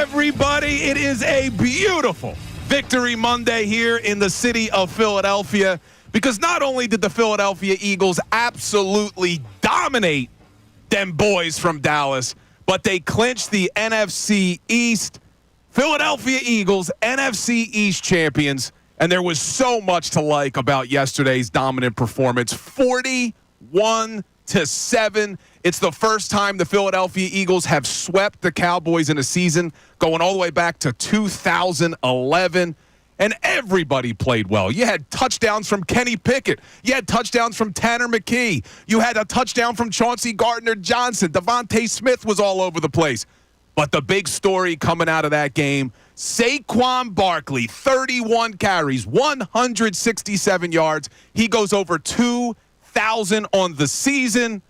everybody. It is a beautiful Victory Monday here in the city of Philadelphia, because not only did the Philadelphia Eagles absolutely dominate them boys from Dallas, but they clinched the NFC East. Philadelphia Eagles, NFC East champions, and there was so much to like about yesterday's dominant performance. 41-7. It's the first time the Philadelphia Eagles have swept the Cowboys in a season, going all the way back to 2011. And everybody played well. You had touchdowns from Kenny Pickett. You had touchdowns from Tanner McKe. You had a touchdown from Chauncey Gardner-Johnson. Devontae Smith was all over the place. But the big story coming out of that game, Saquon Barkley, 31 carries, 167 yards. He goes over 2,000 on the season.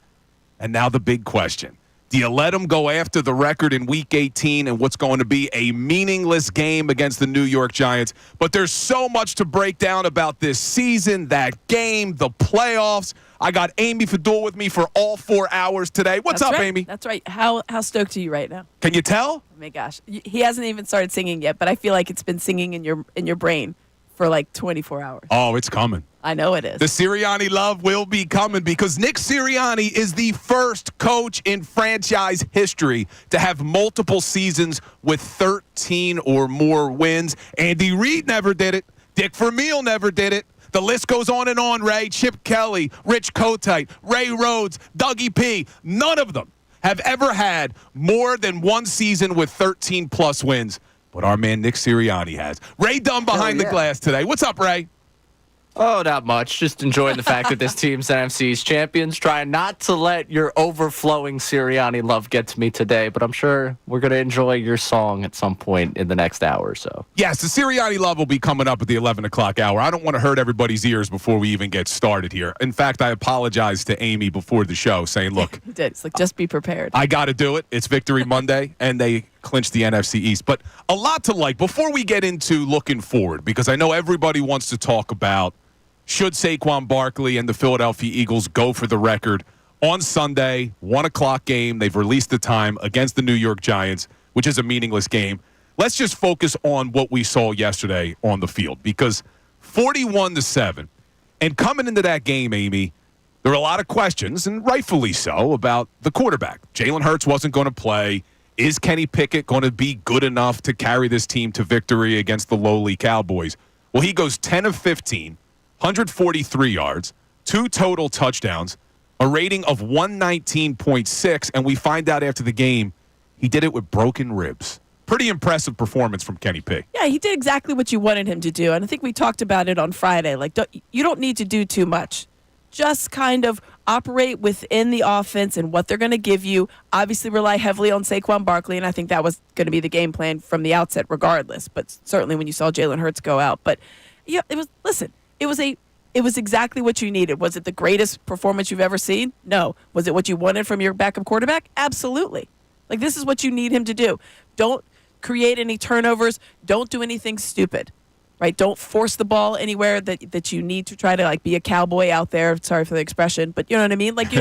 And now the big question. Do you let him go after the record in Week 18 and what's going to be a meaningless game against the New York Giants? But there's so much to break down about this season, that game, the playoffs. I got Amy Fadul with me for all 4 hours today. What's up, Amy? That's right. How stoked are you right now? Can you tell? Oh my gosh. He hasn't even started singing yet, but I feel like it's been singing in your brain for like 24 hours. Oh, it's coming. I know it is. The Sirianni love will be coming, because Nick Sirianni is the first coach in franchise history to have multiple seasons with 13 or more wins. Andy Reid never did it. Dick Vermeil never did it. The list goes on and on, Ray. Chip Kelly, Rich Kotite, Ray Rhodes, Dougie P. None of them have ever had more than one season with 13-plus wins. But our man Nick Sirianni has. Ray Dunn behind the glass today. What's up, Ray? Oh, not much. Just enjoying the fact that this team's NFC's champions. Trying not to let your overflowing Sirianni love get to me today, but I'm sure we're going to enjoy your song at some point in the next hour or so. Yes, the Sirianni love will be coming up at the 11 o'clock hour. I don't want to hurt everybody's ears before we even get started here. In fact, I apologized to Amy before the show, saying, look. You did. It's like, just be prepared. I got to do it. It's Victory Monday, and they clinched the NFC East. But a lot to like. Before we get into looking forward, because I know everybody wants to talk about, should Saquon Barkley and the Philadelphia Eagles go for the record on Sunday, 1 o'clock game. They've released the time against the New York Giants, which is a meaningless game. Let's just focus on what we saw yesterday on the field, because 41-7, and coming into that game, Amy, there were a lot of questions, and rightfully so, about the quarterback. Jalen Hurts wasn't going to play. Is Kenny Pickett going to be good enough to carry this team to victory against the lowly Cowboys? Well, he goes 10 of 15. 143 yards, 2 total touchdowns, a rating of 119.6, and we find out after the game he did it with broken ribs. Pretty impressive performance from Kenny Pickett. Yeah, he did exactly what you wanted him to do, and I think we talked about it on Friday. Like, you don't need to do too much. Just kind of operate within the offense and what they're going to give you. Obviously rely heavily on Saquon Barkley, and I think that was going to be the game plan from the outset regardless, but certainly when you saw Jalen Hurts go out. But, yeah, It was exactly what you needed. Was it the greatest performance you've ever seen? No. Was it what you wanted from your backup quarterback? Absolutely. Like, this is what you need him to do. Don't create any turnovers. Don't do anything stupid, right? Don't force the ball anywhere that you need to try to, like, be a cowboy out there. Sorry for the expression, but you know what I mean? Like,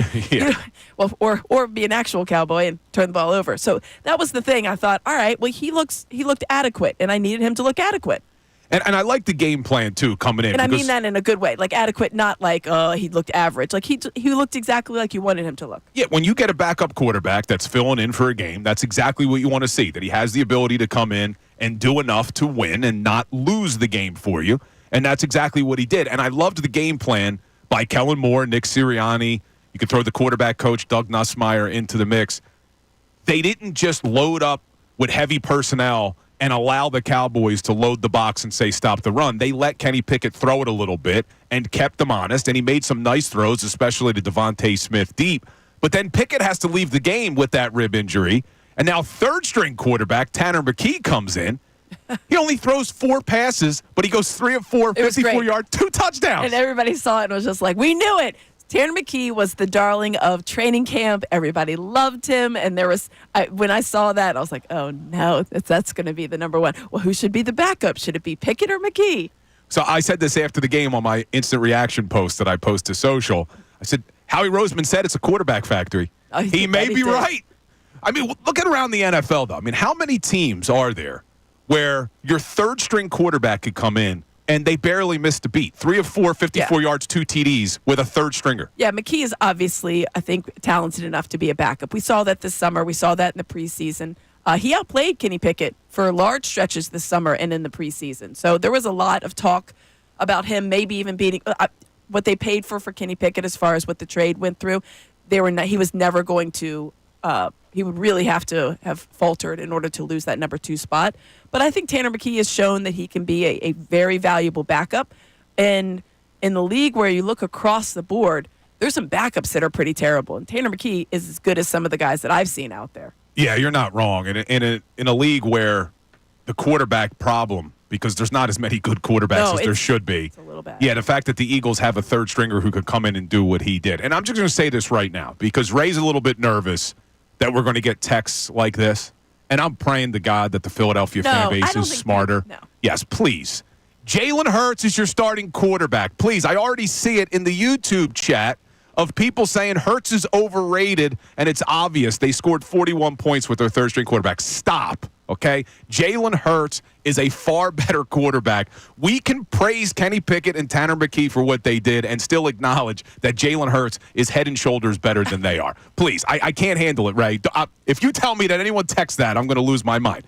or be an actual cowboy and turn the ball over. So that was the thing. I thought, all right, well, he looked adequate, and I needed him to look adequate. And I like the game plan, too, coming in. And I mean that in a good way. Like, adequate, not like, he looked average. Like, he looked exactly like you wanted him to look. Yeah, when you get a backup quarterback that's filling in for a game, that's exactly what you want to see, that he has the ability to come in and do enough to win and not lose the game for you. And that's exactly what he did. And I loved the game plan by Kellen Moore, Nick Sirianni. You could throw the quarterback coach, Doug Nussmeier, into the mix. They didn't just load up with heavy personnel and allow the Cowboys to load the box and say stop the run. They let Kenny Pickett throw it a little bit and kept them honest, and he made some nice throws, especially to Devontae Smith deep. But then Pickett has to leave the game with that rib injury, and now third-string quarterback Tanner McKe comes in. He only throws 4 passes, but he goes 3 of 4, 54 yards, 2 touchdowns. And everybody saw it and was just like, we knew it. Tanner McKe was the darling of training camp. Everybody loved him. And when I saw that, I was like, oh, no, that's going to be the number one. Well, who should be the backup? Should it be Pickett or McKe? So I said this after the game on my instant reaction post that I post to social. I said, Howie Roseman said it's a quarterback factory. He may be right. I mean, look at around the NFL, though. I mean, how many teams are there where your third-string quarterback could come in and they barely missed a beat? 3 of 4, 54 yards, 2 TDs with a third stringer. Yeah, McKe is obviously, I think, talented enough to be a backup. We saw that this summer. We saw that in the preseason. He outplayed Kenny Pickett for large stretches this summer and in the preseason. So there was a lot of talk about him maybe even beating what they paid for Kenny Pickett as far as what the trade went through. He was never going to he would really have to have faltered in order to lose that number 2 spot. But I think Tanner McKe has shown that he can be a very valuable backup. And in the league where you look across the board, there's some backups that are pretty terrible. And Tanner McKe is as good as some of the guys that I've seen out there. Yeah, you're not wrong. In a league where the quarterback problem, because there's not as many good quarterbacks as there should be. It's a little bad. Yeah, the fact that the Eagles have a third stringer who could come in and do what he did. And I'm just going to say this right now because Ray's a little bit nervous that we're going to get texts like this. And I'm praying to God that the Philadelphia fan base is smarter. No. Yes, please. Jalen Hurts is your starting quarterback. Please, I already see it in the YouTube chat of people saying Hurts is overrated, and it's obvious. They scored 41 points with their third-string quarterback. Stop, okay? Jalen Hurts is a far better quarterback. We can praise Kenny Pickett and Tanner McKe for what they did and still acknowledge that Jalen Hurts is head and shoulders better than they are. Please, I can't handle it, Ray. If you tell me that anyone texts that, I'm going to lose my mind.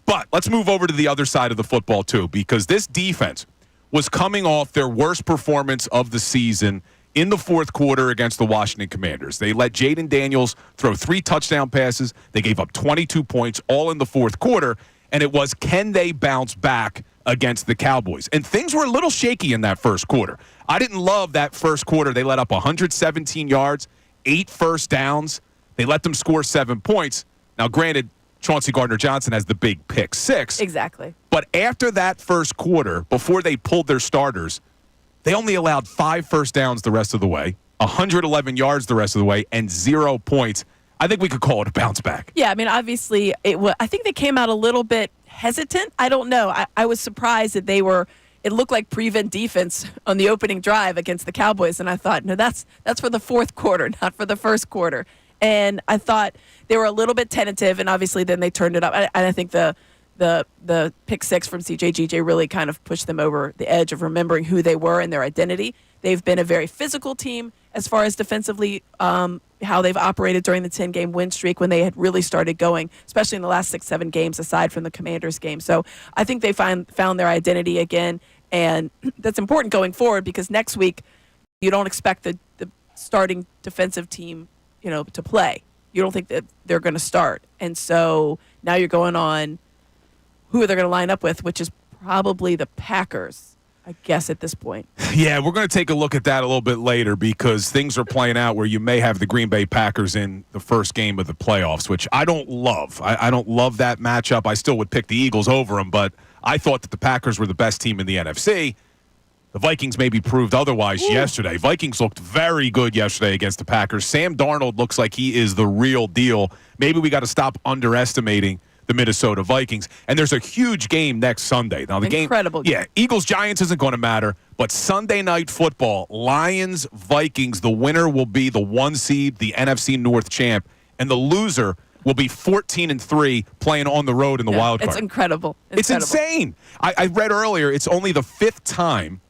But let's move over to the other side of the football, too, because this defense was coming off their worst performance of the season in the fourth quarter against the Washington Commanders. They let Jaden Daniels throw 3 touchdown passes. They gave up 22 points all in the fourth quarter, and it was, can they bounce back against the Cowboys? And things were a little shaky in that first quarter. I didn't love that first quarter. They let up 117 yards, 8 first downs. They let them score 7 points. Now, granted, Chauncey Gardner-Johnson has the big pick 6. Exactly. But after that first quarter, before they pulled their starters, they only allowed 5 first downs the rest of the way, 111 yards the rest of the way, and 0 points. I think we could call it a bounce back. Yeah, I mean, obviously, I think they came out a little bit hesitant. I don't know. I was surprised that it looked like prevent defense on the opening drive against the Cowboys, and I thought, no, that's for the fourth quarter, not for the first quarter. And I thought they were a little bit tentative, and obviously then they turned it up. And I think the pick 6 from CJGJ really kind of pushed them over the edge of remembering who they were and their identity. They've been a very physical team as far as defensively, how they've operated during the 10-game win streak when they had really started going, especially in the last 6-7 games aside from the Commanders game. So I think they found their identity again, and that's important going forward because next week you don't expect the starting defensive team, to play. You don't think that they're going to start. And so now you're going on who they're going to line up with, which is probably the Packers, I guess, at this point. Yeah, we're going to take a look at that a little bit later because things are playing out where you may have the Green Bay Packers in the first game of the playoffs, which I don't love. I don't love that matchup. I still would pick the Eagles over them, but I thought that the Packers were the best team in the NFC. The Vikings maybe proved otherwise yesterday. Vikings looked very good yesterday against the Packers. Sam Darnold looks like he is the real deal. Maybe we got to stop underestimating the Minnesota Vikings. And there's a huge game next Sunday. Now the Incredible game. Yeah, Eagles-Giants isn't going to matter, but Sunday Night Football, Lions-Vikings, the winner will be the 1 seed, the NFC North champ, and the loser will be 14-3 playing on the road in the wild card. It's incredible. It's insane. I read earlier it's only the 5th time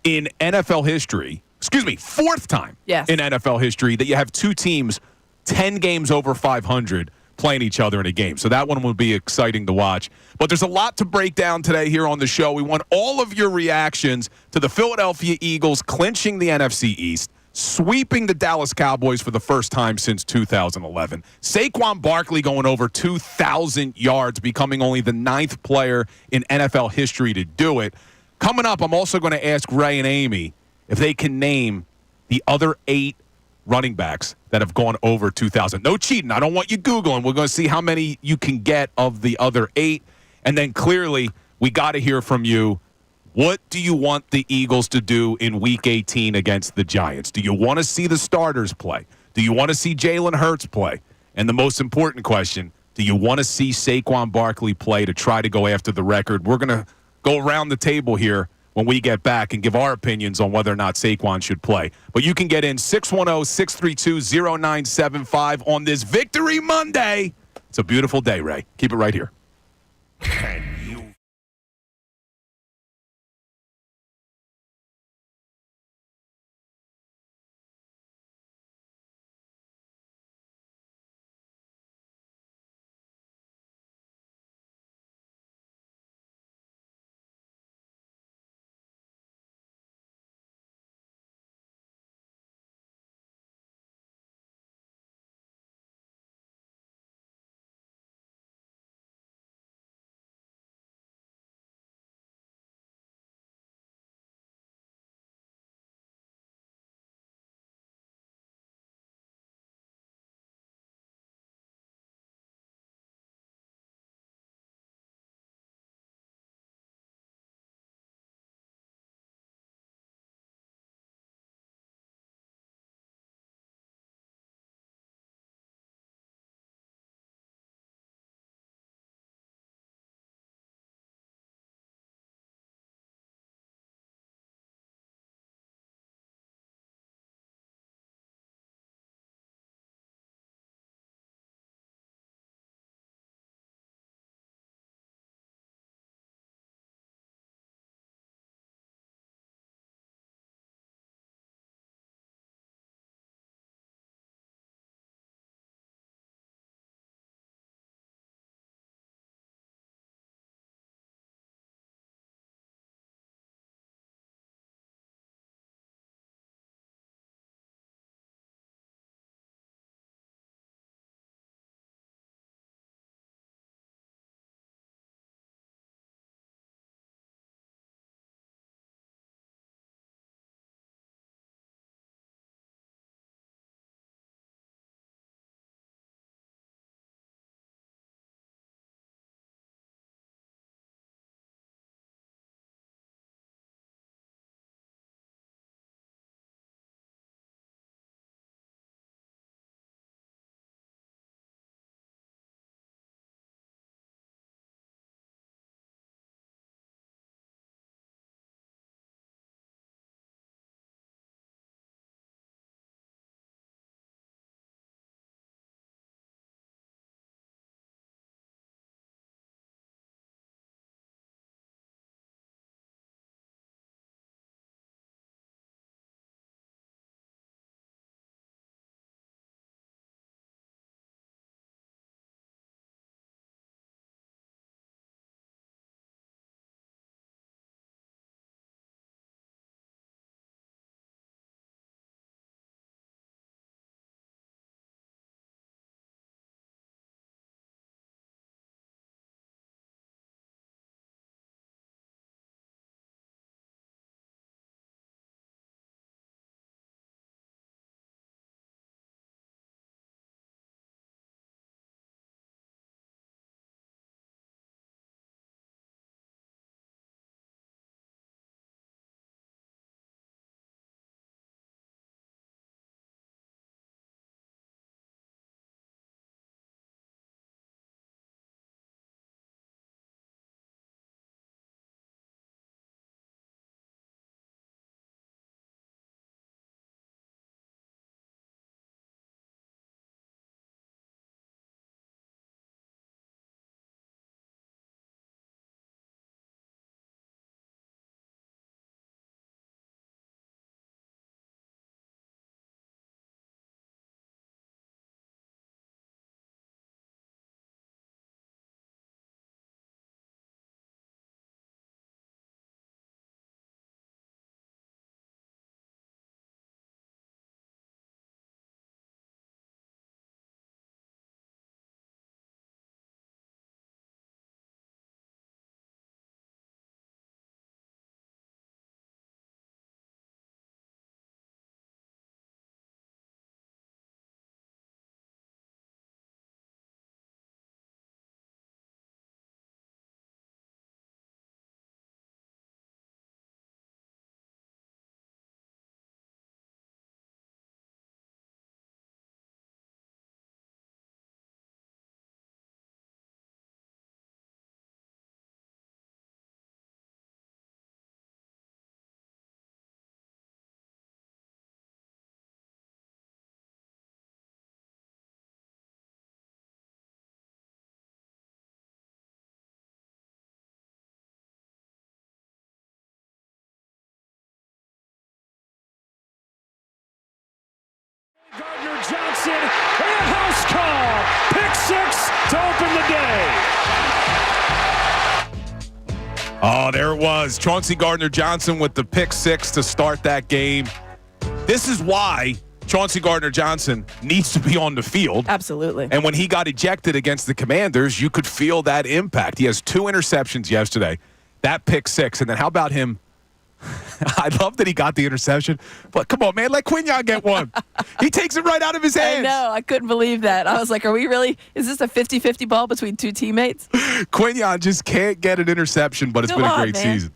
in NFL history, 4th time in NFL history that you have 2 teams 10 games over 500 playing each other in a game. So that one will be exciting to watch. But there's a lot to break down today here on the show. We want all of your reactions to the Philadelphia Eagles clinching the NFC East, sweeping the Dallas Cowboys for the first time since 2011. Saquon Barkley going over 2,000 yards, becoming only the 9th player in NFL history to do it. Coming up, I'm also going to ask Ray and Amy if they can name the other 8 running backs that have gone over 2,000. No cheating. I don't want you Googling. We're going to see how many you can get of the other 8. And then clearly, we got to hear from you. What do you want the Eagles to do in Week 18 against the Giants? Do you want to see the starters play? Do you want to see Jalen Hurts play? And the most important question, do you want to see Saquon Barkley play to try to go after the record? We're going to go around the table here when we get back and give our opinions on whether or not Saquon should play. But you can get in 610-632-0975 on this Victory Monday. It's a beautiful day, Ray. Keep it right here. Johnson, and a house call. Pick six to open the day. Oh, there it was. Chauncey Gardner-Johnson with the pick six to start that game. This is why Chauncey Gardner-Johnson needs to be on the field. Absolutely. And when he got ejected against the Commanders, you could feel that impact. He has 2 interceptions yesterday. That pick six. And then how about him? I love that he got the interception. But come on, man, let Quinyon get one. He takes it right out of his hands. I know. I couldn't believe that. I was like, are we really? Is this a 50-50 ball between 2 teammates? Quinyon just can't get an interception, but it's been a great season.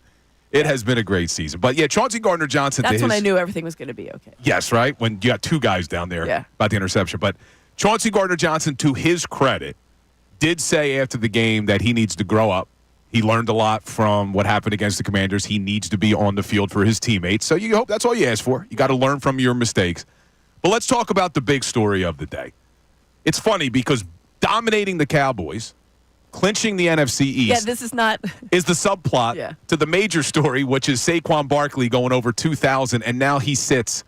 It has been a great season. But, yeah, Chauncey Gardner-Johnson. That's when I knew everything was going to be okay. Yes, right? When you got 2 guys down there about the interception. But Chauncey Gardner-Johnson, to his credit, did say after the game that he needs to grow up. He learned a lot from what happened against the Commanders. He needs to be on the field for his teammates. So you hope that's all you ask for. You got to learn from your mistakes. But let's talk about the big story of the day. It's funny because dominating the Cowboys, clinching the NFC East. Yeah, this is not is the subplot to the major story, which is Saquon Barkley going over 2,000, and now he sits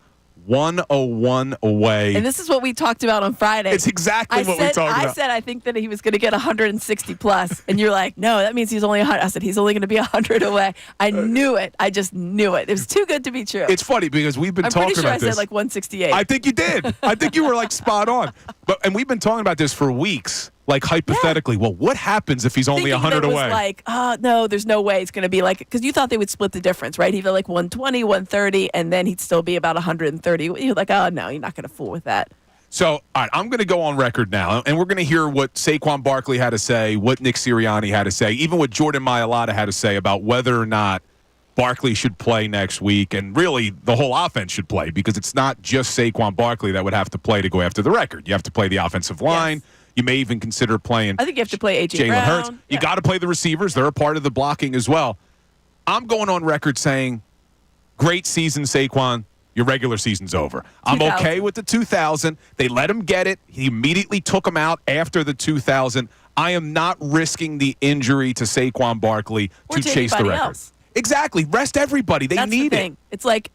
101 away. And this is what we talked about on Friday. It's exactly what we talked about. I said I think that he was going to get 160 plus, and you're like, no, that means he's only 100. I said he's only going to be 100 away. I knew it. I just knew it. It was too good to be true. It's funny because we've been talking about this. I'm pretty sure I said like 168. I think you did. I think you were like spot on. And we've been talking about this for weeks. Like, hypothetically, well, what happens if he's only 100 away? Was like, no, there's no way it's going to be like, because you thought they would split the difference, right? He'd be like 120, 130, and then he'd still be about 130. You're like, oh, no, you're not going to fool with that. So, all right, I'm going to go on record now, and we're going to hear what Saquon Barkley had to say, what Nick Sirianni had to say, even what Jordan Mailata had to say about whether or not Barkley should play next week, and really the whole offense should play, because it's not just Saquon Barkley that would have to play to go after the record. You have to play the offensive line. Yes. You may even consider playing. I think you have to play A.J. Jalen Brown. Hurts. You got to play the receivers. They're a part of the blocking as well. I'm going on record saying, great season, Saquon. Your regular season's over. I'm okay with the 2,000. They let him get it. He immediately took him out after the 2,000. I am not risking the injury to Saquon Barkley to chase the record. Else. Exactly. Rest everybody. They need it. It's like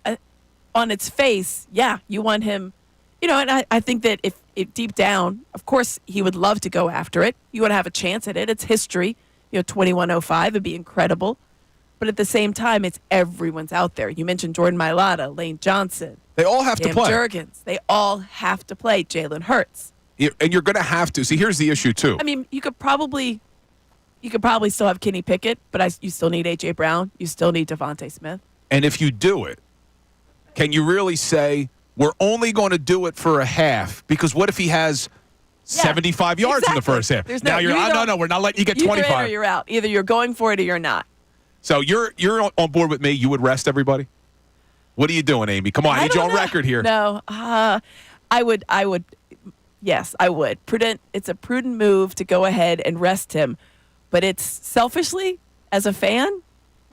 on its face, you want him. You know, and I think that if deep down, of course, he would love to go after it. You want to have a chance at it. It's history. 2105 would be incredible. But at the same time, it's everyone's out there. You mentioned Jordan Mailata, Lane Johnson. They all have to play. Jurgens. They all have to play. Jalen Hurts. And you're going to have to. See, here's the issue, too. I mean, you could probably still have Kenny Pickett, but you still need A.J. Brown. You still need Devontae Smith. And if you do it, can you really say, we're only going to do it for a half? Because what if he has 75 yards in the first half? Now we're not letting you get 25. You're in or you're out. Either you're going for it or you're not. So you're on board with me. You would rest everybody? What are you doing, Amy? Come on, I need you on record here. No, I would. Yes, I would. It's a prudent move to go ahead and rest him, but it's selfishly, as a fan,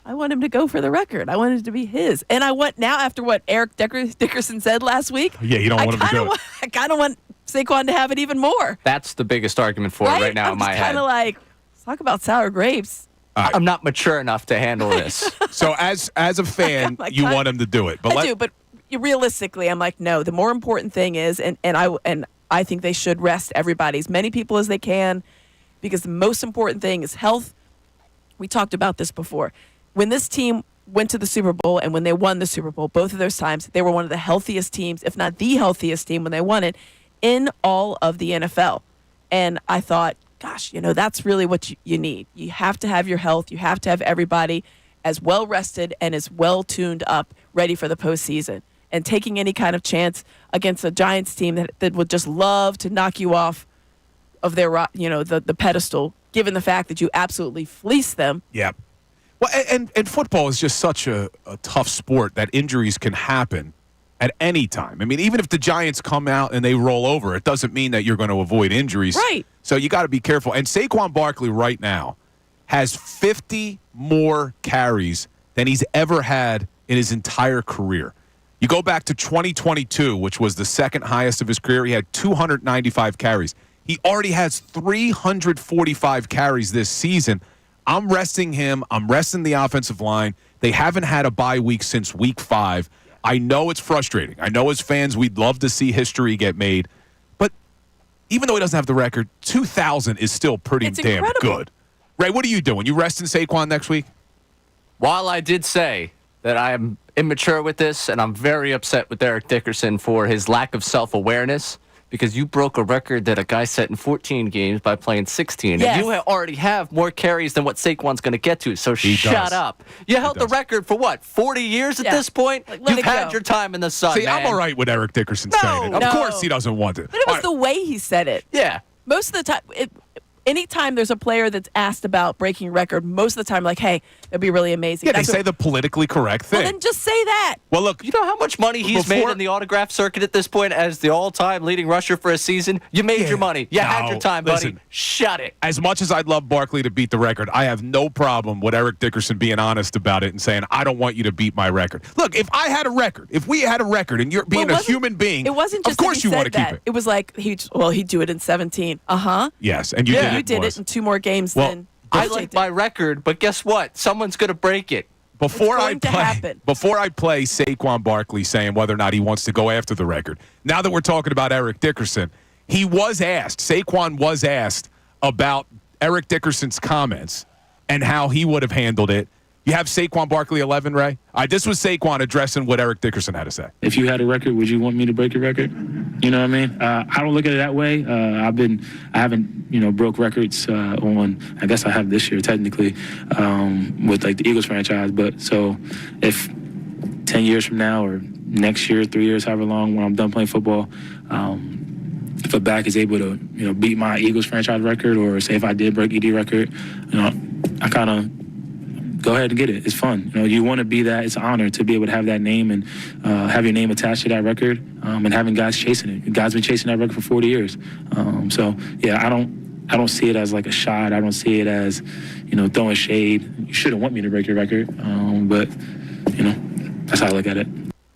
I want him to go for the record. I want it to be his. And I want now, after what Eric Dickerson said last week. Yeah, you don't want him to do it. I kind of want Saquon to have it even more. That's the biggest argument for it right now in my head. I'm kind of like, let's talk about sour grapes. Right. I'm not mature enough to handle this. So as a fan, you want him to do it. But I do, but realistically, I'm like, no. The more important thing is, and I think they should rest everybody, as many people as they can, because the most important thing is health. We talked about this before. When this team went to the Super Bowl and when they won the Super Bowl, both of those times, they were one of the healthiest teams, if not the healthiest team when they won it, in all of the NFL. And I thought, gosh, that's really what you need. You have to have your health. You have to have everybody as well rested and as well tuned up, ready for the postseason. And taking any kind of chance against a Giants team that would just love to knock you off of their, the pedestal, given the fact that you absolutely fleeced them. Yeah. Well, and football is just such a tough sport that injuries can happen at any time. I mean, even if the Giants come out and they roll over, it doesn't mean that you're going to avoid injuries. Right. So you got to be careful. And Saquon Barkley right now has 50 more carries than he's ever had in his entire career. You go back to 2022, which was the second highest of his career. He had 295 carries. He already has 345 carries this season. I'm resting him. I'm resting the offensive line. They haven't had a bye week since week 5. I know it's frustrating. I know as fans we'd love to see history get made. even though he doesn't have the record, 2,000 is still pretty It's damn incredible. good. Ray, what are you doing? You resting Saquon next week? While I did say that I am immature with this, and I'm very upset with Eric Dickerson for his lack of self-awareness, because you broke a record that a guy set in 14 games by playing 16. Yes. And you already have more carries than what Saquon's going to get to, so shut does. up. You held the does. record for what, 40 years at Yeah. this point? Like, let You've it had go. your time in the sun, See, man. I'm all right with Eric Dickerson No. saying it. Of No. course he doesn't want it. But it was All the way he said it. Yeah. Most of the time, anytime there's a player that's asked about breaking a record, most of the time, like, hey, that'd be really amazing. Yeah, they That's say what- the politically correct thing. Well, then just say that. Well, look, You know how much money he's made Before- in the autograph circuit at this point as the all-time leading rusher for a season? You made your money. You had No, your time, buddy. listen. Shut it. as much as I'd love Barkley to beat the record, I have no problem with Eric Dickerson being honest about it and saying, I don't want you to beat my record. Look, if I had a record, if we had a record and you're being Well, it a wasn't- human being, It wasn't just of course that he you want to said keep that. it. It was like, he'd do it in 17. Uh-huh. Yes, and you Yeah. did it. You did was. it in 2 more games Well, than I Belichick like did. my record, but guess what? Someone's going to break it. Before It's I going to play, happen. before I play Saquon Barkley saying whether or not he wants to go after the record. Now that we're talking about Eric Dickerson, Saquon was asked about Eric Dickerson's comments and how he would have handled it. You have Saquon Barkley 11, Ray? This was Saquon addressing what Eric Dickerson had to say. If you had a record, would you want me to break your record? You know what I mean? I don't look at it that way. I haven't, broke records on. I guess I have this year technically with like the Eagles franchise. But so if 10 years from now or next year, 3 years, however long, when I'm done playing football, if a back is able to, beat my Eagles franchise record, or say if I did break ED record, I kind of go ahead and get it. It's fun. You want to be that. It's an honor to be able to have that name and have your name attached to that record, and having guys chasing it. Guys been chasing that record for 40 years. So yeah, I don't see it as like a shot. I don't see it as, throwing shade. You shouldn't want me to break your record, but that's how I look at it.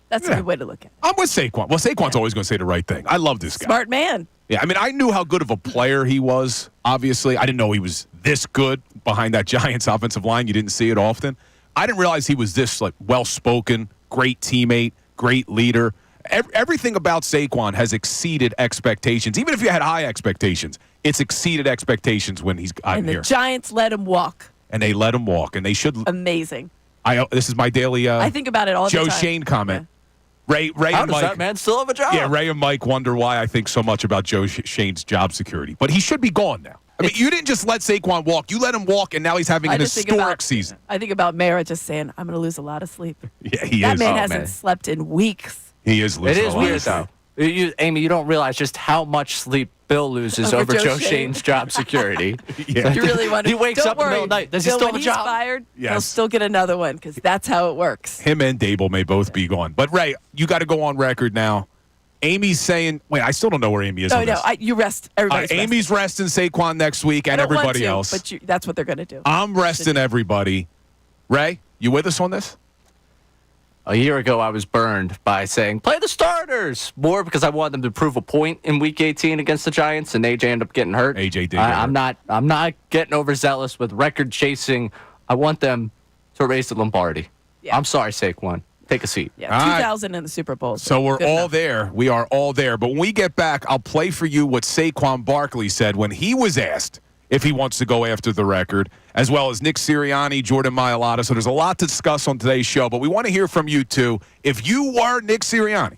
That's a good way to look at it. I'm with Saquon. Well, Saquon's always going to say the right thing. I love this guy. Smart man. Yeah, I mean, I knew how good of a player he was, obviously. I didn't know he was this good behind that Giants offensive line. You didn't see it often. I didn't realize he was this, well-spoken, great teammate, great leader. Everything about Saquon has exceeded expectations. Even if you had high expectations, it's exceeded expectations when he's gotten And the here. Giants let him walk. And they let him walk, and they should. Amazing. This is my daily I think about it all the Joe time. Shane comment. Ray How and does Mike. that man still have a job? Yeah, Ray and Mike wonder why I think so much about Joe Shane's job security. But he should be gone now. I mean, you didn't just let Saquon walk. You let him walk, and now he's having an historic season. I think about Mara just saying, I'm going to lose a lot of sleep. Yeah, he That is. man Oh, hasn't man. slept in weeks. He is It losing is a lot of weird, sleep. though. Amy, you don't realize just how much sleep Bill loses Over over Joe Joe Shane. Shane's job security. Yeah. You really want to. He wakes Don't up in the worry. middle of the night. Does he Bill, still have when a job? he's fired, he'll Yes. still get another one because that's how it works. Him and Dable may both be gone. But, Ray, you got to go on record now. Amy's saying, wait, I still don't know where Amy is Oh, on no, this. you rest. Everybody's resting. Amy's resting Saquon next week I and don't want everybody to, else. But that's what they're going to do. I'm resting everybody. Ray, you with us on this? A year ago, I was burned by saying, play the starters, more because I wanted them to prove a point in Week 18 against the Giants, and AJ ended up getting hurt. AJ did get hurt. I'm not getting overzealous with record chasing. I want them to raise the Lombardi. Yeah. I'm sorry, Saquon. Take a seat. Yeah, All right. 2000 in the Super Bowl. So we're good all enough. there. We are all there. But when we get back, I'll play for you what Saquon Barkley said when he was asked if he wants to go after the record, as well as Nick Sirianni, Jordan Mailata. So there's a lot to discuss on today's show, but we want to hear from you, too. If you were Nick Sirianni,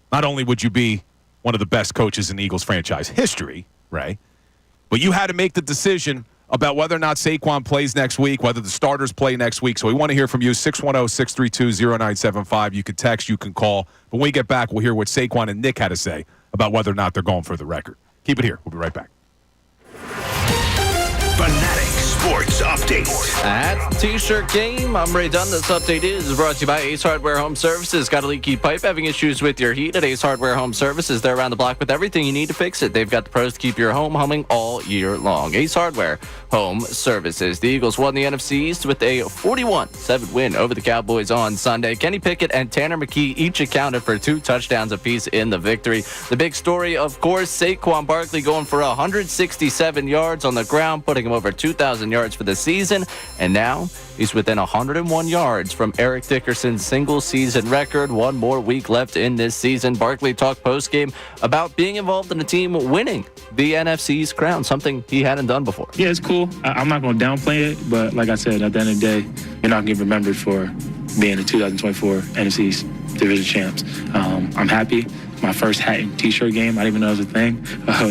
not only would you be one of the best coaches in Eagles franchise history, Ray, but you had to make the decision about whether or not Saquon plays next week, whether the starters play next week. So we want to hear from you, 610-632-0975. You can text, you can call. But when we get back, we'll hear what Saquon and Nick had to say about whether or not they're going for the record. Keep it here. We'll be right back. Fanatic Sports Update. At the T-shirt game, I'm Ray Dunn. This update is brought to you by Ace Hardware Home Services. Got a leaky pipe, having issues with your heat? At Ace Hardware Home Services, they're around the block with everything you need to fix it. They've got the pros to keep your home humming all year long. Ace Hardware Home Services. The Eagles won the NFC East with a 41-7 win over the Cowboys on Sunday. Kenny Pickett and Tanner McKe each accounted for 2 touchdowns apiece in the victory. The big story, of course, Saquon Barkley going for 167 yards on the ground, putting him over 2,000 yards for the the season, and now he's within 101 yards from Eric Dickerson's single-season record. One more week left in this season. Barkley talked postgame about being involved in a team winning the NFC's crown, something he hadn't done before. Yeah, it's cool. I'm not going to downplay it, but like I said, at the end of the day, you're not going to get remembered for being the 2024 NFC's division champs. I'm happy. My first hat and T-shirt game, I didn't even know it was a thing,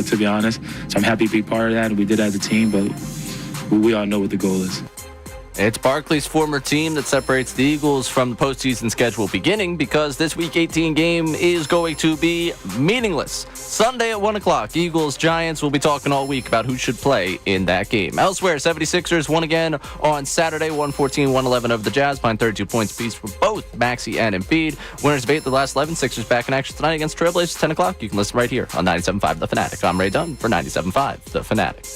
to be honest. So I'm happy to be part of that, and we did that as a team, but we all know what the goal is. It's Barkley's former team that separates the Eagles from the postseason schedule beginning, because this Week 18 game is going to be meaningless. Sunday at 1 o'clock, Eagles-Giants. We'll be talking all week about who should play in that game. Elsewhere, 76ers won again on Saturday, 114-111 over the Jazz, behind 32 points apiece for both Maxey and Embiid. Winners debate the last 11. Sixers back in action tonight against Trailblazers, 10 o'clock. You can listen right here on 97.5 The Fanatic. I'm Ray Dunn for 97.5 The Fanatic.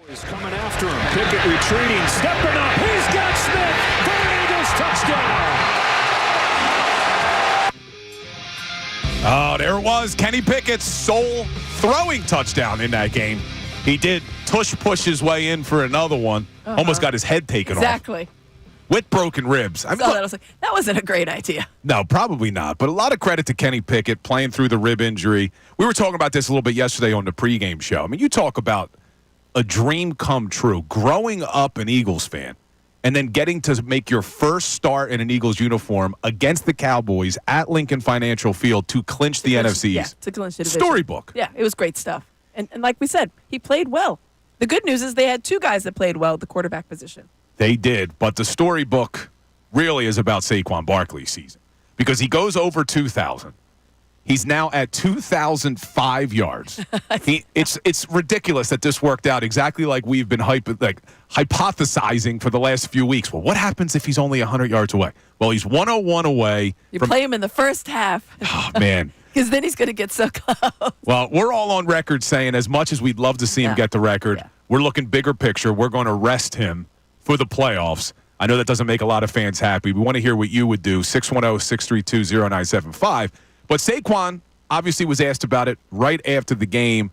Is coming after him. Pickett retreating, stepping up. He's got Smith for an Eagles touchdown. Oh, there it was. Kenny Pickett's sole throwing touchdown in that game. He did. Tush push his way in for another one. Almost got his head taken off. Exactly. With broken ribs. I mean, That was like, that wasn't a great idea. no, probably not. But a lot of credit to Kenny Pickett playing through the rib injury. We were talking about this a little bit yesterday on the pregame show. I mean, you talk about a dream come true. Growing up an Eagles fan and then getting to make your first start in an Eagles uniform against the Cowboys at Lincoln Financial Field to clinch the NFC Yeah, East. to clinch the division. Storybook. Yeah, it was great stuff. And like we said, he played well. The good news is they had two guys that played well at the quarterback position. They did, but the storybook really is about Saquon Barkley's season because he goes over 2,000. He's now at 2,005 yards. It's ridiculous that this worked out exactly like we've been hypothesizing for the last few weeks. Well, what happens if he's only 100 yards away? Well, he's 101 away. You play him in the first half. Oh, man. Because then he's going to get so close. Well, we're all on record saying as much as we'd love to see him get the record, we're looking bigger picture. We're going to rest him for the playoffs. I know that doesn't make a lot of fans happy. We want to hear what you would do, 610-632-0975. But Saquon obviously was asked about it right after the game.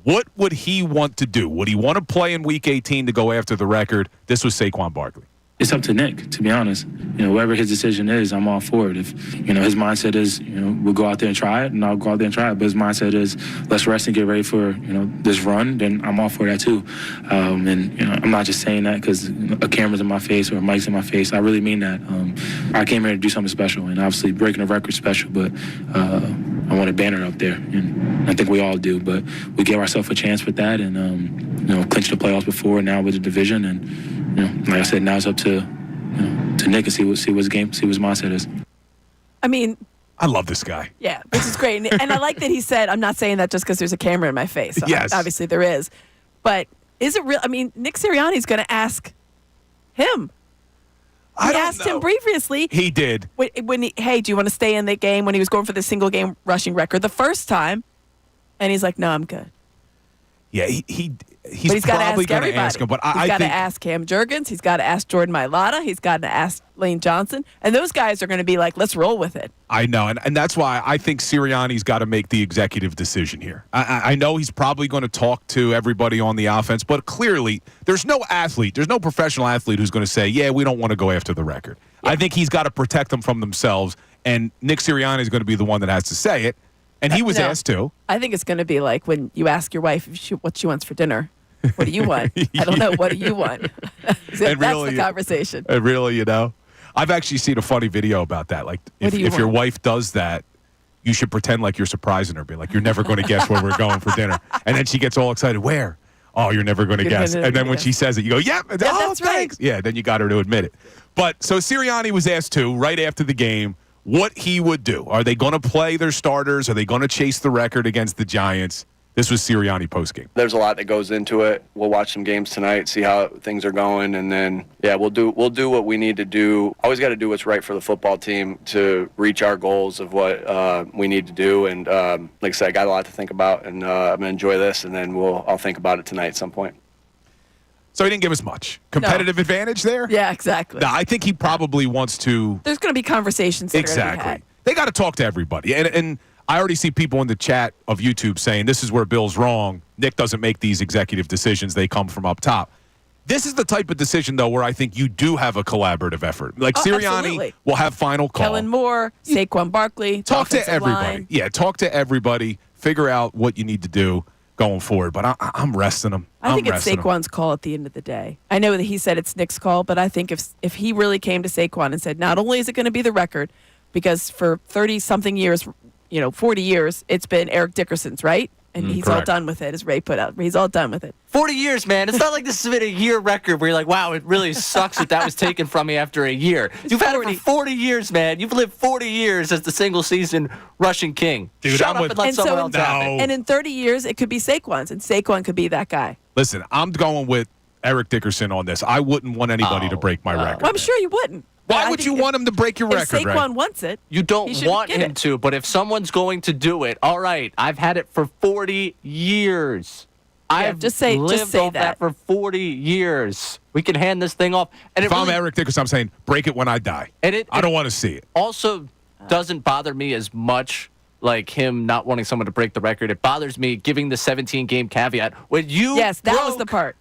What would he want to do? Would he want to play in Week 18 to go after the record? This was Saquon Barkley. It's up to Nick, to be honest. Whatever his decision is, I'm all for it. If, his mindset is, we'll go out there and try it, and I'll go out there and try it. But his mindset is, let's rest and get ready for, this run, then I'm all for that too. I'm not just saying that because a camera's in my face or a mic's in my face. I really mean that. I came here to do something special, and obviously breaking a record special, but I want a banner up there, and I think we all do. But we gave ourselves a chance with that, and, clinched the playoffs before, and now with the division, and, like I said, now it's up to Nick and see what his mindset is. I mean, I love this guy. Yeah, which is great. And I like that he said, I'm not saying that just because there's a camera in my face. Yes. Obviously there is. But is it real? I mean, Nick Sirianni's going to ask him. He asked him previously. He did. Hey, do you want to stay in the game when he was going for the single game rushing record the first time? And he's like, no, I'm good. Yeah, he's got to probably ask going to everybody. ask him. But he's I got to think ask Cam Jurgens. He's got to ask Jordan Mailata. He's got to ask Lane Johnson. And those guys are going to be like, let's roll with it. I know. And that's why I think Sirianni's got to make the executive decision here. I know he's probably going to talk to everybody on the offense, but clearly there's no professional athlete who's going to say, yeah, we don't want to go after the record. Yeah. I think he's got to protect them from themselves, and Nick Sirianni is going to be the one that has to say it. And he was asked to. I think it's going to be like when you ask your wife what she wants for dinner. What do you want? I don't know. What do you want? That's the conversation. And really, I've actually seen a funny video about that. Like, if your wife does that, you should pretend like you're surprising her. Be like, you're never going to guess where we're going for dinner. And then she gets all excited. Where? Oh, you're never going to guess. And then when she says it, you go, yep. Yeah, that's thanks. Right. Yeah, then you got her to admit it. But so Sirianni was asked to, right after the game, what he would do. Are they going to play their starters? Are they going to chase the record against the Giants? This was Sirianni postgame. There's a lot that goes into it. We'll watch some games tonight, see how things are going, and then we'll do what we need to do. Always got to do what's right for the football team to reach our goals of what we need to do. And like I said, I got a lot to think about, and I'm gonna enjoy this, and then I'll think about it tonight at some point. So he didn't give us much competitive advantage there. Yeah, exactly. No, I think he probably wants to. There's going to be conversations. Exactly. They got to talk to everybody, and I already see people in the chat of YouTube saying this is where Bill's wrong. Nick doesn't make these executive decisions; they come from up top. This is the type of decision, though, where I think you do have a collaborative effort. Like Sirianni will have final call. Kellen Moore, Saquon Barkley, talk to everybody. Line. Yeah, talk to everybody. Figure out what you need to do going forward. But I'm resting him. I think it's Saquon's call at the end of the day. I know that he said it's Nick's call, but I think if he really came to Saquon and said, not only is it going to be the record, because for 30-something years, 40 years, it's been Eric Dickerson's, right? And he's correct. all done with it, as Ray put out. He's all done with it. 40 years, man. It's not like this has been a year record where you're like, wow, it really sucks that was taken from me after a year. You've had it for 40 years, man. You've lived 40 years as the single-season rushing king. Dude, Shut up and let someone else have it. And in 30 years, it could be Saquon's, and Saquon could be that guy. Listen, I'm going with Eric Dickerson on this. I wouldn't want anybody to break my record. Well, I'm sure you wouldn't. Why would you want him to break your record, If Saquon wants it, you don't want him to, but if someone's going to do it, all right, I've had it for 40 years. I've lived off that for 40 years. We can hand this thing off. And if I'm Eric Dickerson, I'm saying break it when I die. And I don't want to see it. Also doesn't bother me as much like him not wanting someone to break the record. It bothers me giving the 17-game caveat. When you Yes, that was the part.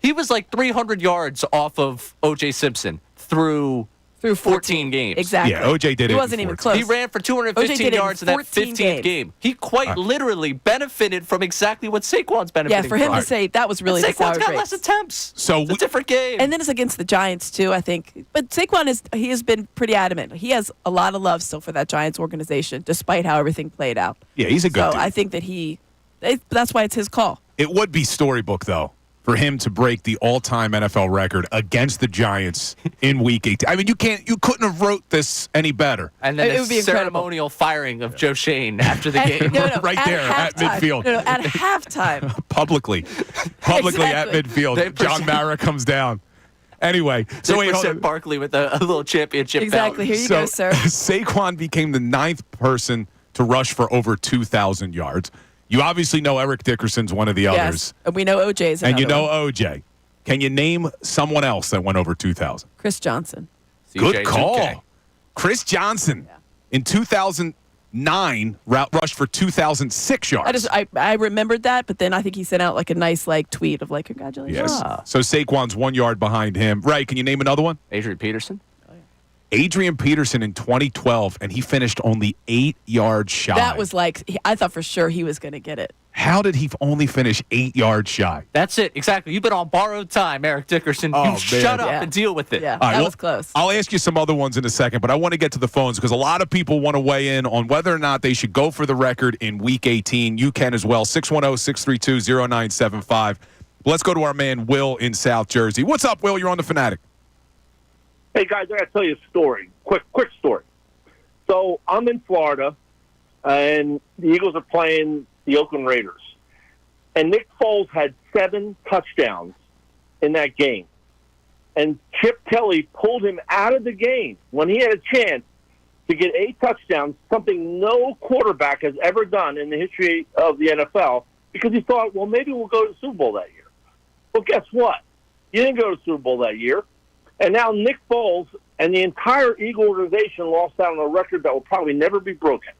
He was like 300 yards off of O.J. Simpson through 14 games. Exactly. Yeah, O.J. did it. He wasn't even close. He ran for OJ 215 did it in yards in that 14 15th game. He quite literally benefited from exactly what Saquon's benefiting Yeah, for him from. to say that was really the Saquon's sour got grapes. less attempts. So It's a different game. And then it's against the Giants too, I think. But Saquon has been pretty adamant. He has a lot of love still for that Giants organization, despite how everything played out. Yeah, he's a good So dude. I think that that's why it's his call. It would be storybook, though, for him to break the all-time NFL record against the Giants in Week 18. I mean, you couldn't have wrote this any better. And then It the would be incredible. ceremonial firing of Joe Shane after the game. Right there at midfield. No, at halftime. Publicly at Exactly. midfield. They John Mara comes down. Anyway, so wait, hold on. Barkley with a little championship Exactly. belt. Here you go, sir. Saquon became the 9th person to rush for over 2,000 yards. You obviously know Eric Dickerson's one of the Yes. others. And we know OJ's And you know one. OJ. Can you name someone else that went over 2,000? Chris Johnson. Good CJGJ. call. Chris Johnson in 2009 rushed for 2,006 yards. I remembered that, but then I think he sent out like a nice tweet of congratulations. Yes. So Saquon's 1 yard behind him. Right. Can you name another one? Adrian Peterson. Adrian Peterson in 2012, and he finished only 8 yards shy. That was I thought for sure he was going to get it. How did he only finish 8 yards shy? That's it. Exactly. You've been on borrowed time, Eric Dickerson. Oh, you man. shut up Yeah. and deal with it. Yeah, All right, that well, was close. I'll ask you some other ones in a second, but I want to get to the phones because a lot of people want to weigh in on whether or not they should go for the record in Week 18. You can as well. 610-632-0975. Let's go to our man Will in South Jersey. What's up, Will? You're on the Fanatic. Hey, guys, I got to tell you a story. Quick story. So I'm in Florida, and the Eagles are playing the Oakland Raiders. And Nick Foles had 7 touchdowns in that game. And Chip Kelly pulled him out of the game when he had a chance to get 8 touchdowns, something no quarterback has ever done in the history of the NFL, because he thought, well, maybe we'll go to the Super Bowl that year. Well, guess what? You didn't go to the Super Bowl that year. And now Nick Foles and the entire Eagle organization lost out on a record that will probably never be broken.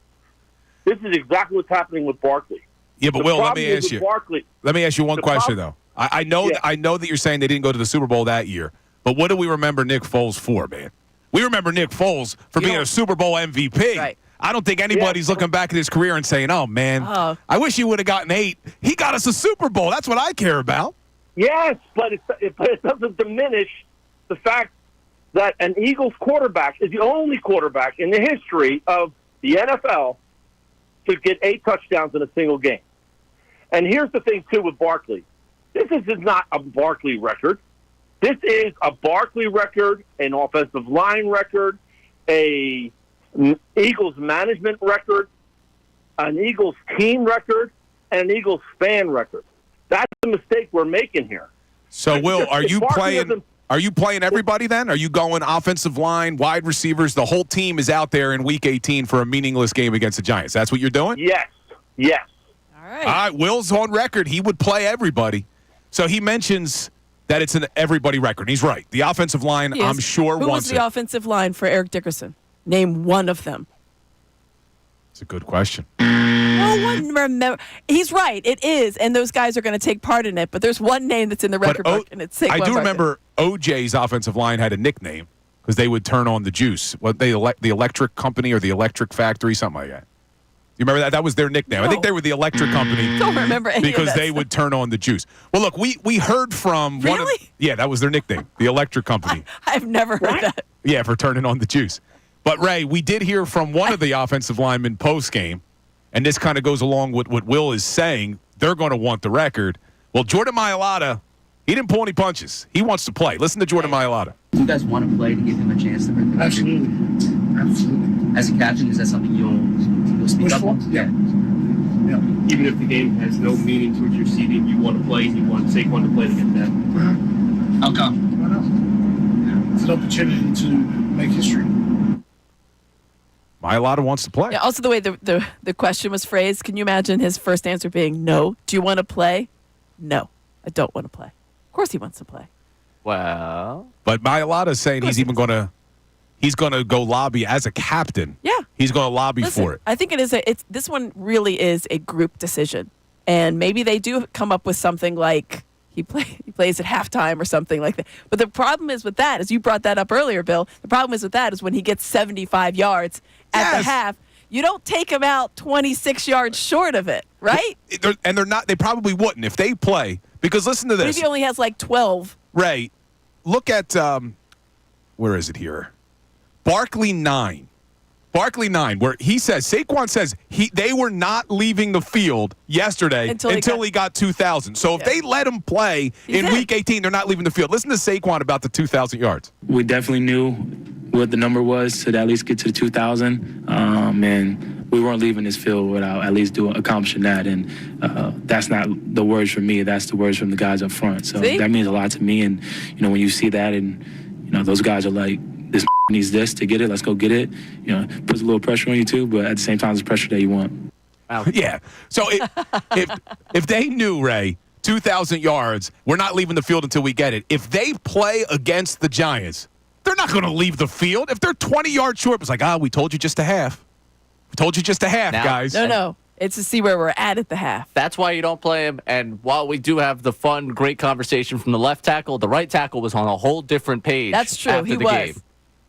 This is exactly what's happening with Barkley. Yeah, but The Will, let problem me is ask with you. Barkley, Let me ask you one The question, problem- though. I know Yeah. I know that you're saying they didn't go to the Super Bowl that year, but what do we remember Nick Foles for, man? We remember Nick Foles for being a Super Bowl MVP. Right. I don't think anybody's looking back at his career and saying, oh, man, Oh. I wish he would have gotten 8. He got us a Super Bowl. That's what I care about. yes, but it doesn't diminish the fact that an Eagles quarterback is the only quarterback in the history of the NFL to get 8 touchdowns in a single game. And here's the thing, too, with Barkley. This is not a Barkley record. This is a Barkley record, an offensive line record, a Eagles management record, an Eagles team record, and an Eagles fan record. That's the mistake we're making here. So, Will, are you Barkley playing? doesn't- Are you playing everybody then? Are you going offensive line, wide receivers? The whole team is out there in Week 18 for a meaningless game against the Giants. That's what you're doing? Yes. All right. All right, Will's on record. He would play everybody. So he mentions that it's an everybody record. He's right. The offensive line, He is. I'm sure, Who was wants the it. offensive line for Eric Dickerson? Name one of them. It's a good question. No one remember. He's right. It is, and those guys are going to take part in it. But there's one name that's in the record book, and it's Saquon I do Barkley. remember OJ's offensive line had a nickname because they would turn on the juice. What the electric company or the electric factory, something like that. You remember that? That was their nickname. I think No. they were the electric company. Don't remember any of because that they stuff. would turn on the juice. Well, look, we heard from one of Really? yeah, that was their nickname, the electric company. I've never heard that. Yeah, for turning on the juice. But Ray, we did hear from one of the offensive linemen post game, and this kind of goes along with what Will is saying. They're going to want the record. Well, Jordan Mailata, he didn't pull any punches. He wants to play. Listen to Jordan Mailata. Do you guys want to play to give him a chance to break the record? Absolutely. As a captain, is that something you'll speak Push up for? on? Yeah. Even if the game has no meaning towards your seeding, you want to play, and you want Saquon to play to get that. How come? Why not? It's an opportunity to make history. Mailata wants to play. Yeah, also, the way the question was phrased, can you imagine his first answer being no? Do you want to play? No, I don't want to play. Of course he wants to play. Well, But Mailata is saying he's he's going to go lobby as a captain. Yeah. He's going to lobby for it. I think this one really is a group decision. And maybe they do come up with something like he plays at halftime or something like that. But the problem is with that, as you brought that up earlier, Bill, the problem is with that is when he gets 75 yards at the half, you don't take him out 26 yards short of it, right? They're not. They probably wouldn't if they play. Because listen to this. What if he only has like 12? Ray, look at where is it here? Barkley 9. Barkley 9, where he says, Saquon says they were not leaving the field yesterday until he got 2,000. So if they let him play in Week 18, they're not leaving the field. Listen to Saquon about the 2,000 yards. We definitely knew what the number was to at least get to the 2,000. And we weren't leaving this field without at least accomplishing that. And that's not the words from me. That's the words from the guys up front. So that means a lot to me. And, when you see that and, those guys are like, this needs this to get it. Let's go get it. Puts a little pressure on you too, but at the same time, it's pressure that you want. Yeah. So if they knew, Ray, 2,000 yards, we're not leaving the field until we get it. If they play against the Giants, they're not going to leave the field. If they're 20 yards short, it's like, we told you just a half. We told you just a half, guys. No. It's to see where we're at the half. That's why you don't play him. And while we do have the fun, great conversation from the left tackle, the right tackle was on a whole different page. That's true. After He the was. game.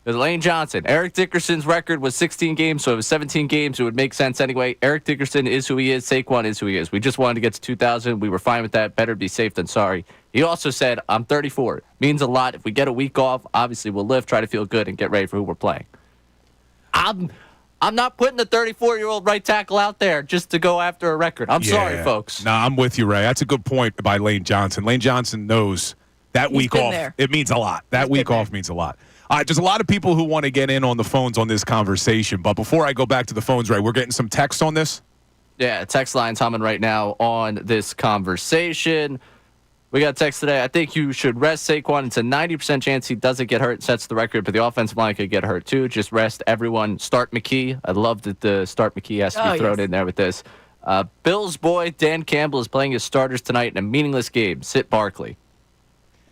There's Lane Johnson. Eric Dickerson's record was 16 games, so it was 17 games. It would make sense anyway. Eric Dickerson is who he is. Saquon is who he is. We just wanted to get to 2,000. We were fine with that. Better be safe than sorry. He also said, I'm 34. Means a lot. If we get a week off, obviously we'll live, try to feel good, and get ready for who we're playing. I'm not putting the 34-year-old right tackle out there just to go after a record. I'm sorry, folks. No, I'm with you, Ray. That's a good point by Lane Johnson. Lane Johnson knows that week off, it means a lot. That week off means a lot. All right, there's a lot of people who want to get in on the phones on this conversation. But before I go back to the phones, Ray, we're getting some text on this? Yeah, text line's humming right now on this conversation. We got text today. I think you should rest Saquon. It's a 90% chance he doesn't get hurt, sets the record, but the offensive line could get hurt too. Just rest everyone. Start McKe. I love that the start McKe has to be thrown in there with this. Bill's boy, Dan Campbell, is playing his starters tonight in a meaningless game. Sit Barkley.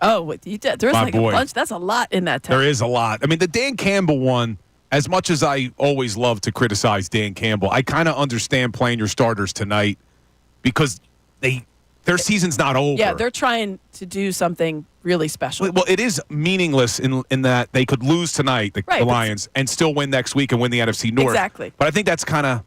Oh, there's like a bunch. That's a lot in that text. There is a lot. I mean, the Dan Campbell one, as much as I always love to criticize Dan Campbell, I kind of understand playing your starters tonight because their season's not over. Yeah, they're trying to do something really special. Well, it is meaningless in that they could lose tonight, the Lions, and still win next week and win the NFC North. Exactly. But I think that's kind of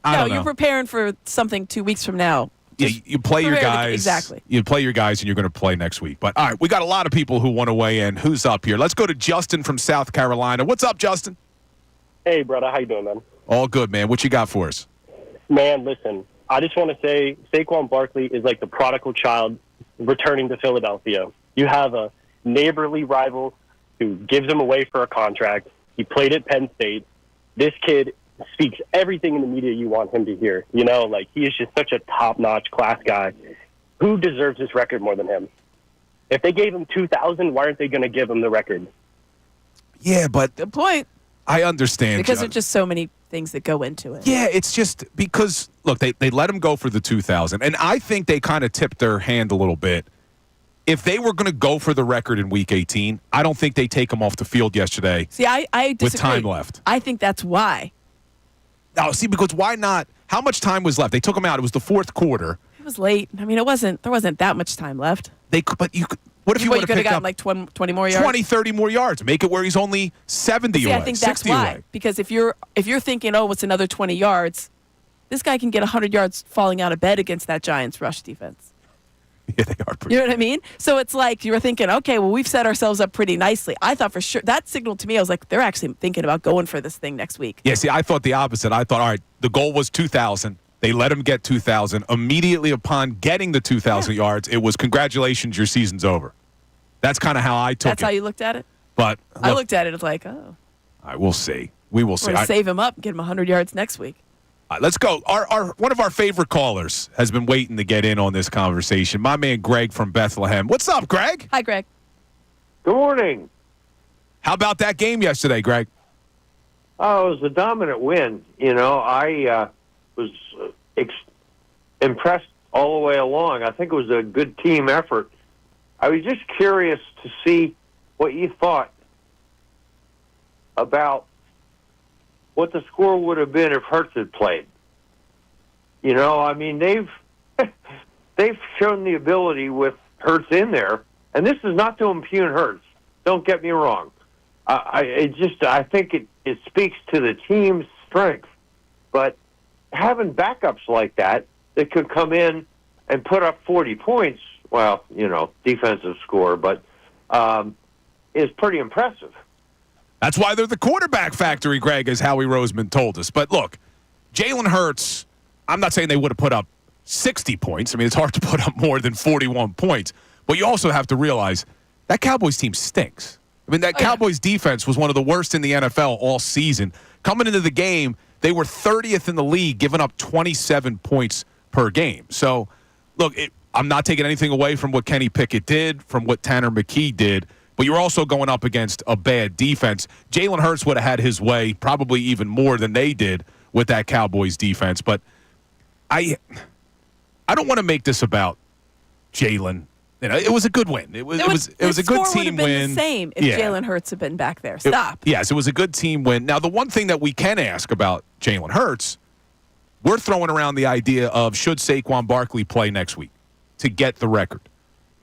I don't know. You're preparing for something 2 weeks from now. Yeah, you play your guys. Exactly. You play your guys, and you're going to play next week. But, all right, we got a lot of people who want to weigh in. Who's up here? Let's go to Justin from South Carolina. What's up, Justin? Hey, brother. How you doing, man? All good, man. What you got for us? Man, listen. I just want to say Saquon Barkley is like the prodigal child returning to Philadelphia. You have a neighborly rival who gives him away for a contract. He played at Penn State. This kid speaks everything in the media you want him to hear. He is just such a top-notch class guy. Who deserves this record more than him? If they gave him 2,000, why aren't they going to give him the record? Yeah, but good point. I understand. Because there's just so many things that go into it. Yeah, it's just because, look, they let him go for the 2,000, and I think they kind of tipped their hand a little bit. If they were going to go for the record in Week 18, I don't think they take him off the field yesterday. See, I disagree. With time left. I think that's why. No, see, because why not? How much time was left? They took him out. It was the fourth quarter. It was late. I mean, there wasn't that much time left. What if you would have could have picked gotten up like 20 more yards? 20, 30 more yards. Make it where he's only 70 away, I think that's 60 why. away. Because if you're thinking, oh, what's another 20 yards, this guy can get 100 yards falling out of bed against that Giants rush defense. Yeah, they are pretty. You know what I mean? So it's like you were thinking, okay, well, we've set ourselves up pretty nicely. I thought for sure that signaled to me. I was like, they're actually thinking about going for this thing next week. Yeah, see, I thought the opposite. I thought, all right, the goal was 2,000. They let him get 2,000. Immediately upon getting the 2,000 yards, it was congratulations, your season's over. That's kind of how I took it. That's how you looked at it? But I looked at it as like, oh. All right, we'll see. We will see. We're going to save him up and get him 100 yards next week. Let's go. One of our favorite callers has been waiting to get in on this conversation. My man Greg from Bethlehem. What's up, Greg? Hi, Greg. Good morning. How about that game yesterday, Greg? Oh, it was a dominant win. I was impressed all the way along. I think it was a good team effort. I was just curious to see what you thought about what the score would have been if Hurts had played. You know, I mean, they've shown the ability with Hurts in there, and this is not to impugn Hurts. Don't get me wrong. I think it speaks to the team's strength. But having backups like that could come in and put up 40 points, well, you know, defensive score, but is pretty impressive. That's why they're the quarterback factory, Greg, as Howie Roseman told us. But look, Jalen Hurts, I'm not saying they would have put up 60 points. I mean, it's hard to put up more than 41 points. But you also have to realize that Cowboys team stinks. I mean, that Cowboys defense was one of the worst in the NFL all season. Coming into the game, they were 30th in the league, giving up 27 points per game. So, look, I'm not taking anything away from what Kenny Pickett did, from what Tanner McKe did, but you're also going up against a bad defense. Jalen Hurts would have had his way, probably even more than they did with that Cowboys defense. But I don't want to make this about Jalen. You know, it was a good win. It was a good team win. Would have been the same if Jalen Hurts had been back there. Stop. Yes, it was a good team win. Now, the one thing that we can ask about Jalen Hurts, we're throwing around the idea of should Saquon Barkley play next week to get the record.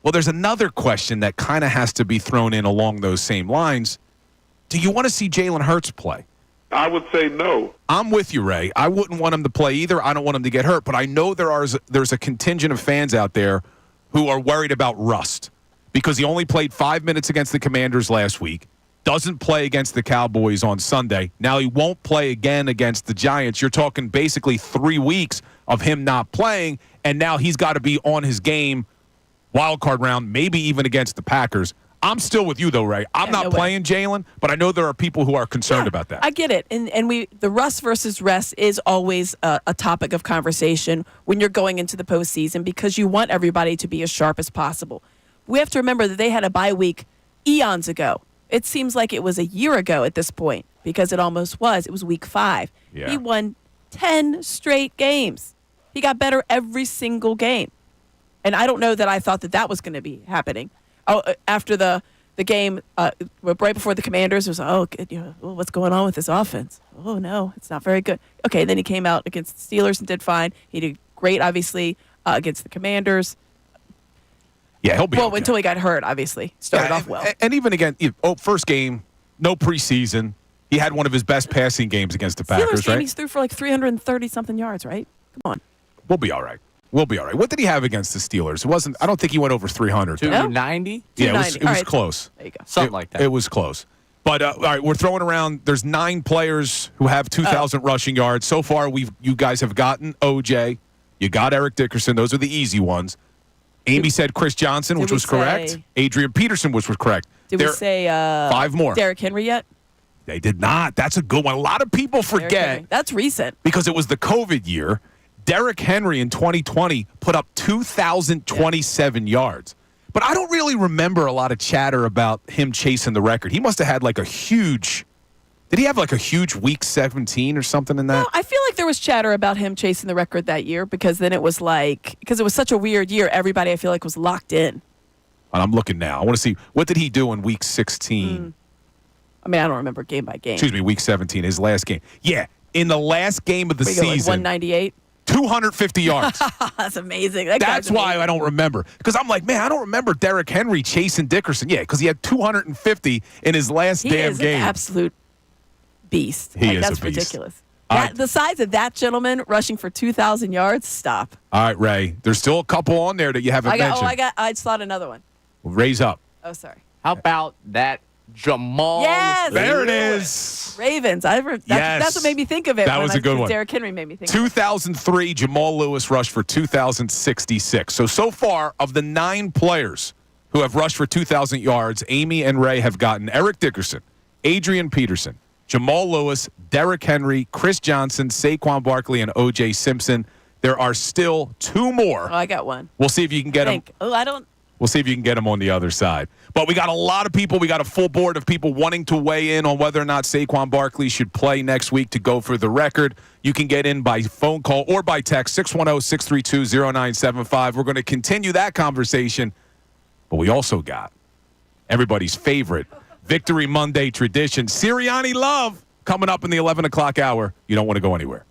Well, there's another question that kind of has to be thrown in along those same lines. Do you want to see Jalen Hurts play? I would say no. I'm with you, Ray. I wouldn't want him to play either. I don't want him to get hurt. But I know there's a contingent of fans out there who are worried about rust because he only played 5 minutes against the Commanders last week, doesn't play against the Cowboys on Sunday. Now he won't play again against the Giants. You're talking basically 3 weeks of him not playing, and now he's got to be on his game wild card round, maybe even against the Packers. I'm still with you, though, Ray. I'm not playing Jalen, but I know there are people who are concerned about that. I get it. And the rust versus rest is always a topic of conversation when you're going into the postseason because you want everybody to be as sharp as possible. We have to remember that they had a bye week eons ago. It seems like it was a year ago at this point because it almost was. It was week 5. Yeah. He won 10 straight games. He got better every single game. And I don't know that I thought that was going to be happening. Oh, after the game, right before the Commanders, it was what's going on with this offense? Oh, no, it's not very good. Okay, then he came out against the Steelers and did fine. He did great, obviously, against the Commanders. Yeah, he'll be okay. Until he got hurt, obviously. Started off well. And even again, first game, no preseason. He had one of his best passing games against the Packers, right? He threw for like 330-something yards, right? Come on. We'll be all right. We'll be all right. What did he have against the Steelers? It wasn't. I don't think he went over 300. 290? Yeah, it was close. There you go. Something like that. It was close. But all right, we're throwing around. There's 9 players who have 2,000 rushing yards so far. You guys have gotten OJ. You got Eric Dickerson. Those are the easy ones. Amy said Chris Johnson, which was correct. Adrian Peterson, which was correct. Did we say 5 more? Derrick Henry yet? They did not. That's a good one. A lot of people forget. That's recent because it was the COVID year. Derrick Henry in 2020 put up 2,027 yards. But I don't really remember a lot of chatter about him chasing the record. He must have had like a huge – did he have like a huge week 17 or something in that? No, I feel like there was chatter about him chasing the record that year because then it was like – because it was such a weird year, everybody I feel like was locked in. And I'm looking now. I want to see – what did he do in week 16? I mean, I don't remember game by game. Excuse me, week 17, his last game. Yeah, in the last game of the season. Like 198? 250 yards. That's amazing. That's why I don't remember. Because I'm like, man, I don't remember Derrick Henry chasing Dickerson. Yeah, because he had 250 in his last damn game. He is an absolute beast. He is that's a beast. Ridiculous. The size of that gentleman rushing for 2,000 yards, stop. All right, Ray. There's still a couple on there that you haven't mentioned. I just thought another one. Well, raise up. Oh, sorry. How about that Jamal? Yes. There it is. Ravens. That's what made me think of it. That was a good one. Derrick Henry made me think of it. 2003, Jamal Lewis rushed for 2,066. So far, of the 9 players who have rushed for 2,000 yards, Amy and Ray have gotten Eric Dickerson, Adrian Peterson, Jamal Lewis, Derrick Henry, Chris Johnson, Saquon Barkley, and O.J. Simpson. There are still 2 more. Oh, I got one. We'll see if you can get them. We'll see if you can get them on the other side. But we got a lot of people. We got a full board of people wanting to weigh in on whether or not Saquon Barkley should play next week to go for the record. You can get in by phone call or by text, 610-632-0975. We're going to continue that conversation. But we also got everybody's favorite Victory Monday tradition. Sirianni Love coming up in the 11 o'clock hour. You don't want to go anywhere.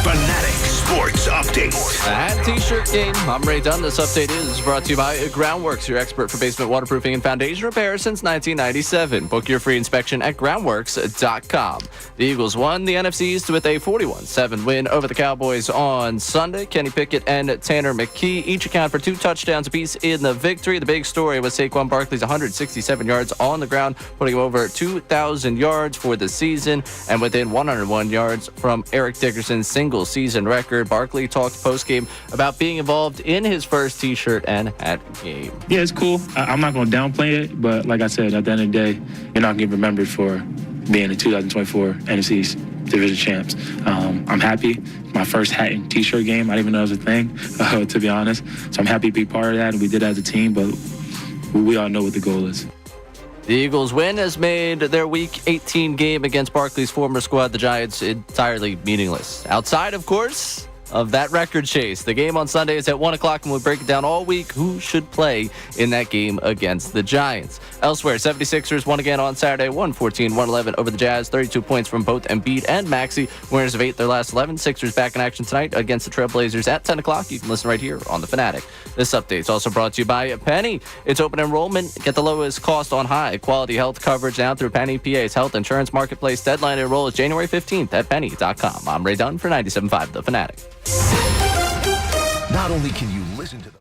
Fanatic Sports Update. A hat t-shirt game. I'm Ray Dunn. This update is brought to you by Groundworks, your expert for basement waterproofing and foundation repair since 1997. Book your free inspection at groundworks.com. The Eagles won the NFC East with a 41-7 win over the Cowboys on Sunday. Kenny Pickett and Tanner McKe each account for 2 touchdowns apiece in the victory. The big story was Saquon Barkley's 167 yards on the ground, putting him over 2,000 yards for the season and within 101 yards from Eric Dickerson's single-season record. Barkley talked post-game about being involved in his first t-shirt and hat game. Yeah, it's cool. I'm not going to downplay it, but like I said, at the end of the day, you're not going to get remembered for being the 2024 NFC East Division champs. I'm happy. My first hat and t-shirt game, I didn't even know it was a thing, to be honest. So I'm happy to be part of that, and we did it as a team, but we all know what the goal is. The Eagles' win has made their Week 18 game against Barkley's former squad, the Giants, entirely meaningless. Outside, of course, of that record chase. The game on Sunday is at 1 o'clock, and we'll break it down all week who should play in that game against the Giants. Elsewhere, 76ers won again on Saturday, 114-111 over the Jazz. 32 points from both Embiid and Maxey. Winners of 8 their last 11. Sixers back in action tonight against the Trailblazers at 10 o'clock. You can listen right here on The Fanatic. This update is also brought to you by Penny. It's open enrollment. Get the lowest cost on high-quality health coverage now through Penny PA's Health Insurance Marketplace. Deadline to enroll is January 15th at penny.com. I'm Ray Dunn for 97.5 The Fanatic. Not only can you listen to the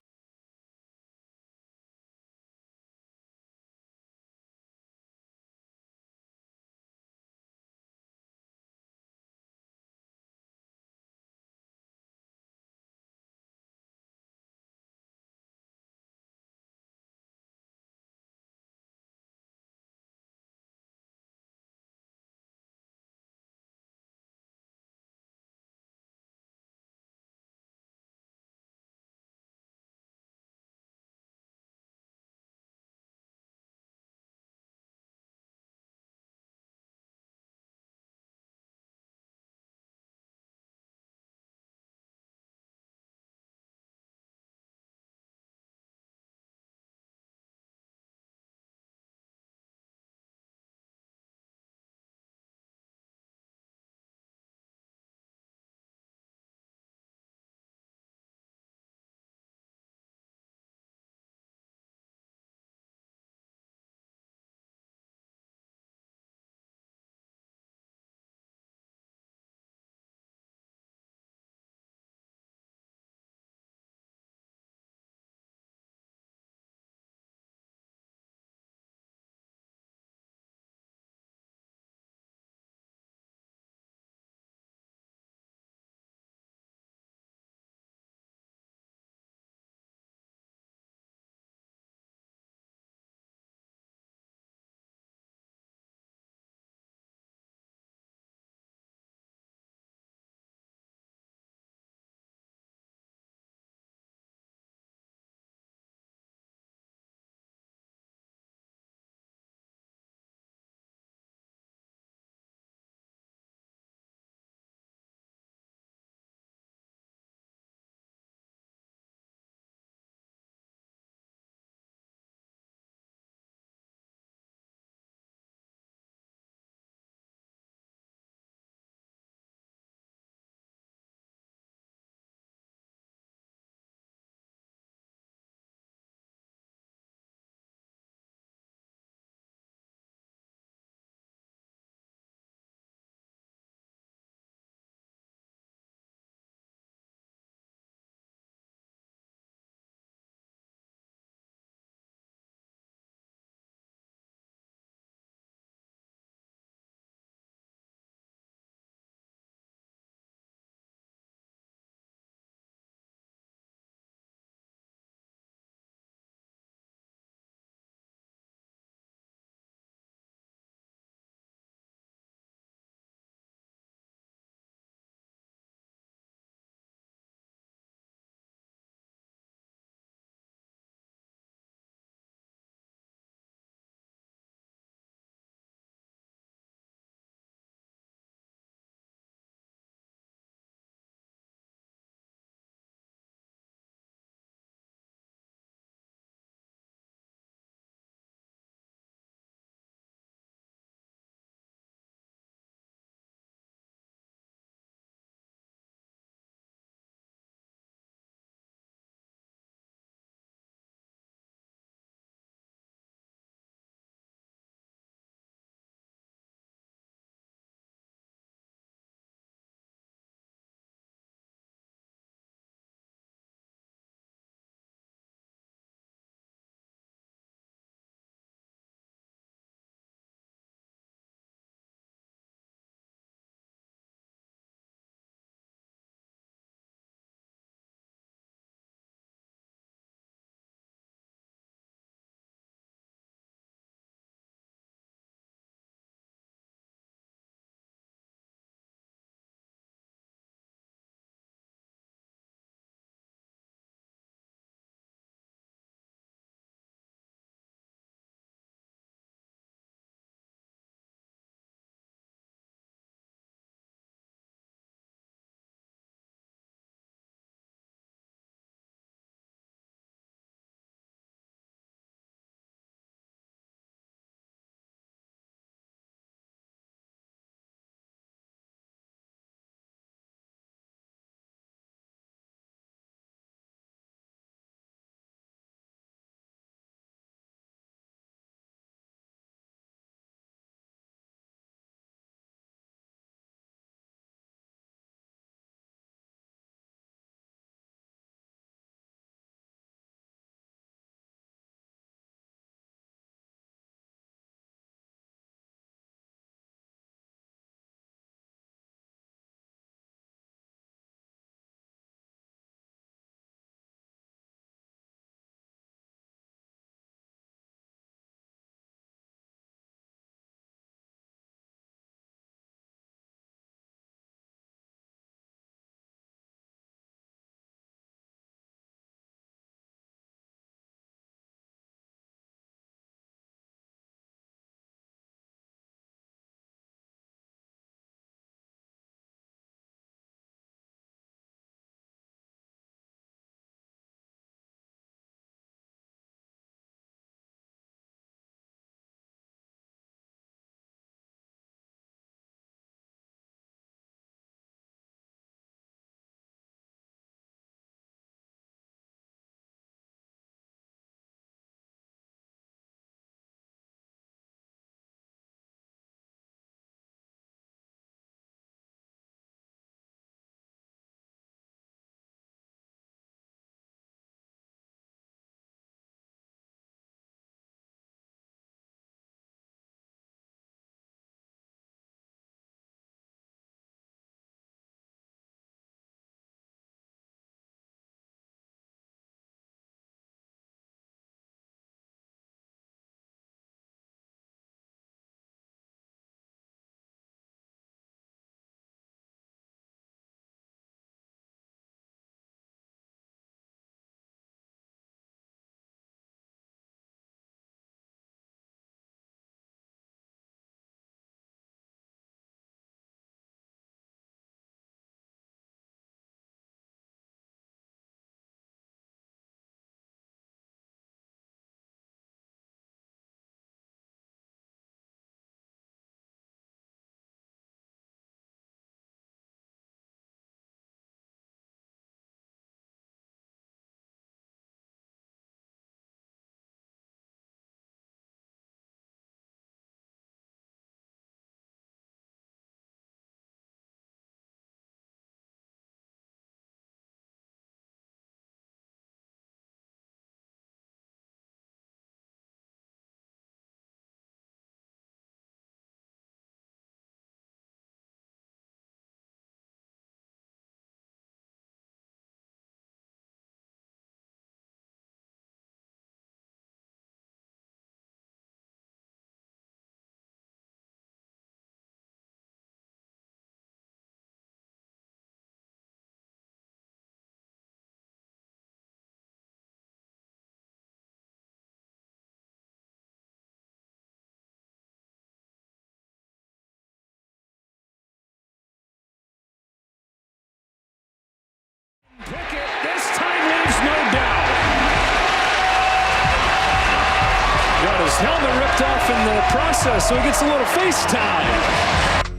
his helmet ripped off in the process, so he gets a little FaceTime.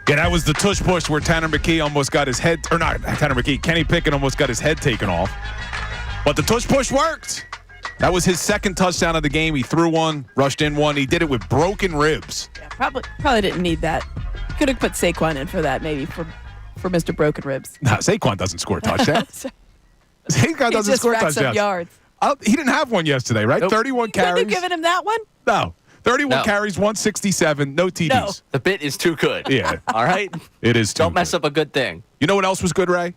Yeah, that was the tush push where Tanner McKe almost got his head, or not Tanner McKe, Kenny Pickett almost got his head taken off. But the tush push worked. That was his second touchdown of the game. He threw one, rushed in one. He did it with broken ribs. Yeah, probably didn't need that. Could have put Saquon in for that, maybe for Mr. Broken Ribs. No, Saquon doesn't score touchdowns. Saquon doesn't score touchdowns. Up yards. He didn't have one yesterday, right? Nope. 31 carries. Couldn't have given him that one? No. 31 No. carries, 167, no TDs. No. The bit is too good. Yeah. All right? It is too Don't mess good. up a good thing. You know what else was good, Ray?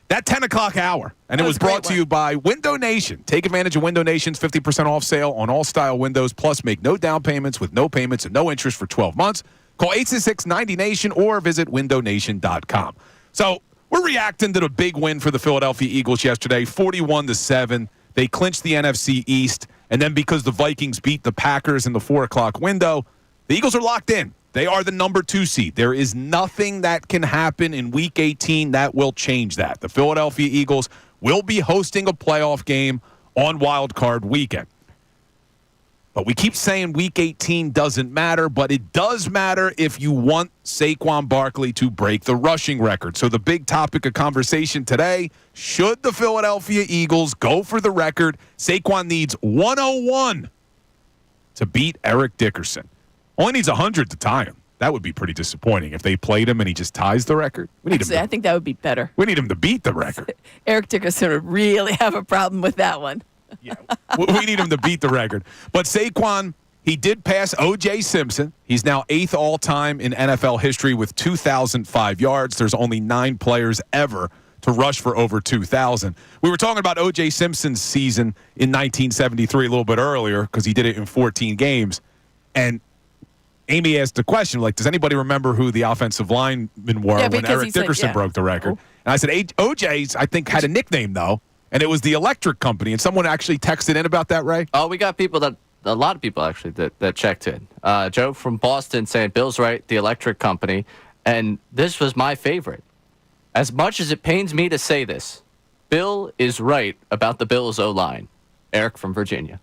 That 10 o'clock hour. And it was was a great brought to one. you by Window Nation. Take advantage of Window Nation's 50% off sale on all style windows, plus make no down payments with no payments and no interest for 12 months. Call 866-90-NATION or visit windownation.com. So we're reacting to the big win for the Philadelphia Eagles yesterday, 41-7. They clinched the NFC East. And then because the Vikings beat the Packers in the 4 o'clock window, the Eagles are locked in. They are the number 2 seed. There is nothing that can happen in Week 18 that will change that. The Philadelphia Eagles will be hosting a playoff game on Wild Card Weekend. But we keep saying Week 18 doesn't matter, but it does matter if you want Saquon Barkley to break the rushing record. So the big topic of conversation today, should the Philadelphia Eagles go for the record? Saquon needs 101 to beat Eric Dickerson. Only needs 100 to tie him. That would be pretty disappointing if they played him and he just ties the record. Actually, I think that would be better. We need him to beat the record. Eric Dickerson would really have a problem with that one. Yeah, we need him to beat the record. But Saquon, he did pass O.J. Simpson. He's now 8th all-time in NFL history with 2,005 yards. There's only 9 players ever to rush for over 2,000. We were talking about O.J. Simpson's season in 1973 a little bit earlier because he did it in 14 games. And Amy asked the question, like, does anybody remember who the offensive linemen were when Eric Dickerson broke the record? And I said, O.J.'s, I think, had a nickname, though. And it was the Electric Company. And someone actually texted in about that, Ray? Oh, we got a lot of people actually that checked in. Joe from Boston saying, Bill's right, the Electric Company. And this was my favorite. As much as it pains me to say this, Bill is right about the Bills' O-line. Eric from Virginia.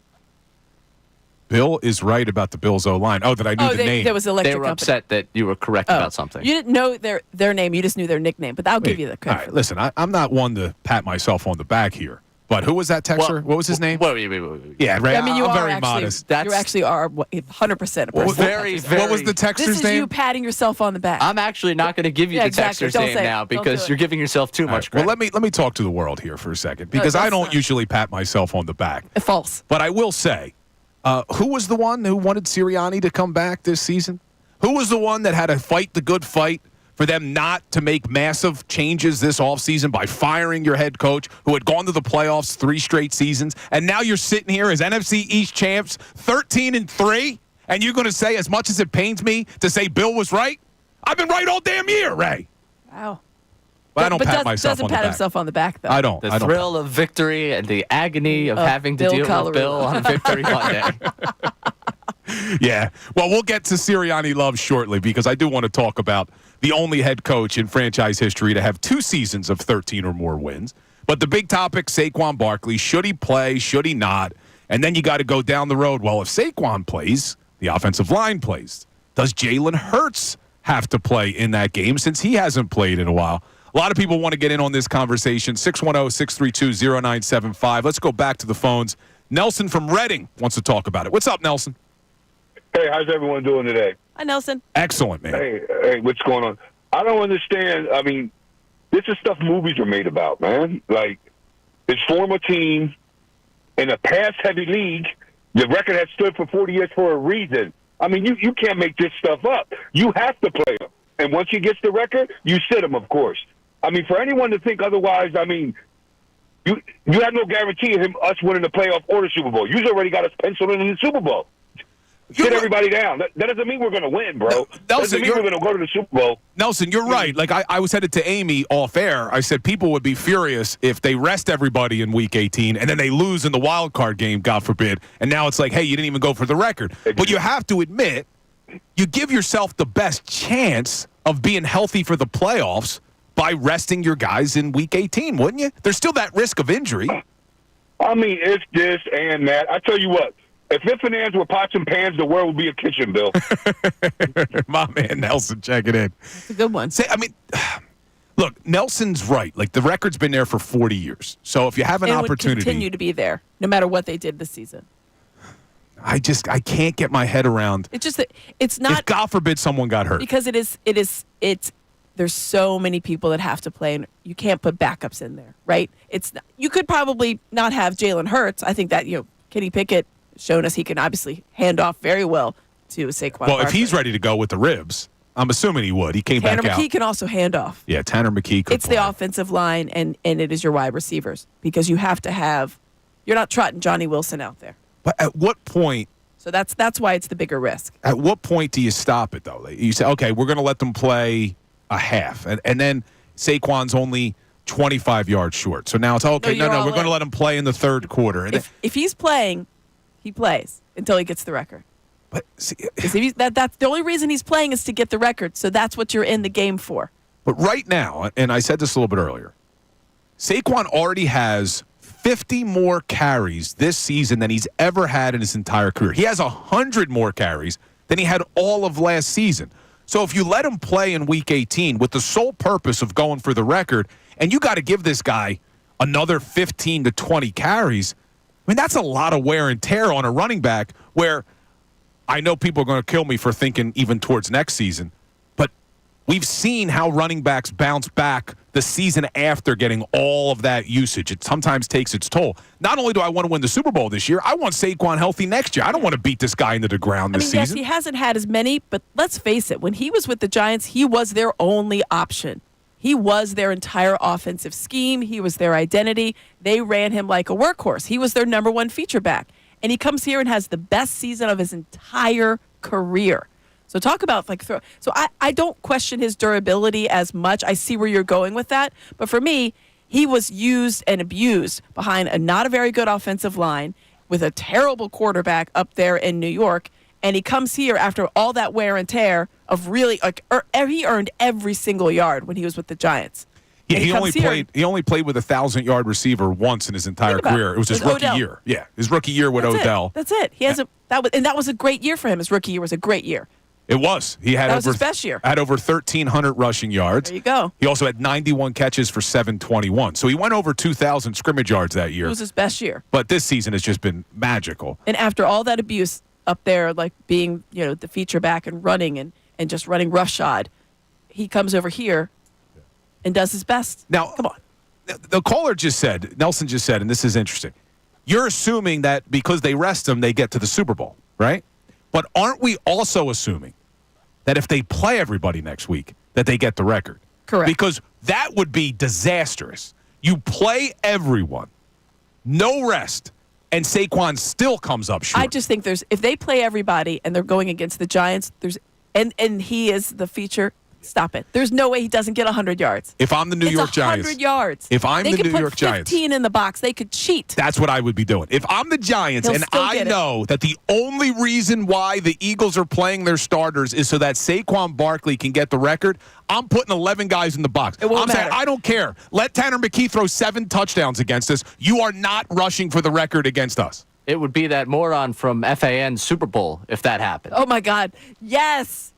Bill is right about the Bills' O-line. Oh, that I knew the name. There was Electric They were Company. upset that you were correct about something. You didn't know their name. You just knew their nickname. But I'll give you the credit. All right, listen, I'm not one to pat myself on the back here. But who was that texter? What was his name? Wait. Yeah, Ray, I mean, you I'm are very actually, modest. You actually are 100% a What was, person. what was the texter's This is name? you patting yourself on the back. I'm actually not going to give you the exactly. texter's Don't name say it. now Don't because do it. you're giving yourself too much credit. Well, let me talk to the world here for a second because I don't usually pat myself on the back. False. But I will say, who was the one who wanted Sirianni to come back this season? Who was the one that had to fight the good fight for them not to make massive changes this offseason by firing your head coach who had gone to the playoffs 3 straight seasons? And now you're sitting here as NFC East champs, 13-3, and you're going to say, as much as it pains me to say Bill was right, I've been right all damn year, Ray. Wow. But I don't pat myself doesn't on the pat back. himself on the back, though. I don't. The thrill of victory and the agony of having to Bill deal Colorado. with Bill on Victory Monday. Yeah. Well, we'll get to Sirianni love shortly because I do want to talk about the only head coach in franchise history to have 2 seasons of 13 or more wins. But the big topic, Saquon Barkley, should he play, should he not? And then you got to go down the road. Well, if Saquon plays, the offensive line plays. Does Jalen Hurts have to play in that game since he hasn't played in a while? A lot of people want to get in on this conversation. 610-632-0975. Let's go back to the phones. Nelson from Reading wants to talk about it. What's up, Nelson? Hey, how's everyone doing today? Hi, Nelson. Excellent, man. Hey, what's going on? I don't understand. I mean, this is stuff movies are made about, man. Like, his former team in a pass-heavy league, the record has stood for 40 years for a reason. I mean, you can't make this stuff up. You have to play him. And once he gets the record, you sit him, of course. I mean, for anyone to think otherwise, I mean, you have no guarantee of us winning the playoff or the Super Bowl. You've already got us penciled in the Super Bowl. Sit everybody down. That doesn't mean we're going to win, bro. Nelson, doesn't mean we're going to go to the Super Bowl. Nelson, you're right. Like, I was headed to Amy off air. I said people would be furious if they rest everybody in Week 18 and then they lose in the wild card game, God forbid. And now it's like, hey, you didn't even go for the record. But you have to admit, you give yourself the best chance of being healthy for the playoffs by resting your guys in Week 18, wouldn't you? There's still that risk of injury. I mean, it's this and that. I tell you what, If and Ands were pots and pans, the world would be a kitchen, Bill. My man Nelson checking in. It's a good one. Look, Nelson's right. Like, the record's been there for 40 years. So if you have an opportunity, would continue to be there no matter what they did this season. I can't get my head around. It's just that it's not. If God forbid someone got hurt, because it's. There's so many people that have to play, and you can't put backups in there, right? You could probably not have Jalen Hurts. I think that Kenny Pickett shown us he can obviously hand off very well to Saquon. Well, Barkley. if he's ready to go with the ribs, I'm assuming he would. He came Tanner back out. McKe can also hand off. Yeah, Tanner McKe could. It's the offensive line, and it is your wide receivers, because you have to have. You're not trotting Johnny Wilson out there. But at what point? So that's why it's the bigger risk. At what point do you stop it, though? You say, okay, we're going to let them play a half, and then Saquon's only 25 yards short. So now it's okay. No, we're going to let him play in the third quarter. And if he's playing, he plays until he gets the record. But see, that's the only reason he's playing is to get the record. So that's what you're in the game for. But right now, and I said this a little bit earlier, Saquon already has 50 more carries this season than he's ever had in his entire career. He has 100 more carries than he had all of last season. So if you let him play in Week 18 with the sole purpose of going for the record, and you got to give this guy another 15 to 20 carries, I mean, that's a lot of wear and tear on a running back, where I know people are going to kill me for thinking even towards next season, but we've seen how running backs bounce back the season after getting all of that usage. It sometimes takes its toll. Not only do I want to win the Super Bowl this year, I want Saquon healthy next year. I don't want to beat this guy into the ground this season. Yes, he hasn't had as many, but let's face it. When he was with the Giants, he was their only option. He was their entire offensive scheme. He was their identity. They ran him like a workhorse. He was their number one feature back. And he comes here and has the best season of his entire career. So talk about throw. So I don't question his durability as much. I see where you're going with that. But for me, he was used and abused behind not a very good offensive line with a terrible quarterback up there in New York. And he comes here after all that wear and tear of really he earned every single yard when he was with the Giants. Yeah, he only played with a 1,000-yard receiver once in his entire career. It was his rookie year. Yeah, his rookie year with Odell. That's it. He has that was a great year for him. His rookie year was a great year. It was. That was his best year. Had over 1,300 rushing yards. There you go. He also had 91 catches for 721. So he went over 2,000 scrimmage yards that year. It was his best year. But this season has just been magical. And after all that abuse up there, like being the feature back and running and just running roughshod, he comes over here and does his best. Now, come on. The caller Nelson just said, and this is interesting, you're assuming that because they rest him, they get to the Super Bowl, right? But aren't we also assuming that if they play everybody next week, that they get the record? Correct. Because that would be disastrous. You play everyone, no rest, and Saquon still comes up short. I just think if they play everybody and they're going against the Giants, and he is the feature. Stop it. There's no way he doesn't get 100 yards. If I'm the New York Giants. 100 yards. If I'm the New York Giants. They could put 15 in the box. They could cheat. That's what I would be doing. If I'm the Giants and I know that the only reason why the Eagles are playing their starters is so that Saquon Barkley can get the record, I'm putting 11 guys in the box. I'm saying, I don't care. Let Tanner McKe throw 7 touchdowns against us. You are not rushing for the record against us. It would be that moron from FAN Super Bowl if that happened. Oh, my God. Yes.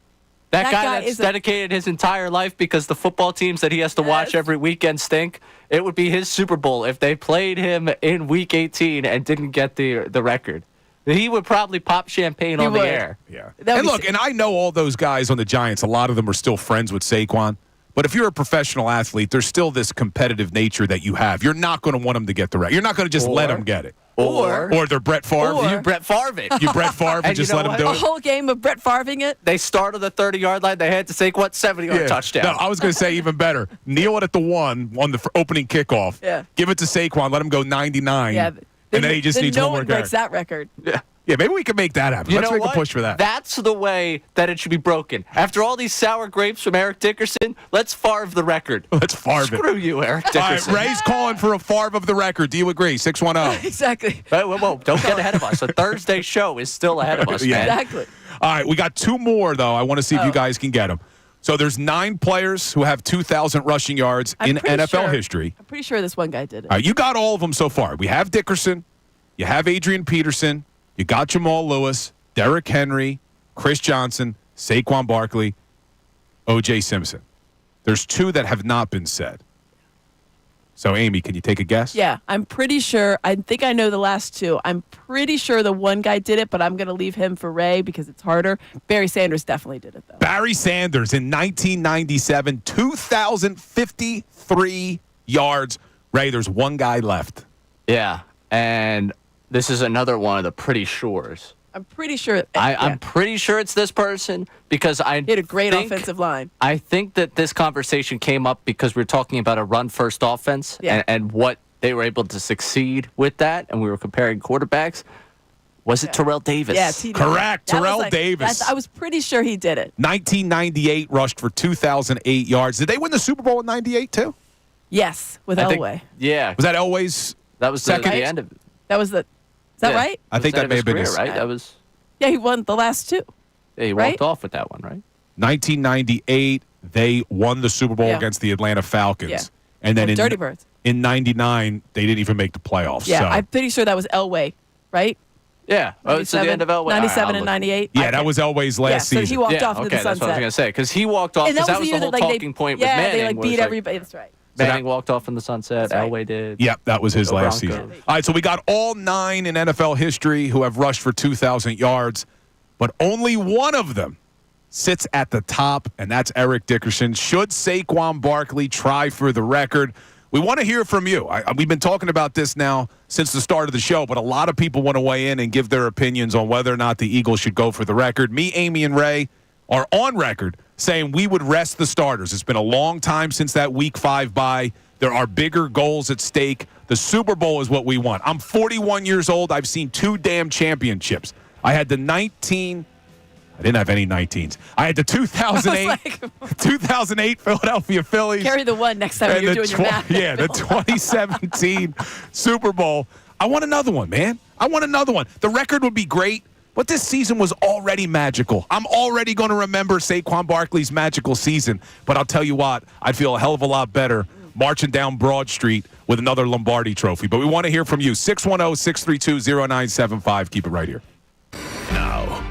That guy that's dedicated his entire life because the football teams that he has to watch every weekend stink. It would be his Super Bowl if they played him in Week 18 and didn't get the record. He would probably pop champagne on the air. Yeah. And look, and I know all those guys on the Giants, a lot of them are still friends with Saquon. But if you're a professional athlete, there's still this competitive nature that you have. You're not going to want them to get the record. You're not going to just let them get it. Or they're Brett Favre. You Brett Favre it. You Brett Favre and just let him do it. A whole game of Brett Favreing it. They start on the 30-yard line. They had to say, 70-yard touchdown. No, I was going to say even better. Kneel it at the 1 on the opening kickoff. Yeah. Give it to Saquon. Let him go 99. Yeah. And then he just needs one more guy. No one breaks that record. Yeah. Yeah, maybe we can make that happen. Let's make a push for that. That's the way that it should be broken. After all these sour grapes from Eric Dickerson, let's Favre the record. Let's Favre it. Screw you, Eric Dickerson. All right, Ray's calling for a Favre of the record. Do you agree? 610. Exactly. Whoa, don't get ahead of us. A Thursday show is still ahead of us, man. Exactly. All right, we got 2 more, though. I want to see if you guys can get them. So there's 9 players who have 2,000 rushing yards in NFL history. I'm pretty sure this one guy did it. You got all of them so far. We have Dickerson. You have Adrian Peterson. You got Jamal Lewis, Derrick Henry, Chris Johnson, Saquon Barkley, O.J. Simpson. There's 2 that have not been said. So, Amy, can you take a guess? Yeah, I'm pretty sure. I think I know the last 2. I'm pretty sure the one guy did it, but I'm going to leave him for Ray because it's harder. Barry Sanders definitely did it, though. Barry Sanders in 1997, 2,053 yards. Ray, there's one guy left. Yeah, and this is another one of the pretty sures. I'm pretty sure. I'm pretty sure it's this person because he had a great offensive line. I think that this conversation came up because we were talking about a run-first offense and what they were able to succeed with that, and we were comparing quarterbacks. Was it Terrell Davis? Yeah, correct. Terrell Davis. I was pretty sure he did it. 1998 rushed for 2,008 yards. Did they win the Super Bowl in 98 too? Yes, with Elway. Yeah. Was that Elway's That was second? the end of it. That was the. Is that right? I think that may have been his right. That was. Yeah, he won the last 2. Yeah, he walked off with that one, right? 1998, they won the Super Bowl against the Atlanta Falcons. Yeah. And then Dirty Birds. In 99, they didn't even make the playoffs. Yeah, so. I'm pretty sure that was Elway, right? Yeah. Oh, it's the end of Elway. 97 and 98. Yeah, that was Elway's last season. So he walked off into the that's what I was sunset. going to say. Because he walked off, And because that was the the whole year that, talking point with Yeah, Manning. they beat everybody. That's right. Manning walked off in the sunset. That's right. Elway did. Yep, that was his Go last Broncos. season. All right, so we got all 9 in NFL history who have rushed for 2,000 yards, but only one of them sits at the top, and that's Eric Dickerson. Should Saquon Barkley try for the record? We want to hear from you. We've been talking about this now since the start of the show, but a lot of people want to weigh in and give their opinions on whether or not the Eagles should go for the record. Me, Amy, and Ray are on record saying we would rest the starters. It's been a long time since that Week 5 bye. There are bigger goals at stake. The Super Bowl is what we want. I'm 41 years old. I've seen 2 damn championships. I had the I didn't have any 19s. I had the 2008 Philadelphia Phillies. Carry the 1 next time you're doing your math. Yeah, the 2017 Super Bowl. I want another one, man. I want another one. The record would be great, but this season was already magical. I'm already going to remember Saquon Barkley's magical season, but I'll tell you what, I'd feel a hell of a lot better marching down Broad Street with another Lombardi trophy. But we want to hear from you. 610-632-0975. Keep it right here. Now,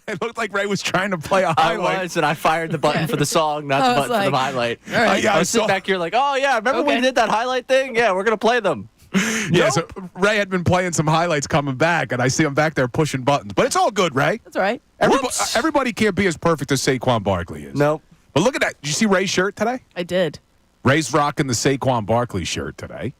It looked like Ray was trying to play a I highlight. was, and I fired the button for the song, not the button for the highlight. All right. Yeah, I was sitting back here like, oh, yeah, remember when we did that highlight thing? Yeah, we're going to play them. Yeah, so Ray had been playing some highlights coming back, and I see him back there pushing buttons. But it's all good, Ray. That's all right. Everybody can't be as perfect as Saquon Barkley is. Nope. But look at that. Did you see Ray's shirt today? I did. Ray's rocking the Saquon Barkley shirt today.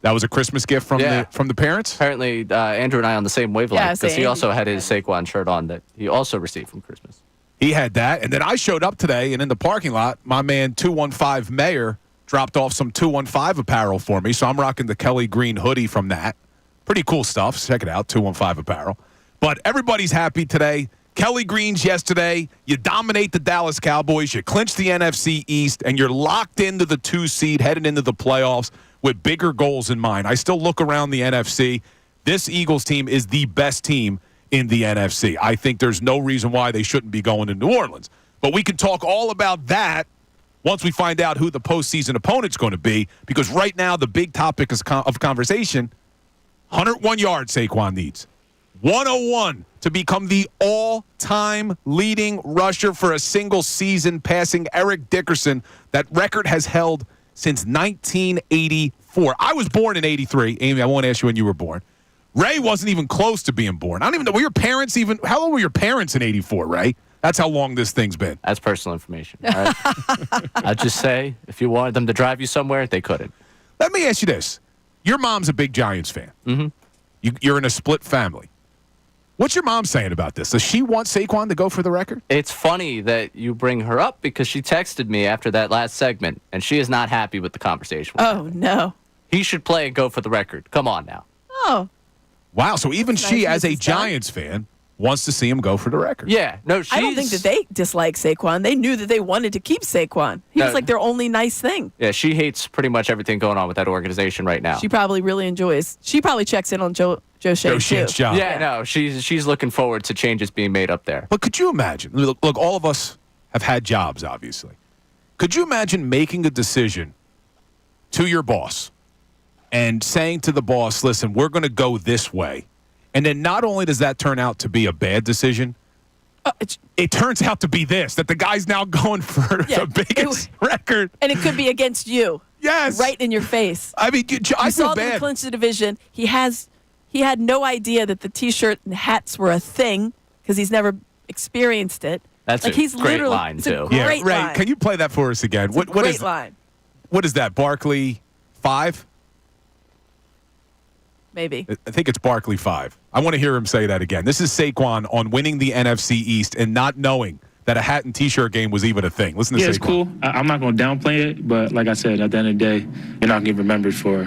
That was a Christmas gift from the parents? Apparently, Andrew and I on the same wavelength because he also had his Saquon shirt on that he also received from Christmas. He had that. And then I showed up today, and in the parking lot, my man 215 Mayor dropped off some 215 apparel for me. So I'm rocking the Kelly Green hoodie from that. Pretty cool stuff. Check it out, 215 apparel. But everybody's happy today. Kelly Green's yesterday. You dominate the Dallas Cowboys. You clinch the NFC East, and you're locked into the 2 seed headed into the playoffs with bigger goals in mind. I still look around the NFC. This Eagles team is the best team in the NFC. I think there's no reason why they shouldn't be going to New Orleans. But we can talk all about that once we find out who the postseason opponent's going to be, because right now the big topic of conversation, 101 yards Saquon needs. 101 to become the all-time leading rusher for a single season, passing Eric Dickerson. That record has held since 1984. I was born in 83. Amy, I won't ask you when you were born. Ray wasn't even close to being born. I don't even know. Were your parents even? How old were your parents in 84, Ray? That's how long this thing's been. That's personal information. All right? I'd just say if you wanted them to drive you somewhere, they couldn't. Let me ask you this. Your mom's a big Giants fan. Mm-hmm. You're in a split family. What's your mom saying about this? Does she want Saquon to go for the record? It's funny that you bring her up because she texted me after that last segment, and she is not happy with the conversation. Oh, no. He should play and go for the record. Come on now. Oh. Wow, so even Nice she, as a Mrs. Dunn. Giants fan, wants to see him go for the record. Yeah. No, I don't think that they dislike Saquon. They knew that they wanted to keep Saquon. He was like their only nice thing. Yeah, she hates pretty much everything going on with that organization right now. She probably really enjoys. She probably checks in on Joe Shane's job. Yeah, no, she's looking forward to changes being made up there. But could you imagine? Look, all of us have had jobs, obviously. Could you imagine making a decision to your boss and saying to the boss, listen, we're going to go this way. And then not only does that turn out to be a bad decision, it turns out to be this, that the guy's now going for the biggest record. And it could be against you. Yes. Right in your face. I mean, I you feel saw bad. them clinch the division. He had no idea that the T-shirt and hats were a thing because he's never experienced it. That's like a he's great literally, line, it's a too. Great Ray, line. can you play that for us again? What great is line. What is that? Barkley 5? Maybe. I think it's Barkley 5. I want to hear him say that again. This is Saquon on winning the NFC East and not knowing that a hat and T-shirt game was even a thing. Listen to Saquon. It's cool. I'm not going to downplay it, but like I said, at the end of the day, you're not going to get remembered for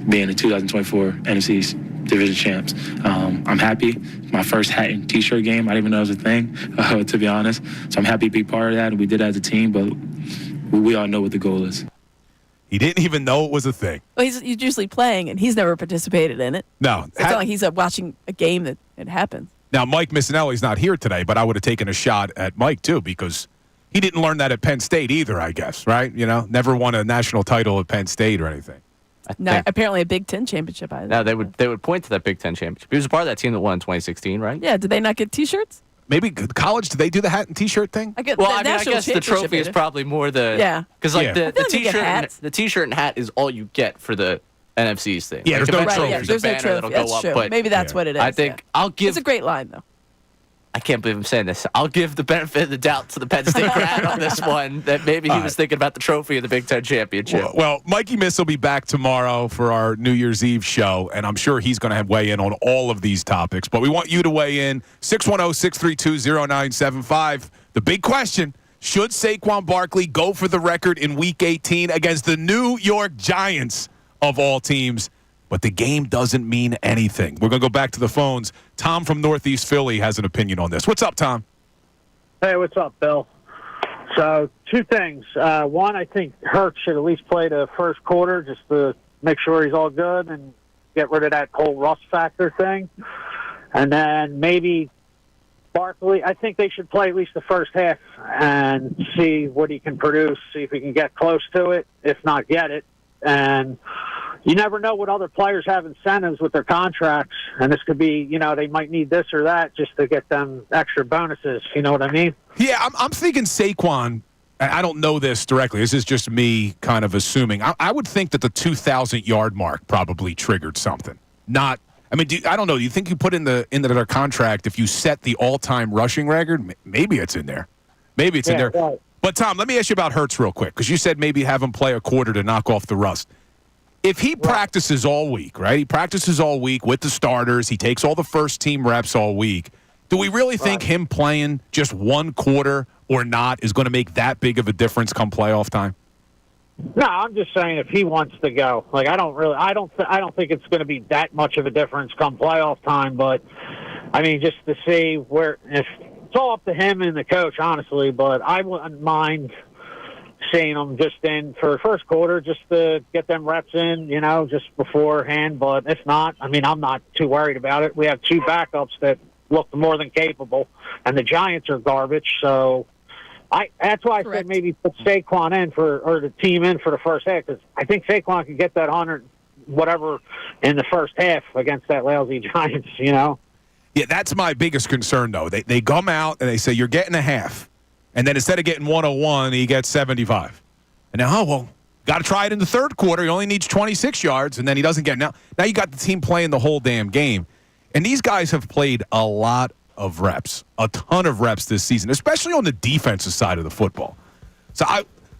being the 2024 NFC East division champs. I'm happy. My first hat and T-shirt game, I didn't even know it was a thing, to be honest. So I'm happy to be part of that, and we did it as a team, but we all know what the goal is. He didn't even know it was a thing. Well, he's usually playing, and he's never participated in it. No. It's not like he's watching a game that it happens. Now, Mike Missanelli's not here today, but I would have taken a shot at Mike, too, because he didn't learn that at Penn State either, I guess, right? You know, never won a national title at Penn State or anything. No, apparently a Big Ten championship either. No, they would point to that Big Ten championship. He was a part of that team that won in 2016, right? Yeah, did they not get T-shirts? Maybe college, do they do the hat and T-shirt thing? I guess the trophy is probably more because the T-shirt and hat is all you get for the NFC's thing. Yeah, like, there's no trophy. There's There's a no banner trophy. that'll That's go up, true. but Maybe that's what it is. I think I'll give. It's a great line though. I can't believe I'm saying this. I'll give the benefit of the doubt to the Penn State grad on this one that maybe he was thinking about the trophy of the Big Ten championship. Well, Mikey Miss will be back tomorrow for our New Year's Eve show, and I'm sure he's going to weigh in on all of these topics. But we want you to weigh in. 610-632-0975. The big question, should Saquon Barkley go for the record in Week 18 against the New York Giants of all teams? But the game doesn't mean anything. We're going to go back to the phones. Tom from Northeast Philly has an opinion on this. What's up, Tom? Hey, what's up, Bill? So, two things. One, I think Hurts should at least play the first quarter just to make sure he's all good and get rid of that whole rust factor thing. And then maybe Barkley, I think they should play at least the first half and see what he can produce, see if he can get close to it, if not get it. And you never know what other players have incentives with their contracts, and this could be, they might need this or that just to get them extra bonuses. You know what I mean? Yeah, I'm thinking Saquon. I don't know this directly. This is just me kind of assuming. I would think that the 2,000-yard mark probably triggered something. I don't know. Do you think you put in their contract if you set the all-time rushing record? Maybe it's in there. Maybe it's in there. Right. But, Tom, let me ask you about Hurts real quick, because you said maybe have him play a quarter to knock off the rust. If he practices all week, right? He practices all week with the starters. He takes all the first-team reps all week. Do we really think him playing just one quarter or not is going to make that big of a difference come playoff time? No, I'm just saying if he wants to go. Like I don't think it's going to be that much of a difference come playoff time. But I mean, just to see if it's all up to him and the coach, honestly. But I wouldn't mind seeing him just in for the first quarter, just to get them reps in, just beforehand. But if not, I mean, I'm not too worried about it. We have two backups that look more than capable, and the Giants are garbage. So that's why I said maybe put Saquon in or the team in for the first half, because I think Saquon can get that 100 whatever in the first half against that lousy Giants. Yeah, that's my biggest concern, though. They come out and they say you're getting a half, and then instead of getting 101, he gets 75. And now, got to try it in the third quarter. He only needs 26 yards, and then he doesn't get now you got the team playing the whole damn game. And these guys have played a lot of reps, a ton of reps this season, especially on the defensive side of the football. So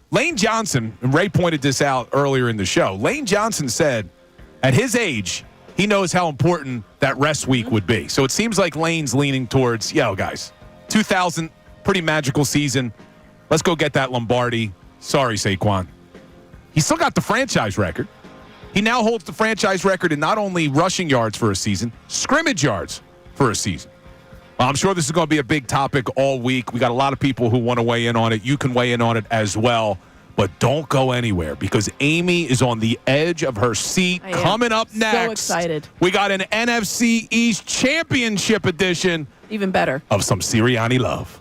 Lane Johnson, and Ray pointed this out earlier in the show, Lane Johnson said at his age, he knows how important that rest week would be. So it seems like Lane's leaning towards, guys, 2000, pretty magical season. Let's go get that Lombardi. Sorry, Saquon. He still got the franchise record. He now holds the franchise record in not only rushing yards for a season, scrimmage yards for a season. Well, I'm sure this is going to be a big topic all week. We got a lot of people who want to weigh in on it. You can weigh in on it as well. But don't go anywhere, because Amy is on the edge of her seat. Coming up next. So excited. We got an NFC East Championship edition. Even better. Of some Sirianni love.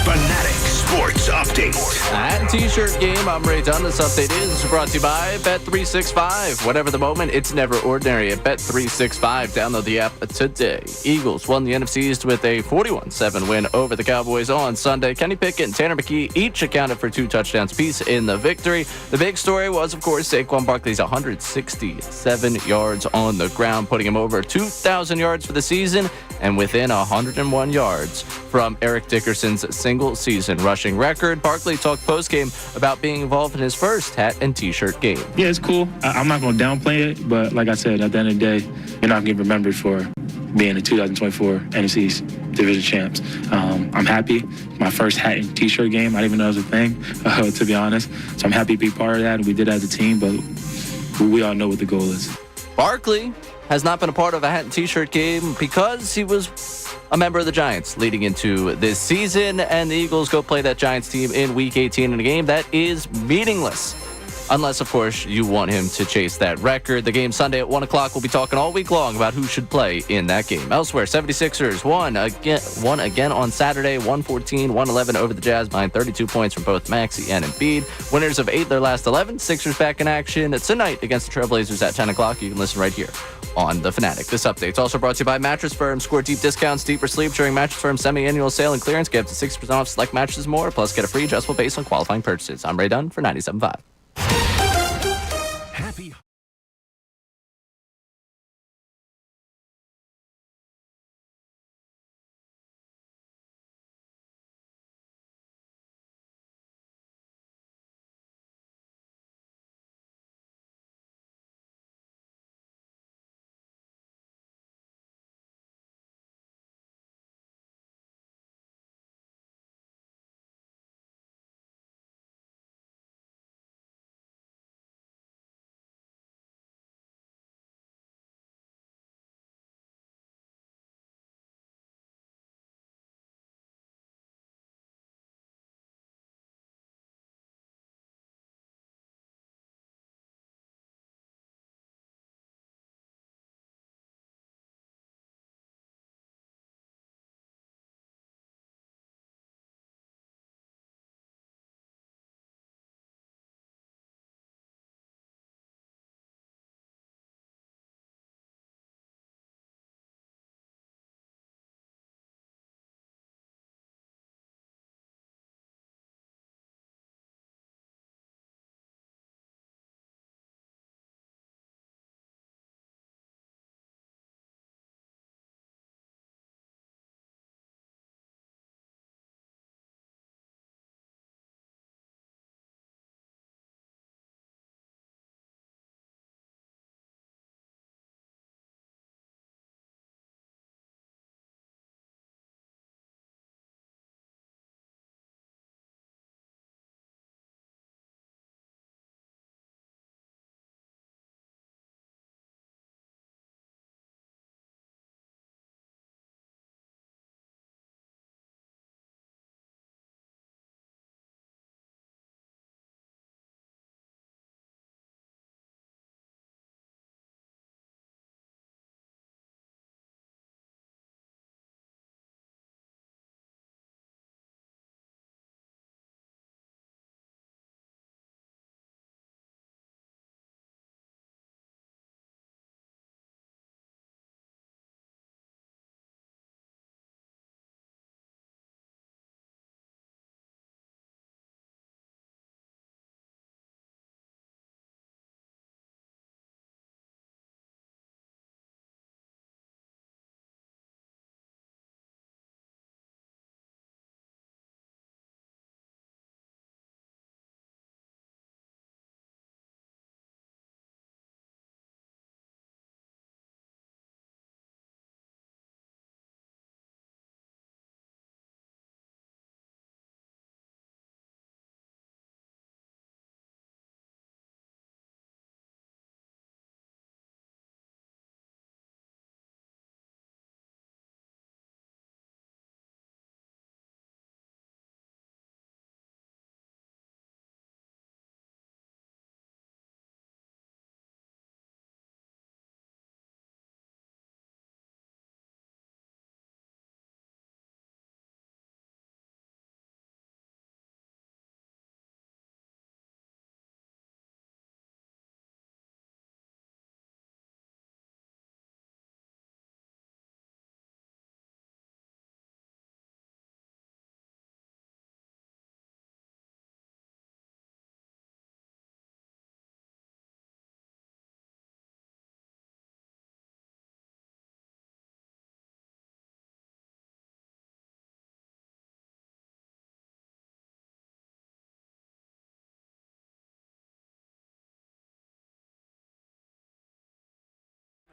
Fanatic Sports Update. At T-shirt game, I'm Ray Dunn. This update is brought to you by Bet365. Whatever the moment, it's never ordinary at Bet365. Download the app today. Eagles won the NFC East with a 41-7 win over the Cowboys on Sunday. Kenny Pickett and Tanner McKe each accounted for 2 touchdowns apiece in the victory. The big story was, of course, Saquon Barkley's 167 yards on the ground, putting him over 2,000 yards for the season and within 101 yards from Eric Dickerson's single-season rushing record. Barkley talked post-game about being involved in his first hat and T-shirt game. Yeah, it's cool. I'm not going to downplay it, but like I said, at the end of the day, you're not going to get remembered for being the 2024 NFC Division champs. I'm happy. My first hat and T-shirt game, I didn't even know it was a thing, to be honest. So I'm happy to be part of that, and we did that as a team, but we all know what the goal is. Barkley has not been a part of a hat and T-shirt game because he was a member of the Giants leading into this season, and the Eagles go play that Giants team in Week 18 in a game that is meaningless. Unless, of course, you want him to chase that record. The game Sunday at 1 o'clock. We'll be talking all week long about who should play in that game. Elsewhere, 76ers won again on Saturday, 114-111 over the Jazz, behind 32 points from both Maxey and Embiid. Winners of 8 their last 11. Sixers back in action tonight against the Trailblazers at 10 o'clock. You can listen right here on The Fanatic. This update is also brought to you by Mattress Firm. Score deep discounts, deeper sleep during Mattress Firm's semi-annual sale and clearance. Get up to 60% off select mattresses more, plus get a free adjustable base on qualifying purchases. I'm Ray Dunn for 97.5.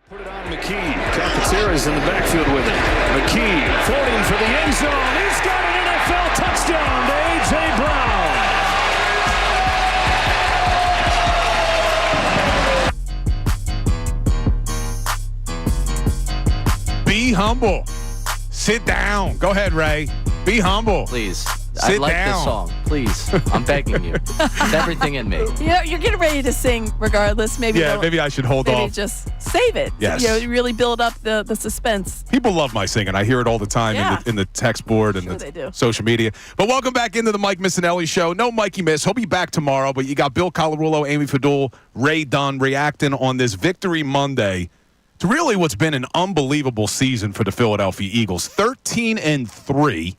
Put it on McKe. Calcaterra's in the backfield with it. McKe floating for the end zone. He's got an NFL touchdown to A.J. Brown. Be humble. Sit down. Go ahead, Ray. Be humble. Please. Sit I like down. this song. Please. I'm begging you. It's everything in me. You're getting ready to sing regardless. Maybe maybe I should hold maybe off. just save it. Yes. Really build up the suspense. People love my singing. I hear it all the time in the text board and they do. social media. But welcome back into the Mike Missanelli Show. No Mikey Miss. He'll be back tomorrow. But you got Bill Colarulo, Amy Fadul, Ray Dunn reacting on this Victory Monday to really what's been an unbelievable season for the Philadelphia Eagles. 13-3,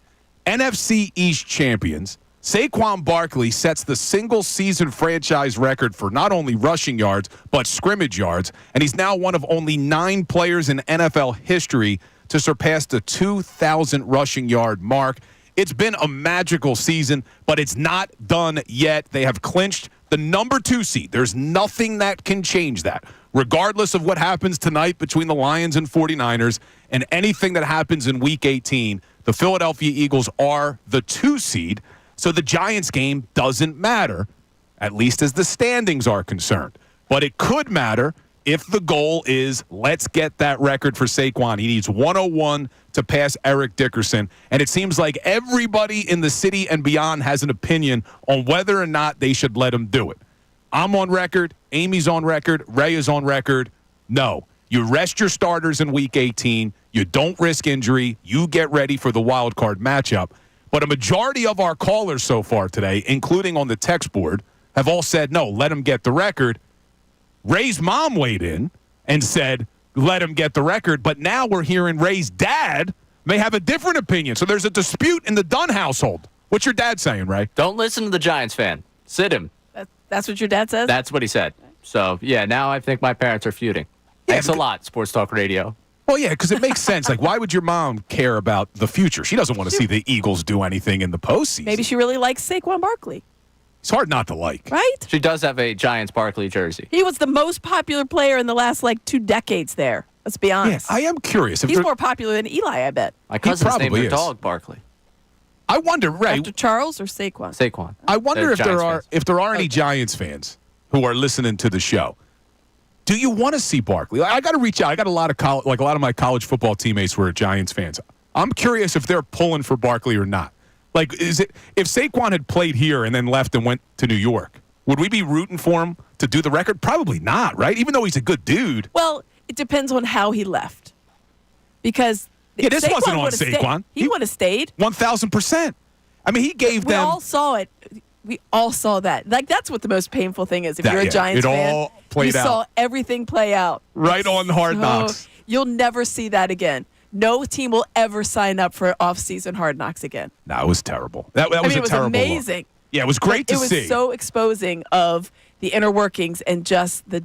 NFC East champions. Saquon Barkley sets the single-season franchise record for not only rushing yards, but scrimmage yards, and he's now one of only 9 players in NFL history to surpass the 2,000 rushing yard mark. It's been a magical season, but it's not done yet. They have clinched the number 2 seed. There's nothing that can change that. Regardless of what happens tonight between the Lions and 49ers and anything that happens in Week 18, the Philadelphia Eagles are the 2 seed. So the Giants game doesn't matter, at least as the standings are concerned. But it could matter if the goal is let's get that record for Saquon. He needs 101 to pass Eric Dickerson. And it seems like everybody in the city and beyond has an opinion on whether or not they should let him do it. I'm on record. Amy's on record. Ray is on record. No. You rest your starters in Week 18. You don't risk injury. You get ready for the wild card matchup. But a majority of our callers so far today, including on the text board, have all said, no, let him get the record. Ray's mom weighed in and said, let him get the record. But now we're hearing Ray's dad may have a different opinion. So there's a dispute in the Dunn household. What's your dad saying, Ray? Don't listen to the Giants fan. Sit him. That's what your dad says? That's what he said. So, yeah, now I think my parents are feuding. Thanks a lot, Sports Talk Radio. Well, yeah, because it makes sense. Like, why would your mom care about the future? She doesn't want to see the Eagles do anything in the postseason. Maybe she really likes Saquon Barkley. It's hard not to like. Right? She does have a Giants Barkley jersey. He was the most popular player in the last, 2 decades there. Let's be honest. Yeah, I am curious. He's more popular than Eli, I bet. My cousin's named their is. dog Barkley. I wonder, Ray. After Charles or Saquon? Saquon. I wonder if Giants there are any Giants fans who are listening to the show. Do you want to see Barkley? I got to reach out. I got a lot of my college football teammates who are Giants fans. I'm curious if they're pulling for Barkley or not. Like, is it if Saquon had played here and then left and went to New York, would we be rooting for him to do the record? Probably not, right? Even though he's a good dude. Well, it depends on how he left. Because this Saquon wasn't on would've Saquon. He would have stayed. 1,000%. I mean, he gave them. We all saw it. We all saw that. That's what the most painful thing is. If you're a Giants fan, all played you out. saw everything play out. Right on Hard Knocks. You'll never see that again. No team will ever sign up for off-season Hard Knocks again. No, it was terrible. That was it a was terrible amazing. Look. Yeah, it was great to see. It was so exposing of the inner workings and just the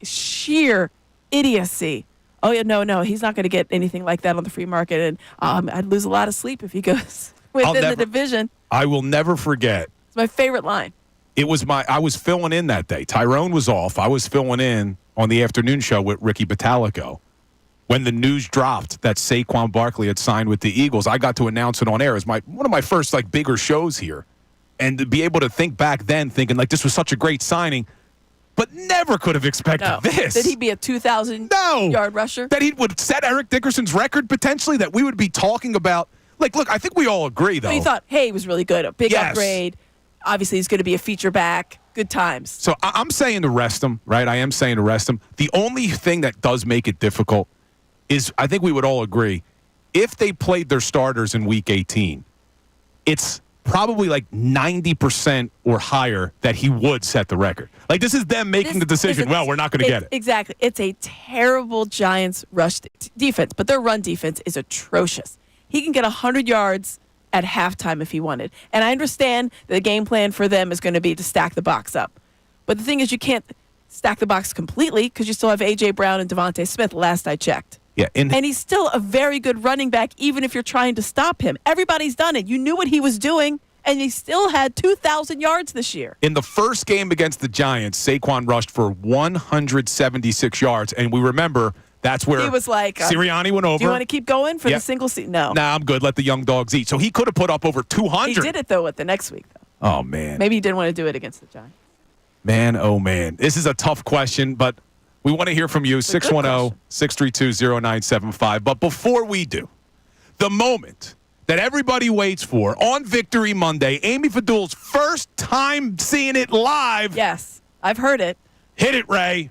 sheer idiocy. Oh, yeah, no, he's not going to get anything like that on the free market. And I'd lose a lot of sleep if he goes within the division. I will never forget. It's my favorite line. I was filling in that day. Tyrone was off. I was filling in on the afternoon show with Ricky Batalico. When the news dropped that Saquon Barkley had signed with the Eagles, I got to announce it on air. It was one of my first bigger shows here. And to be able to think back then, thinking this was such a great signing, but never could have expected this. Did he be a 2,000-yard rusher? That he would set Eric Dickerson's record potentially, that we would be talking about. Look, I think we all agree, though. But he thought, hey, he was really good. A big upgrade. Obviously, he's going to be a feature back. Good times. So I'm saying to rest him, right? I am saying to rest him. The only thing that does make it difficult is, I think we would all agree, if they played their starters in Week 18, it's probably 90% or higher that he would set the record. This is them making the decision, we're not going to get it. Exactly. It's a terrible Giants rush defense, but their run defense is atrocious. He can get 100 yards at halftime if he wanted. And I understand that the game plan for them is going to be to stack the box up. But the thing is, you can't stack the box completely because you still have A.J. Brown and Devontae Smith, last I checked. Yeah, and he's still a very good running back, even if you're trying to stop him. Everybody's done it. You knew what he was doing, and he still had 2,000 yards this year. In the first game against the Giants, Saquon rushed for 176 yards. And we remember That's where he was like, Sirianni went over. Do you want to keep going for the single season? No. Nah, I'm good. Let the young dogs eat. So he could have put up over 200. He did it, though, the next week, though. Oh, man. Maybe he didn't want to do it against the Giants. Man, oh, man. This is a tough question, but we want to hear from you. 610-632-0975. But before we do, the moment that everybody waits for on Victory Monday, Amy Fadul's first time seeing it live. Yes, I've heard it. Hit it, Ray.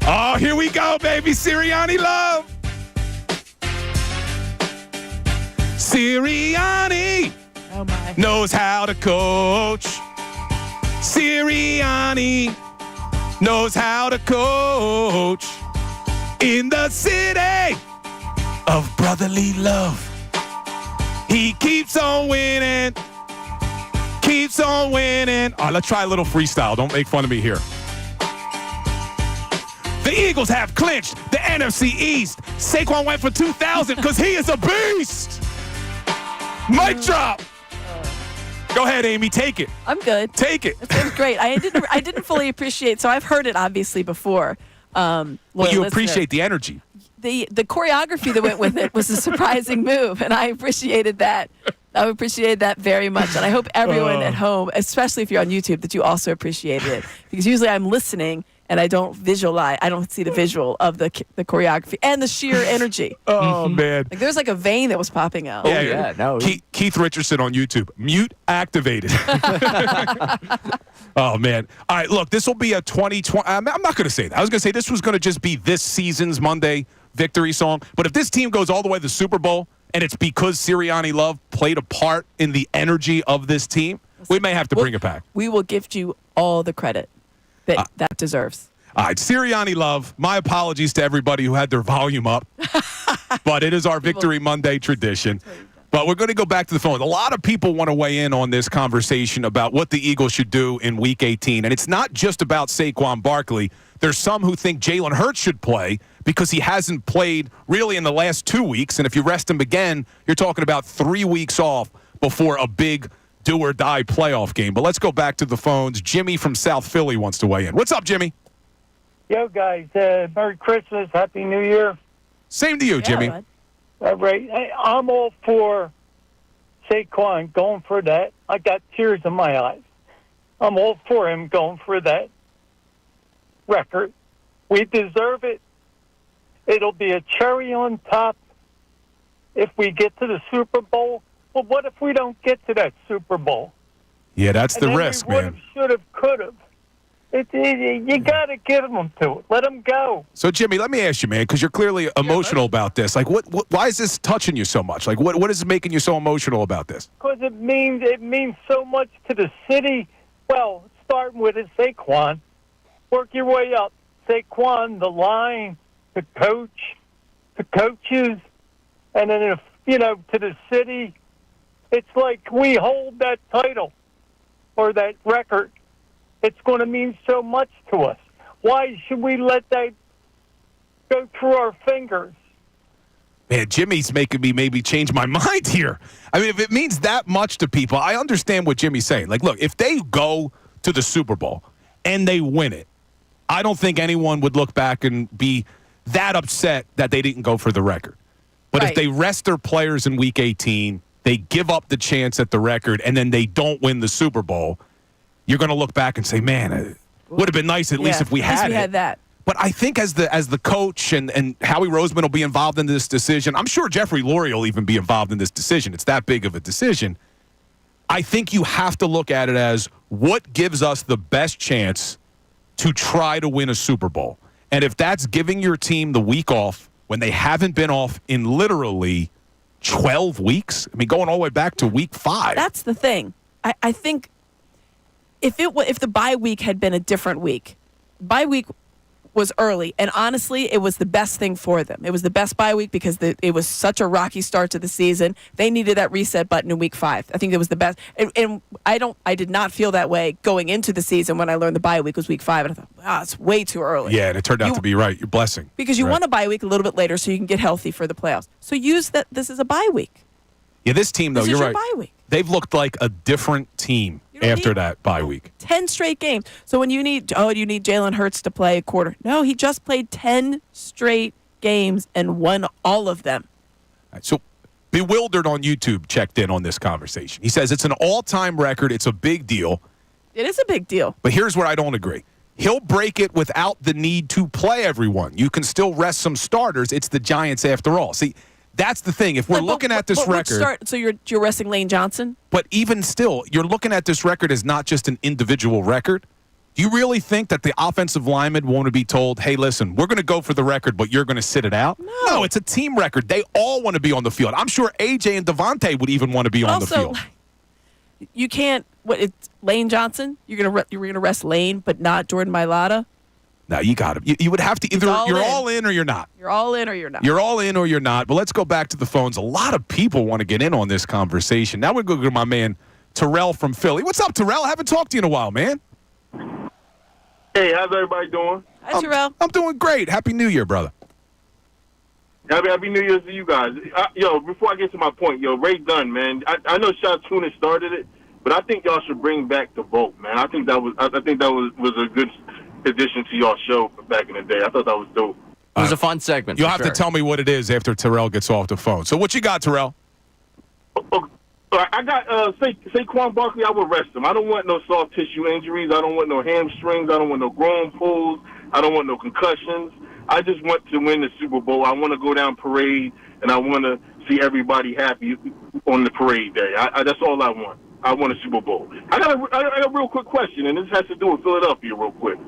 Oh, here we go, baby. Sirianni love. Sirianni knows how to coach. Sirianni knows how to coach in the city of brotherly love. He keeps on winning. Keeps on winning. All right, let's try a little freestyle. Don't make fun of me here. The Eagles have clinched the NFC East. Saquon went for 2,000 because he is a beast. Mic drop. Go ahead, Amy. Take it. I'm good. Take it. It was great. I didn't fully appreciate. So I've heard it obviously before. But you appreciate the energy. The choreography that went with it was a surprising move, and I appreciated that. I appreciated that very much, and I hope everyone at home, especially if you're on YouTube, that you also appreciated it. Because usually I'm listening and I don't visualize. I don't see the visual of the choreography and the sheer energy. Oh man! Like there's like a vein that was popping out. No. Keith Richardson on YouTube, mute activated. Oh man! All right, look, this will be a 2020. I'm not going to say that. I was going to say this was going to just be this season's Monday victory song. But if this team goes all the way to the Super Bowl, and it's because Sirianni Love played a part in the energy of this team, we may have to bring it back. We will give you all the credit that that deserves. All right, Sirianni Love, my apologies to everybody who had their volume up, but it is our Victory Monday tradition. But we're going to go back to the phone. A lot of people want to weigh in on this conversation about what the Eagles should do in Week 18. And it's not just about Saquon Barkley. There's some who think Jalen Hurts should play because he hasn't played really in the last 2 weeks. And if you rest him again, you're talking about 3 weeks off before a big do-or-die playoff game. But let's go back to the phones. Jimmy from South Philly wants to weigh in. What's up, Jimmy? Yo, guys. Merry Christmas. Happy New Year. Same to you, Jimmy. Right. I'm all for Saquon going for that. I got tears in my eyes. I'm all for him going for that record. We deserve it. It'll be a cherry on top if we get to the Super Bowl. Well, what if we don't get to that Super Bowl? Yeah, that's the risk, man. Would have, should have, could have. You got to give them to it. Let them go. So, Jimmy, let me ask you, man, because you're clearly emotional about this. Like, why is this touching you so much? Like, what is making you so emotional about this? Because it means so much to the city. Well, starting with it, Saquon. Work your way up. Saquon, the line, the coach, the coaches, and then, to the city. It's like we hold that title or that record. It's going to mean so much to us. Why should we let that go through our fingers? Man, Jimmy's making me maybe change my mind here. I mean, if it means that much to people, I understand what Jimmy's saying. Like, look, if they go to the Super Bowl and they win it, I don't think anyone would look back and be that upset that they didn't go for the record. But if they rest their players in Week 18, they give up the chance at the record, and then they don't win the Super Bowl, you're going to look back and say, man, it would have been nice at least if we had it. Had that. But I think as the coach and Howie Roseman will be involved in this decision, I'm sure Jeffrey Lurie will even be involved in this decision. It's that big of a decision. I think you have to look at it as what gives us the best chance to try to win a Super Bowl. And if that's giving your team the week off when they haven't been off in literally 12 weeks, I mean, going all the way back to week 5. That's the thing. I think if the bye week had been a different week, bye week was early, and honestly, it was the best thing for them. It was the best bye week because it was such a rocky start to the season. They needed that reset button in week 5. I think it was the best. And I did not feel that way going into the season when I learned the bye week was week 5, and I thought, wow, it's way too early. Yeah, and it turned out to be right. Your blessing. Because you want a bye week a little bit later so you can get healthy for the playoffs. So use that. This is a bye week. Yeah, this team, though, this you're is your right. bye week. They've looked like a different team after that bye week. 10 straight games. So when you need Jalen Hurts to play a quarter. No, he just played 10 straight games and won all of them. All right, so Bewildered on YouTube checked in on this conversation. He says it's an all-time record. It's a big deal. It is a big deal. But here's where I don't agree. He'll break it without the need to play everyone. You can still rest some starters. It's the Giants after all. See, that's the thing. If we're looking at this record. So you're resting Lane Johnson? But even still, you're looking at this record as not just an individual record. Do you really think that the offensive linemen want to be told, hey, listen, we're going to go for the record, but you're going to sit it out? No, it's a team record. They all want to be on the field. I'm sure AJ and Devontae would even want to be on the field. You can't. It's Lane Johnson? You're gonna rest Lane, but not Jordan Mailata? No, you got him. You would have to either you're all in or you're not. You're all in or you're not. You're all in or you're not. But let's go back to the phones. A lot of people want to get in on this conversation. Now we're going to go to my man Terrell from Philly. What's up, Terrell? I haven't talked to you in a while, man. Hey, how's everybody doing? Hi, Terrell. I'm doing great. Happy New Year, brother. Happy New Year's to you guys. Before I get to my point, Ray Dunn, man. I know Salciunas started it, but I think y'all should bring back the vote, man. I think that was a good addition to y'all's show back in the day. I thought that was dope. It was a fun segment. You'll have to tell me what it is after Terrell gets off the phone. So what you got, Terrell? I got Saquon Barkley. I would rest him. I don't want no soft tissue injuries. I don't want no hamstrings. I don't want no groin pulls. I don't want no concussions. I just want to win the Super Bowl. I want to go down parade, and I want to see everybody happy on the parade day. That's all I want. I want a Super Bowl. I got a real quick question, and this has to do with Philadelphia real quick.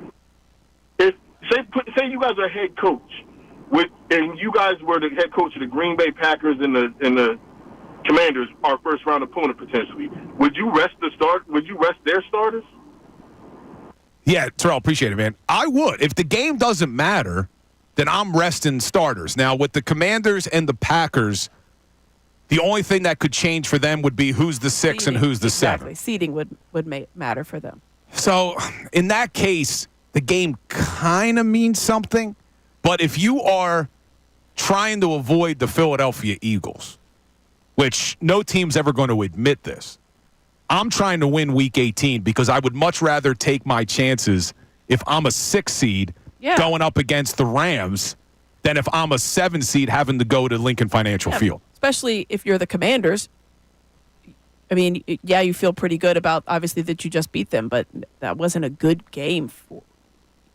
Say you guys are head coach, and you guys were the head coach of the Green Bay Packers and the Commanders, our first round opponent potentially. Would you rest their starters? Yeah, Terrell, appreciate it, man. I would. If the game doesn't matter, then I'm resting starters. Now, with the Commanders and the Packers, the only thing that could change for them would be who's the 6 and who's the 7. Exactly. Seeding would matter for them. So, in that case, the game kind of means something. But if you are trying to avoid the Philadelphia Eagles, which no team's ever going to admit this, I'm trying to win Week 18 because I would much rather take my chances if I'm a 6 seed going up against the Rams than if I'm a 7 seed having to go to Lincoln Financial Field. Especially if you're the Commanders. I mean, yeah, you feel pretty good about, obviously, that you just beat them, but that wasn't a good game.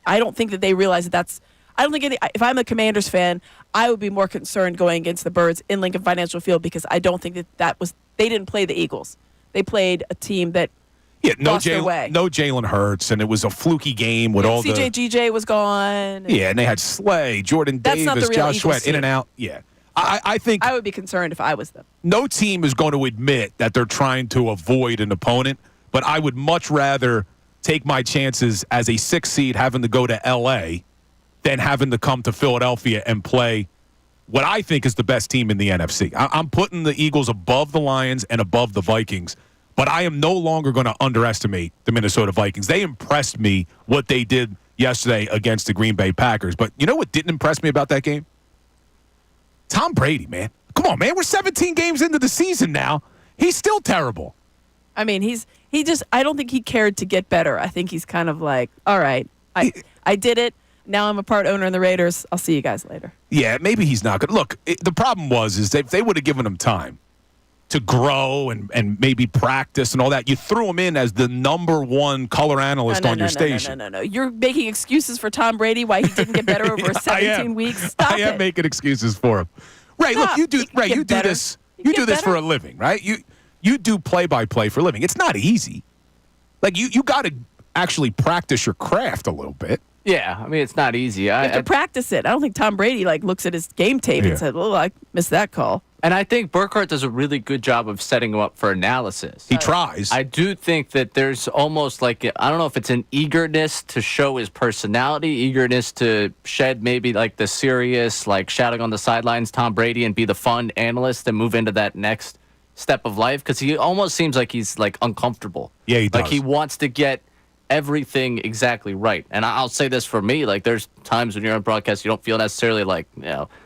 I don't think that they realize that's – I don't think if I'm a Commanders fan, I would be more concerned going against the Birds in Lincoln Financial Field because I don't think that was – they didn't play the Eagles. They played a team that lost their way. No Jalen Hurts, and it was a fluky game with all CJGJ was gone. Yeah, and they had Slay, Jordan Davis, Josh Sweat, in and out. Yeah. I think I would be concerned if I was them. No team is going to admit that they're trying to avoid an opponent, but I would much rather take my chances as a 6 seed having to go to L.A. than having to come to Philadelphia and play what I think is the best team in the NFC. I'm putting the Eagles above the Lions and above the Vikings, but I am no longer going to underestimate the Minnesota Vikings. They impressed me what they did yesterday against the Green Bay Packers. But you know what didn't impress me about that game? Tom Brady, man. Come on, man. We're 17 games into the season now. He's still terrible. I mean, I don't think he cared to get better. I think he's kind of like, all right, I did it. Now I'm a part owner in the Raiders. I'll see you guys later. Yeah, maybe he's not good. Look, the problem is if they would have given him time to grow and maybe practice and all that, you threw him in as the number 1 color analyst on your station. No. You're making excuses for Tom Brady why he didn't get better over 17 weeks. Stop it. I am making excuses for him. Ray, look, you do this. You do this for a living, right? You do play-by-play for a living. It's not easy. Like you got to actually practice your craft a little bit. Yeah, I mean, it's not easy. You have to practice it. I don't think Tom Brady looks at his game tape and said, "Oh, I missed that call." And I think Burkhardt does a really good job of setting him up for analysis. He tries. I do think that there's almost like, I don't know if it's an eagerness to show his personality, eagerness to shed maybe like the serious, like shouting on the sidelines, Tom Brady, and be the fun analyst and move into that next step of life. Because he almost seems like he's like uncomfortable. Yeah, he does. Like he wants to get everything exactly right. And I'll say this for me, like there's times when you're on broadcast, you don't feel necessarily like,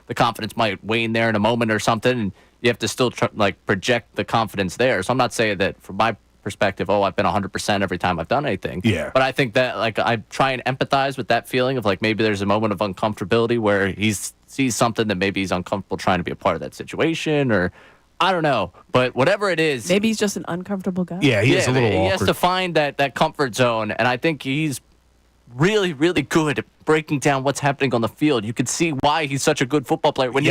the confidence might wane there in a moment or something, and you have to still project the confidence there. So I'm not saying that from my perspective, oh, I've been 100% every time I've done anything. Yeah. But I think that, like, I try and empathize with that feeling of, like, maybe there's a moment of uncomfortability where he sees something that maybe he's uncomfortable trying to be a part of that situation, or I don't know. But whatever it is. Maybe he's just an uncomfortable guy. Yeah, he is a little awkward. He has to find that comfort zone, and I think he's really, really good at breaking down what's happening on the field. You could see why he's such a good football player. When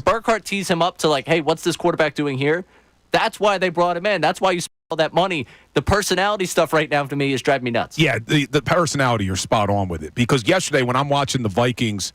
Burkhardt tees him up to, like, hey, what's this quarterback doing here? That's why they brought him in. That's why you spent all that money. The personality stuff right now to me is driving me nuts. Yeah, the personality, you're spot on with it. Because yesterday when I'm watching the Vikings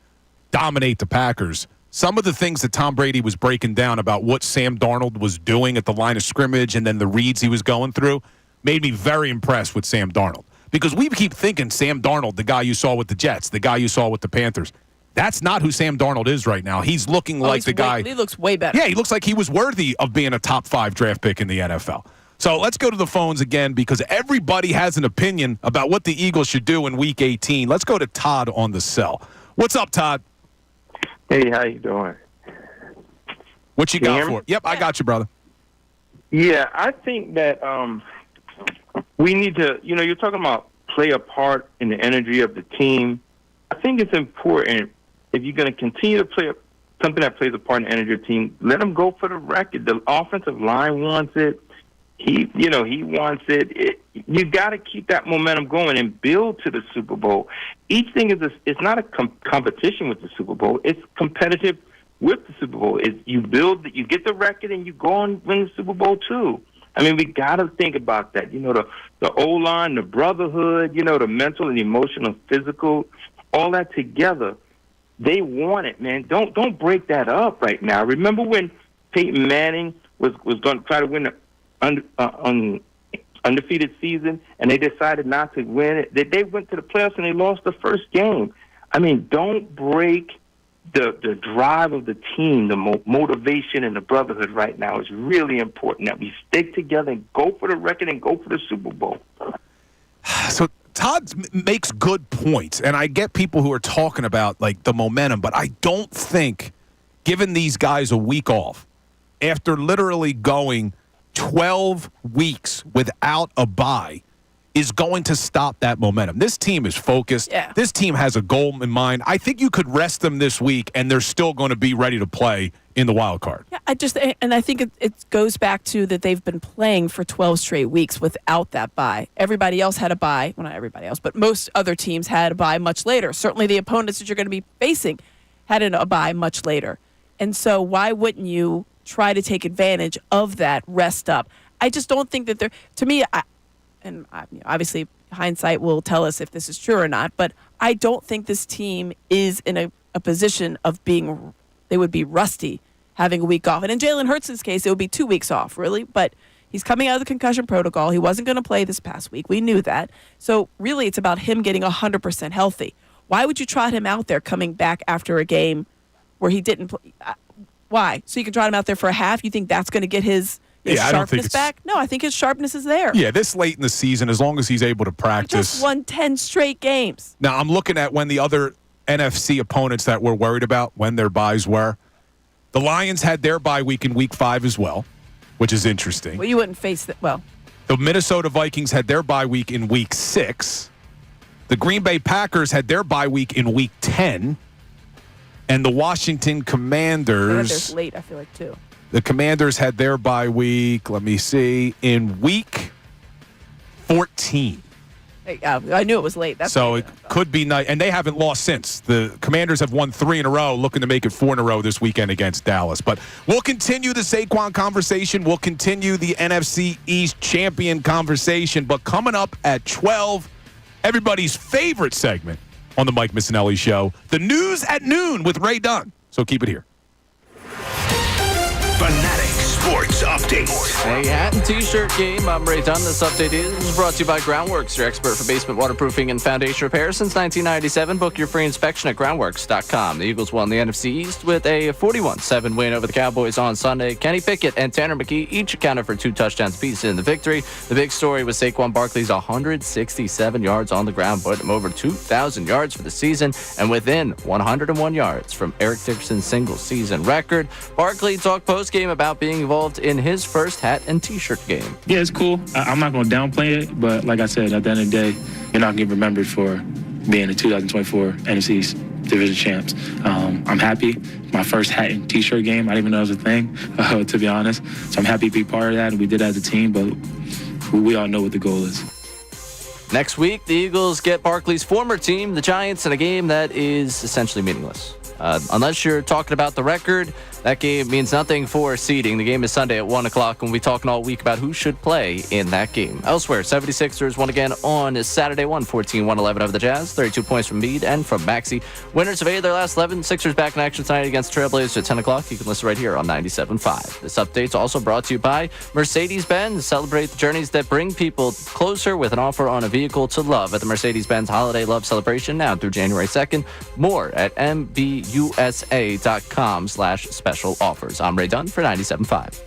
dominate the Packers, some of the things that Tom Brady was breaking down about what Sam Darnold was doing at the line of scrimmage and then the reads he was going through made me very impressed with Sam Darnold. Because we keep thinking Sam Darnold, the guy you saw with the Jets, the guy you saw with the Panthers. That's not who Sam Darnold is right now. He's looking like the guy. He looks way better. Yeah, he looks like he was worthy of being a top 5 draft pick in the NFL. So let's go to the phones again because everybody has an opinion about what the Eagles should do in Week 18. Let's go to Todd on the cell. What's up, Todd? Hey, how you doing? What you got for? Yep, I got you, brother. Yeah, I think that we need to, you're talking about play a part in the energy of the team. I think it's important if you're going to continue to play something that plays a part in the energy of the team, let them go for the record. The offensive line wants it. He wants it. You got to keep that momentum going and build to the Super Bowl. Each thing it's not a competition with the Super Bowl. It's competitive with the Super Bowl. You get the record and you go and win the Super Bowl too. I mean, we got to think about that. The O-line, the brotherhood, the mental and emotional, physical, all that together. They want it, man. Don't break that up right now. Remember when Peyton Manning was going to try to win an undefeated season, and they decided not to win it? They went to the playoffs and they lost the first game. I mean, don't break the drive of the team, the motivation and the brotherhood right now is really important that we stick together and go for the record and go for the Super Bowl. So Todd makes good points, and I get people who are talking about like the momentum, but I don't think giving these guys a week off after literally going 12 weeks without a bye is going to stop that momentum. This team is focused. Yeah. This team has a goal in mind. I think you could rest them this week, and they're still going to be ready to play in the wild card. Yeah, I think it goes back to that they've been playing for 12 straight weeks without that bye. Everybody else had a bye. Well, not everybody else, but most other teams had a bye much later. Certainly the opponents that you're going to be facing had a bye much later. And so why wouldn't you try to take advantage of that rest up? I just don't think that to me, obviously hindsight will tell us if this is true or not, but I don't think this team is in a position of they would be rusty having a week off. And in Jalen Hurts' case, it would be 2 weeks off, really, but he's coming out of the concussion protocol. He wasn't going to play this past week. We knew that. So really it's about him getting 100% healthy. Why would you trot him out there coming back after a game where he didn't play? Why? So you can trot him out there for a half? You think that's going to get his sharpness back? No, I think his sharpness is there. Yeah, this late in the season, as long as he's able to practice. He just won 10 straight games. Now, I'm looking at when the other NFC opponents that we're worried about, when their byes were. The Lions had their bye week in Week 5 as well, which is interesting. Well, you wouldn't face that. Well, the Minnesota Vikings had their bye week in Week 6. The Green Bay Packers had their bye week in Week 10. And the Washington Commanders. late, I feel like, too. The Commanders had their bye week, let me see, in Week 14. I knew it was late. So it could be nice. And they haven't lost since. The Commanders have won 3 in a row, looking to make it 4 in a row this weekend against Dallas. But we'll continue the Saquon conversation. We'll continue the NFC East champion conversation. But coming up at 12, everybody's favorite segment on the Mike Missanelli Show, the News at Noon with Ray Dunn. So keep it here. Fanatic Sports Update. A hat and t-shirt game. I'm Ray Dunn. This update is brought to you by Groundworks, your expert for basement waterproofing and foundation repair since 1997. Book your free inspection at groundworks.com. The Eagles won the NFC East with a 41-7 win over the Cowboys on Sunday. Kenny Pickett and Tanner McKe each accounted for 2 touchdowns apiece in the victory. The big story was Saquon Barkley's 167 yards on the ground, put him over 2,000 yards for the season and within 101 yards from Eric Dickerson's single-season record. Barkley talked post-game about being involved in his his first hat and T-shirt game. Yeah, it's cool. I'm not going to downplay it, but like I said, at the end of the day, you're not going to get remembered for being the 2024 NFC Division champs. I'm happy. My first hat and T-shirt game, I didn't even know it was a thing, to be honest. So I'm happy to be part of that, and we did that as a team, but we all know what the goal is. Next week, the Eagles get Barkley's former team, the Giants, in a game that is essentially meaningless. Unless you're talking about the record, that game means nothing for seeding. The game is Sunday at 1 o'clock, and we'll be talking all week about who should play in that game. Elsewhere, 76ers won again on Saturday, 114-111 over the Jazz, 32 points from Mead and from Maxey. Winners of 8 of their last 11. Sixers back in action tonight against Trailblazers at 10 o'clock. You can listen right here on 97.5. This update's also brought to you by Mercedes-Benz. Celebrate the journeys that bring people closer with an offer on a vehicle to love at the Mercedes-Benz Holiday Love Celebration now through January 2nd. More at mbusa.com/special offers. I'm Ray Dunn for 97.5.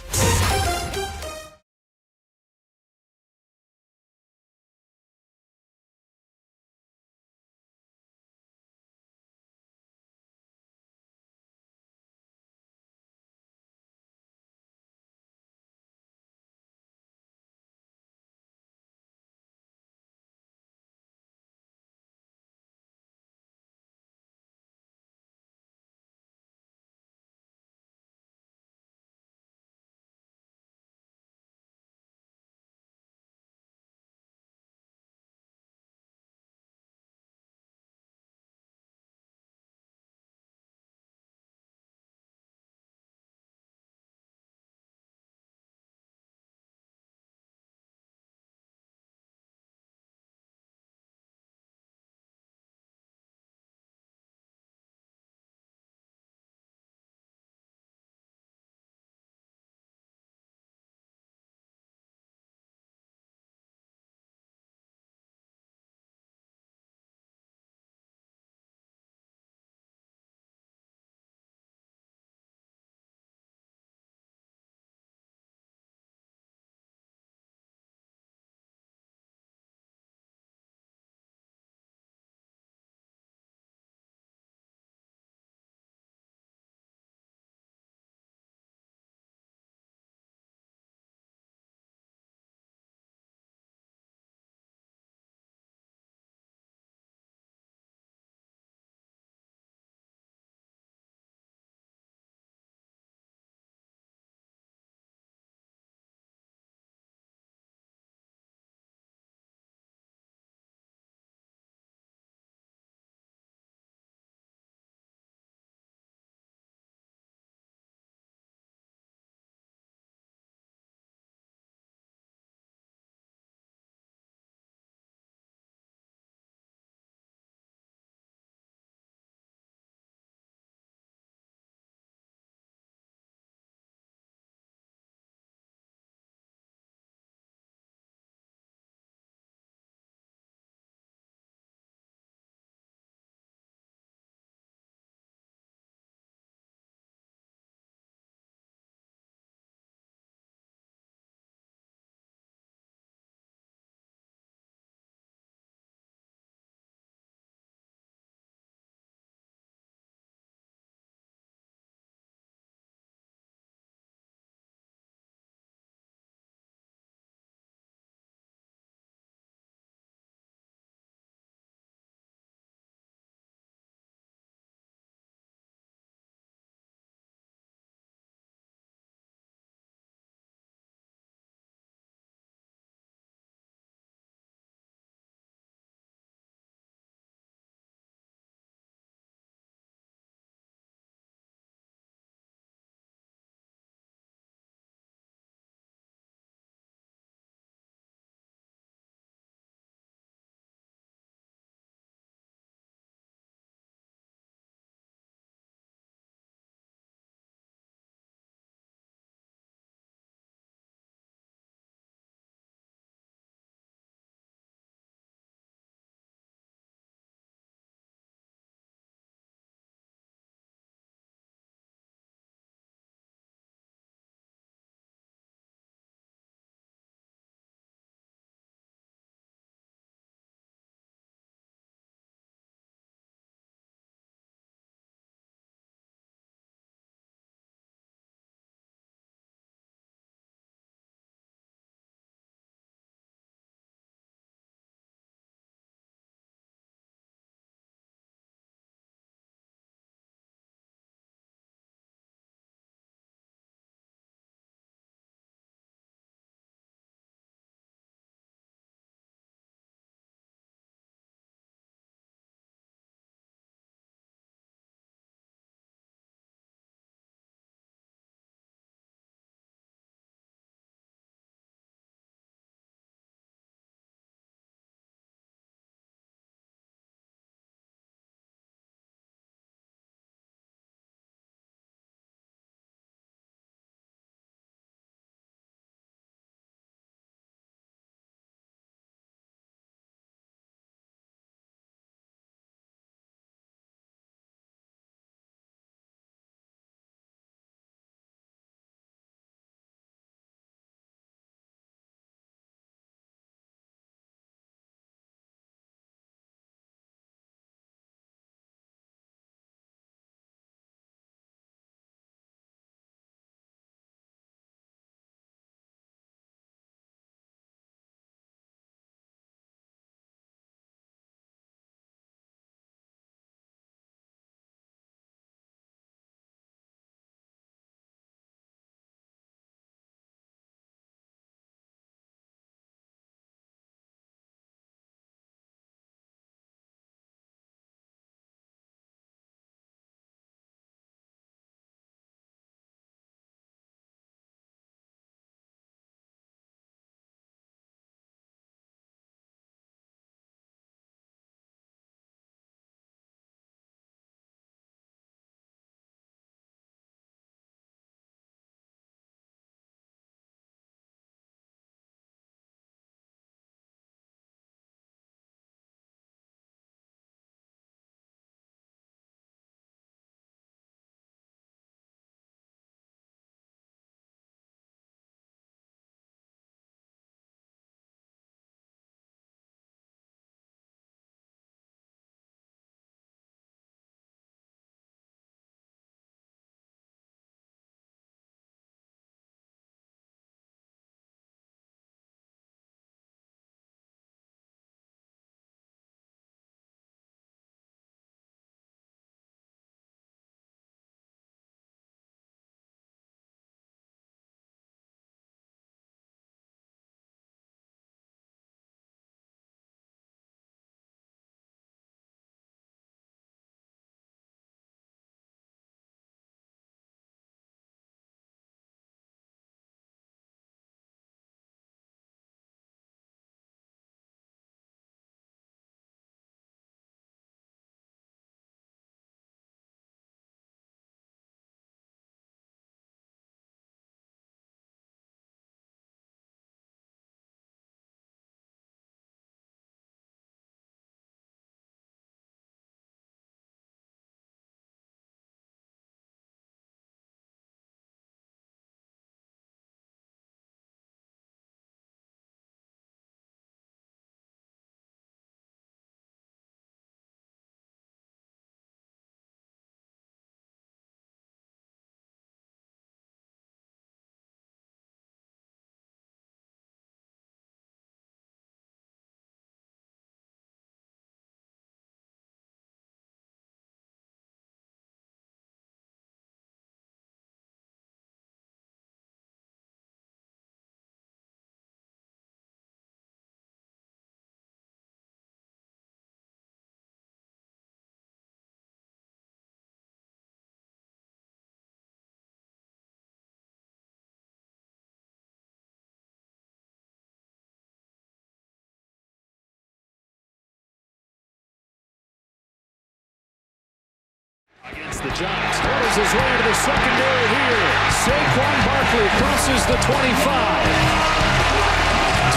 the Giants. Hurdles his way into the secondary here. Saquon Barkley crosses the 25.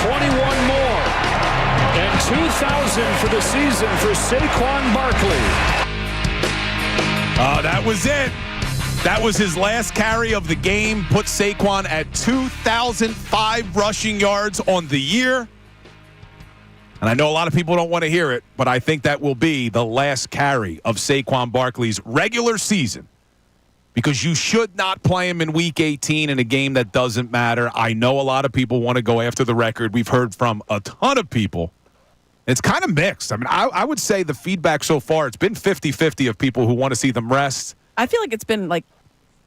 21 more. And 2,000 for the season for Saquon Barkley. Oh, that was it. That was his last carry of the game. Put Saquon at 2,005 rushing yards on the year. And I know a lot of people don't want to hear it, but I think that will be the last carry of Saquon Barkley's regular season, because you should not play him in Week 18 in a game that doesn't matter. I know a lot of people want to go after the record. We've heard from a ton of people. It's kind of mixed. I mean, I would say the feedback so far, it's been 50-50 of people who want to see them rest. I feel like it's been like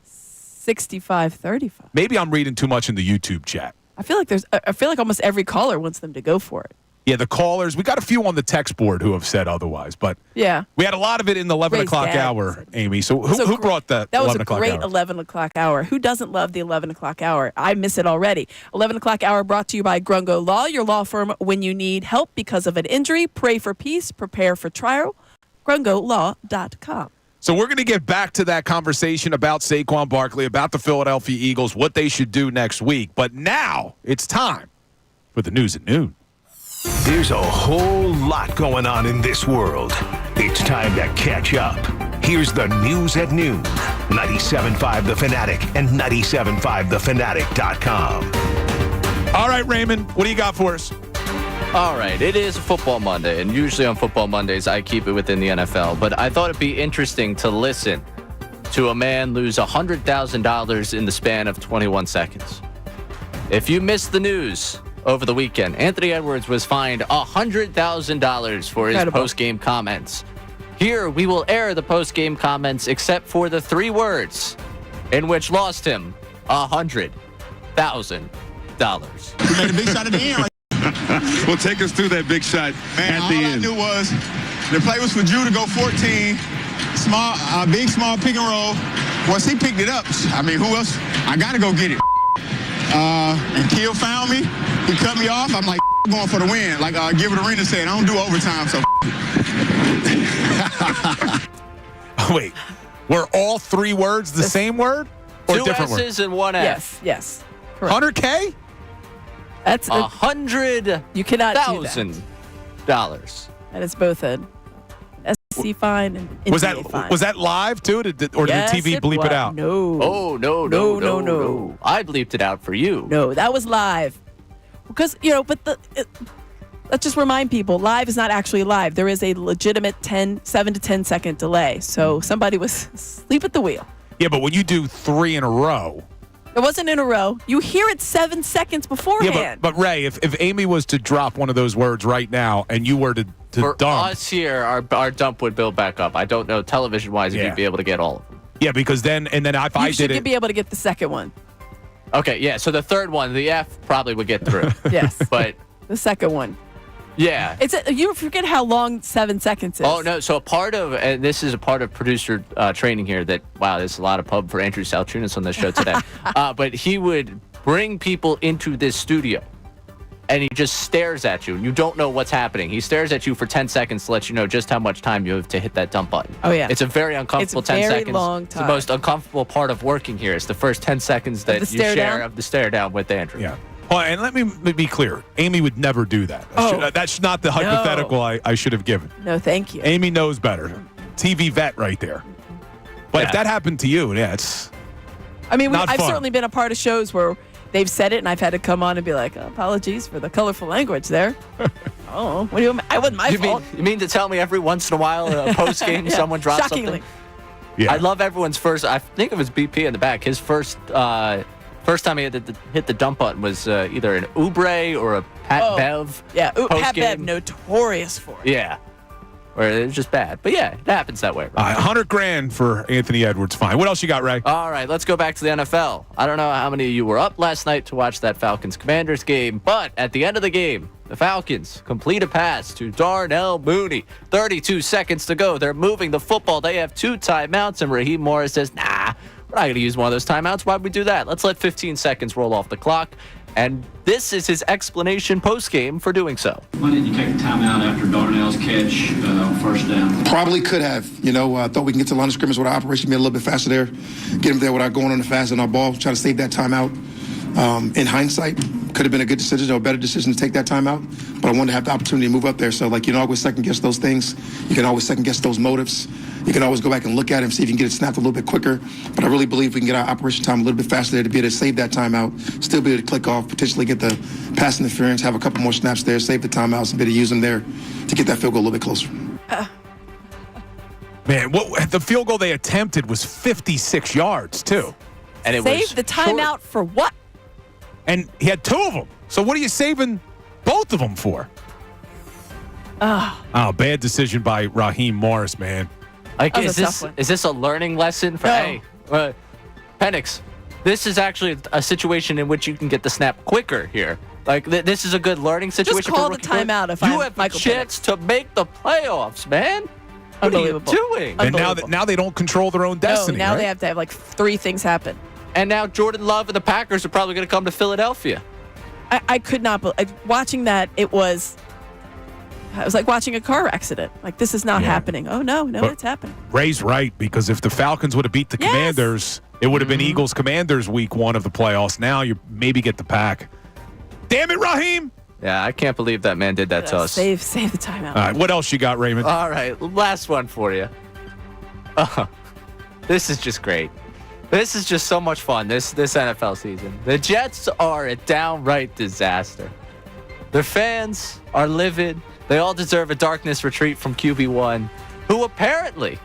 65-35. Maybe I'm reading too much in the YouTube chat. I feel like almost every caller wants them to go for it. Yeah, the callers. We got a few on the text board who have said otherwise, but yeah, we had a lot of it in the 11 o'clock hour, Amy. So who brought that 11 o'clock hour? That was a great 11 o'clock hour. Who doesn't love the 11 o'clock hour? I miss it already. 11 o'clock hour brought to you by Grungo Law, your law firm when you need help because of an injury. Pray for peace. Prepare for trial. GrungoLaw.com. So we're going to get back to that conversation about Saquon Barkley, about the Philadelphia Eagles, what they should do next week. But now it's time for the news at noon. There's a whole lot going on in this world. It's time to catch up. Here's the news at noon. 97.5 The Fanatic and 97.5thefanatic.com. All right, Raymond, what do you got for us? All right, it is a football Monday, and usually on football Mondays, I keep it within the NFL. But I thought it'd be interesting to listen to a man lose $100,000 in the span of 21 seconds. If you missed the news over the weekend, Anthony Edwards was fined $100,000 for his post-game comments. Here, we will air the post-game comments except for the 3 words in which lost him $100,000. You made a big shot at the end, right? Well, take us through that big shot Man, at the end. All I knew was the play was for Drew to go 14, small pick and roll. Once he picked it up, I mean, who else? I got to go get it. And Kill found me. He cut me off. I'm like, going for the win. Like Gilbert Arenas said, I don't do overtime, so. Wait, were all 3 words the same word or 2 different S's words? and 1 F. Yes. Correct. $100K? That's $100,000. You cannot do that. And it's both an SEC fine and NBA fine. Was that live too? Or did TV bleep it out? No. Oh, no. I bleeped it out for you. No, that was live. Because, but let's just remind people, live is not actually live. There is a legitimate 7 to 10 second delay. So somebody was asleep at the wheel. Yeah, but when you do 3 in a row. It wasn't in a row. You hear it 7 seconds beforehand. Yeah, but Ray, if Amy was to drop one of those words right now and you were to for dump. us here, our dump would build back up. I don't know television-wise if you'd be able to get all of them. Yeah, because then if I did it. You should be able to get the second one. Okay, yeah, so the third one, the F probably would get through. Yes. But the second one. Yeah. You forget how long 7 seconds is. Oh, no. So and this is a part of producer training here that, wow, there's a lot of pub for Andrew Salciunas on this show today. But he would bring people into this studio and he just stares at you and you don't know what's happening. He stares at you for 10 seconds to let you know just how much time you have to hit that dump button. Oh, yeah. It's a very uncomfortable 10 seconds. It's a very long time. It's the most uncomfortable part of working here. It's the first 10 seconds that you share of the stare down with Andrew. Yeah. Well, and let me be clear. Amy would never do that. That's not the hypothetical I should have given. No, thank you. Amy knows better. TV vet right there. But if that happened to you, it's I've certainly been a part of shows where they've said it and I've had to come on and be like, apologies for the colorful language there. Oh, what do you mean? I wasn't my fault. You mean to tell me every once in a while, post game, someone drops shockingly. something? Yeah. I love everyone's first. I think it was BP in the back. His first time he had to hit the dump button was either an Oubre or a Pat Bev. Yeah, Pat Bev, notorious for it. Yeah. Or it was just bad. But yeah, it happens that way. Right? $100,000 for Anthony Edwards. Fine. What else you got, Ray? All right, let's go back to the NFL. I don't know how many of you were up last night to watch that Falcons-Commanders game, but at the end of the game, the Falcons complete a pass to Darnell Mooney. 32 seconds to go. They're moving the football. They have 2 timeouts, and Raheem Morris says, nah, we're not going to use one of those timeouts. Why would we do that? Let's let 15 seconds roll off the clock. And this is his explanation post-game for doing so. Why didn't you take a timeout after Darnell's catch on first down? Probably could have. I thought we can get to the line of scrimmage with our operation, be a little bit faster there, get him there without going on the fast and our ball, try to save that timeout. In hindsight, could have been a good decision or a better decision to take that timeout, but I wanted to have the opportunity to move up there. So, you can always second-guess those things. You can always second-guess those motives. You can always go back and look at it and see if you can get it snapped a little bit quicker. But I really believe we can get our operation time a little bit faster there to be able to save that timeout, still be able to click off, potentially get the pass interference, have a couple more snaps there, save the timeouts, and be able to use them there to get that field goal a little bit closer. Man, the field goal they attempted was 56 yards, too. And it Save the timeout for what? And he had 2 of them. So what are you saving both of them for? Oh, bad decision by Raheem Morris, man. Is this a learning lesson for Penix? This is actually a situation in which you can get the snap quicker here. This is a good learning situation. Just call the timeout if you I'm have Michael a chance to make the playoffs, man. What are you doing? And now they don't control their own destiny. No, now right? they have to have 3 things happen. And now Jordan Love and the Packers are probably going to come to Philadelphia. I could not believe watching that. It was like watching a car accident. This is not happening. Oh no, it's happening. Ray's right, because if the Falcons would have beat the Commanders, it would have been Eagles Commanders week 1 of the playoffs. Now you maybe get the Pack. Damn it, Raheem! Yeah, I can't believe that man did that to us. Save the timeout. All right, what else you got, Raymond? All right, last one for you. This is just great. This is just so much fun, this NFL season. The Jets are a downright disaster. Their fans are livid. They all deserve a darkness retreat from QB1, who apparently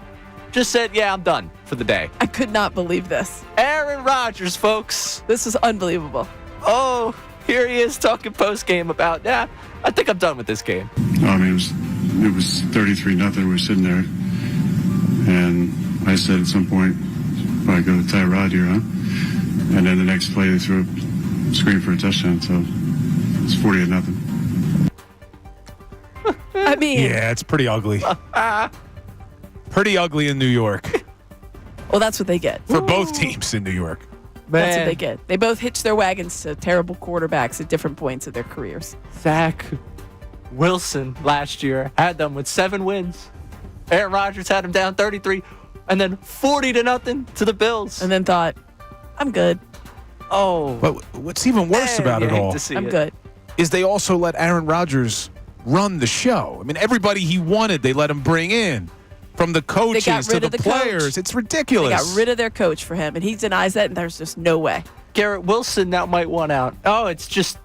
just said, yeah, I'm done for the day. I could not believe this. Aaron Rodgers, folks. This is unbelievable. Oh, here he is talking post-game about, I think I'm done with this game. I mean, it was 33-0. We were sitting there, and I said at some point, probably go with Tyrod here, huh? And then the next play, they threw a screen for a touchdown, so it's 40-0. I mean, yeah, it's pretty ugly. Pretty ugly in New York. Well, that's what they get. For both teams in New York. That's what they get. They both hitch their wagons to terrible quarterbacks at different points of their careers. Zach Wilson last year had them with 7 wins. Aaron Rodgers had him down 33, and then 40-0 to the Bills. And then thought, I'm good. Oh. But what's even worse about it all I'm good. is they also let Aaron Rodgers run the show. I mean, everybody he wanted, they let him bring in. From the coaches to the players. Coach. It's ridiculous. They got rid of their coach for him, and he denies that, and there's just no way. Garrett Wilson now might want out. Oh, it's just...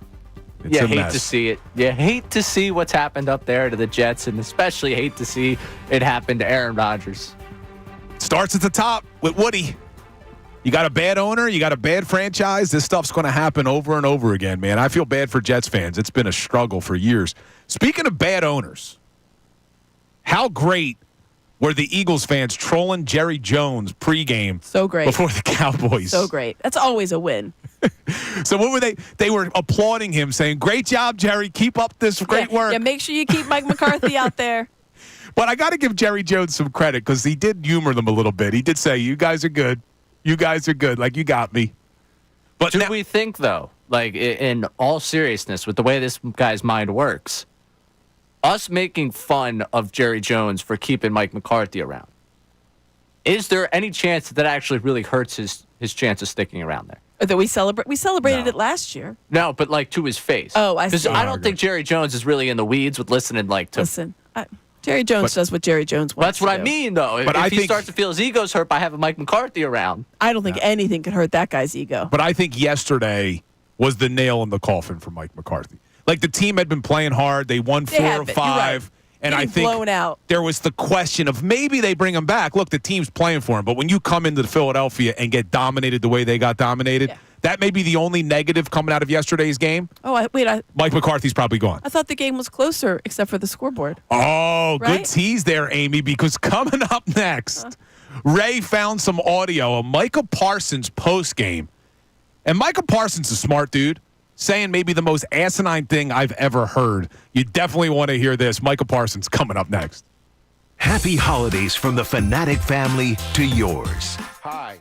It's you a hate mess. to see it. You hate to see what's happened up there to the Jets, and especially hate to see it happen to Aaron Rodgers. Starts at the top with Woody. You got a bad owner. You got a bad franchise. This stuff's going to happen over and over again, man. I feel bad for Jets fans. It's been a struggle for years. Speaking of bad owners, how great were the Eagles fans trolling Jerry Jones pregame? So great. Before the Cowboys. So great. That's always a win. So what were they? They were applauding him, saying, "Great job, Jerry. Keep up this great work." Yeah, make sure you keep Mike McCarthy out there. But I got to give Jerry Jones some credit because he did humor them a little bit. He did say, "You guys are good. You guys are good. Like, you got me." But do we think, though, like in all seriousness, with the way this guy's mind works, us making fun of Jerry Jones for keeping Mike McCarthy around, is there any chance that actually really hurts his chance of sticking around there? Or that we celebrated it last year. No, but like to his face. Oh, I see. Because I don't think Jerry Jones is really in the weeds with listening to. Listen, Jerry Jones does what Jerry Jones wants. That's what I mean, though. But if he starts to feel his ego's hurt by having Mike McCarthy around, I don't think anything could hurt that guy's ego. But I think yesterday was the nail in the coffin for Mike McCarthy. Like, the team had been playing hard. They won 4 or 5. And I think blown out. There was the question of maybe they bring him back. Look, the team's playing for him. But when you come into Philadelphia and get dominated the way they got dominated, that may be the only negative coming out of yesterday's game. Oh, Mike McCarthy's probably gone. I thought the game was closer except for the scoreboard. Oh, Right? good tease there, Amy, because coming up next, Ray found some audio of Micah Parsons post-game. And Micah Parsons is a smart dude, saying maybe the most asinine thing I've ever heard. You definitely want to hear this. Micah Parsons coming up next. Happy holidays from the Fanatic family to yours. Hi.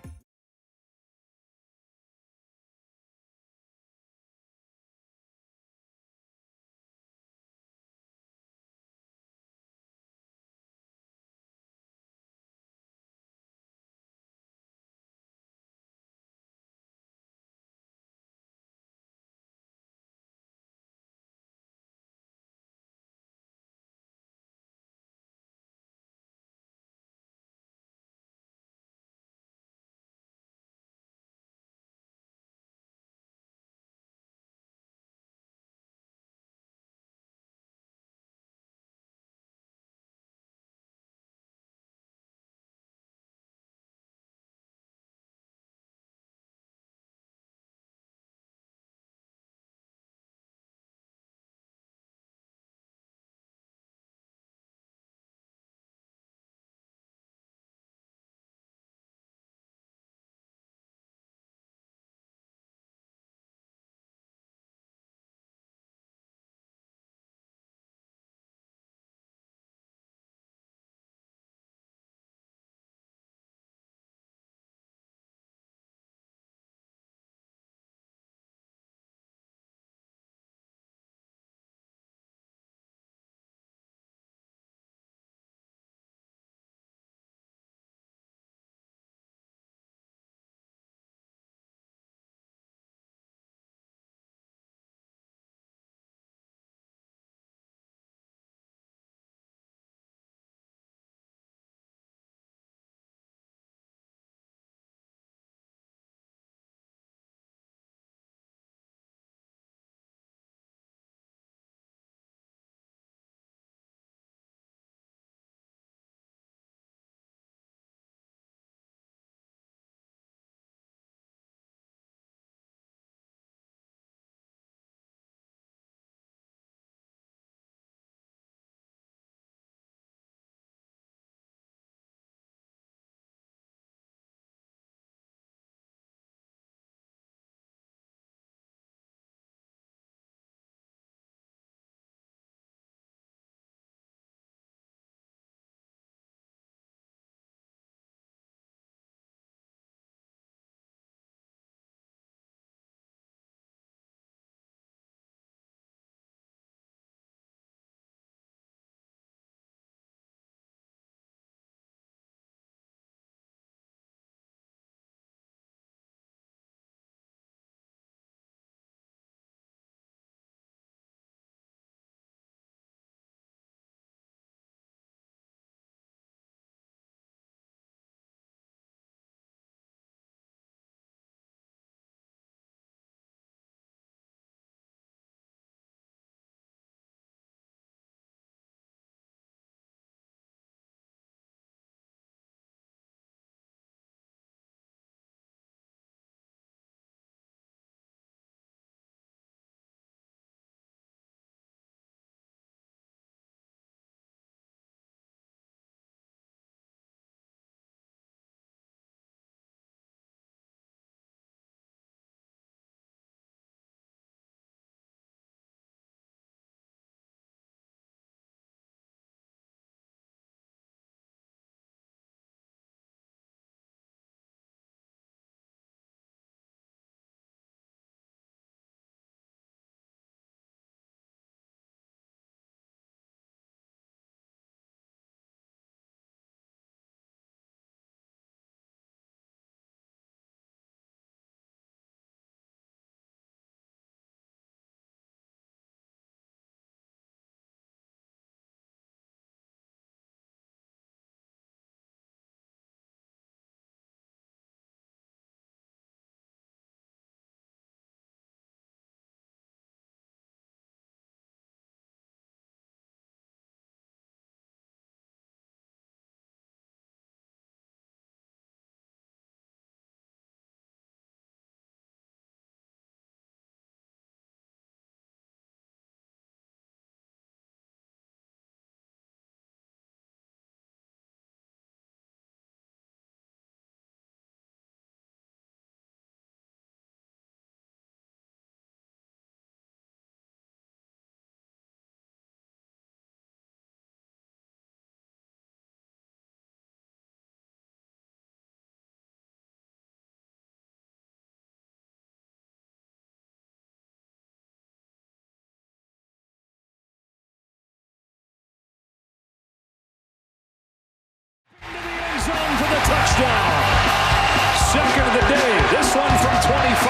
second of the day. This one from 25.